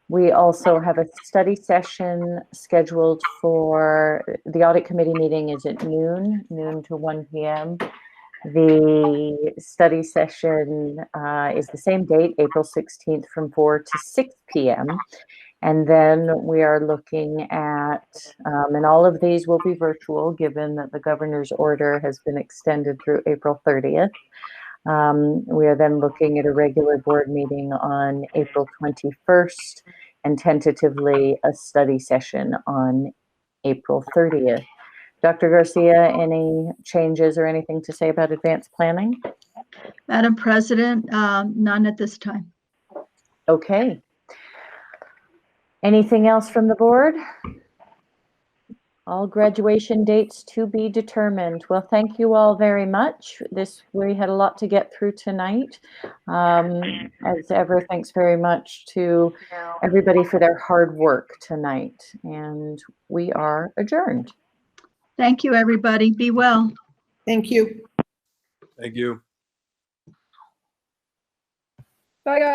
We also have a study session scheduled for the Audit Committee meeting is at noon to 1 p.m. The study session is the same date, April 16th, from 4 to 6 p.m. And then we are looking at, and all of these will be virtual, given that the governor's order has been extended through April 30th. We are then looking at a regular board meeting on April 21st, and tentatively a study session on April 30th. Dr. Garcia, any changes or anything to say about advanced planning? Madam President, none at this time. Okay. Anything else from the board? All graduation dates to be determined. Well, thank you all very much. We had a lot to get through tonight. As ever, thanks very much to everybody for their hard work tonight. And we are adjourned. Thank you, everybody. Be well. Thank you. Thank you. Bye, guys.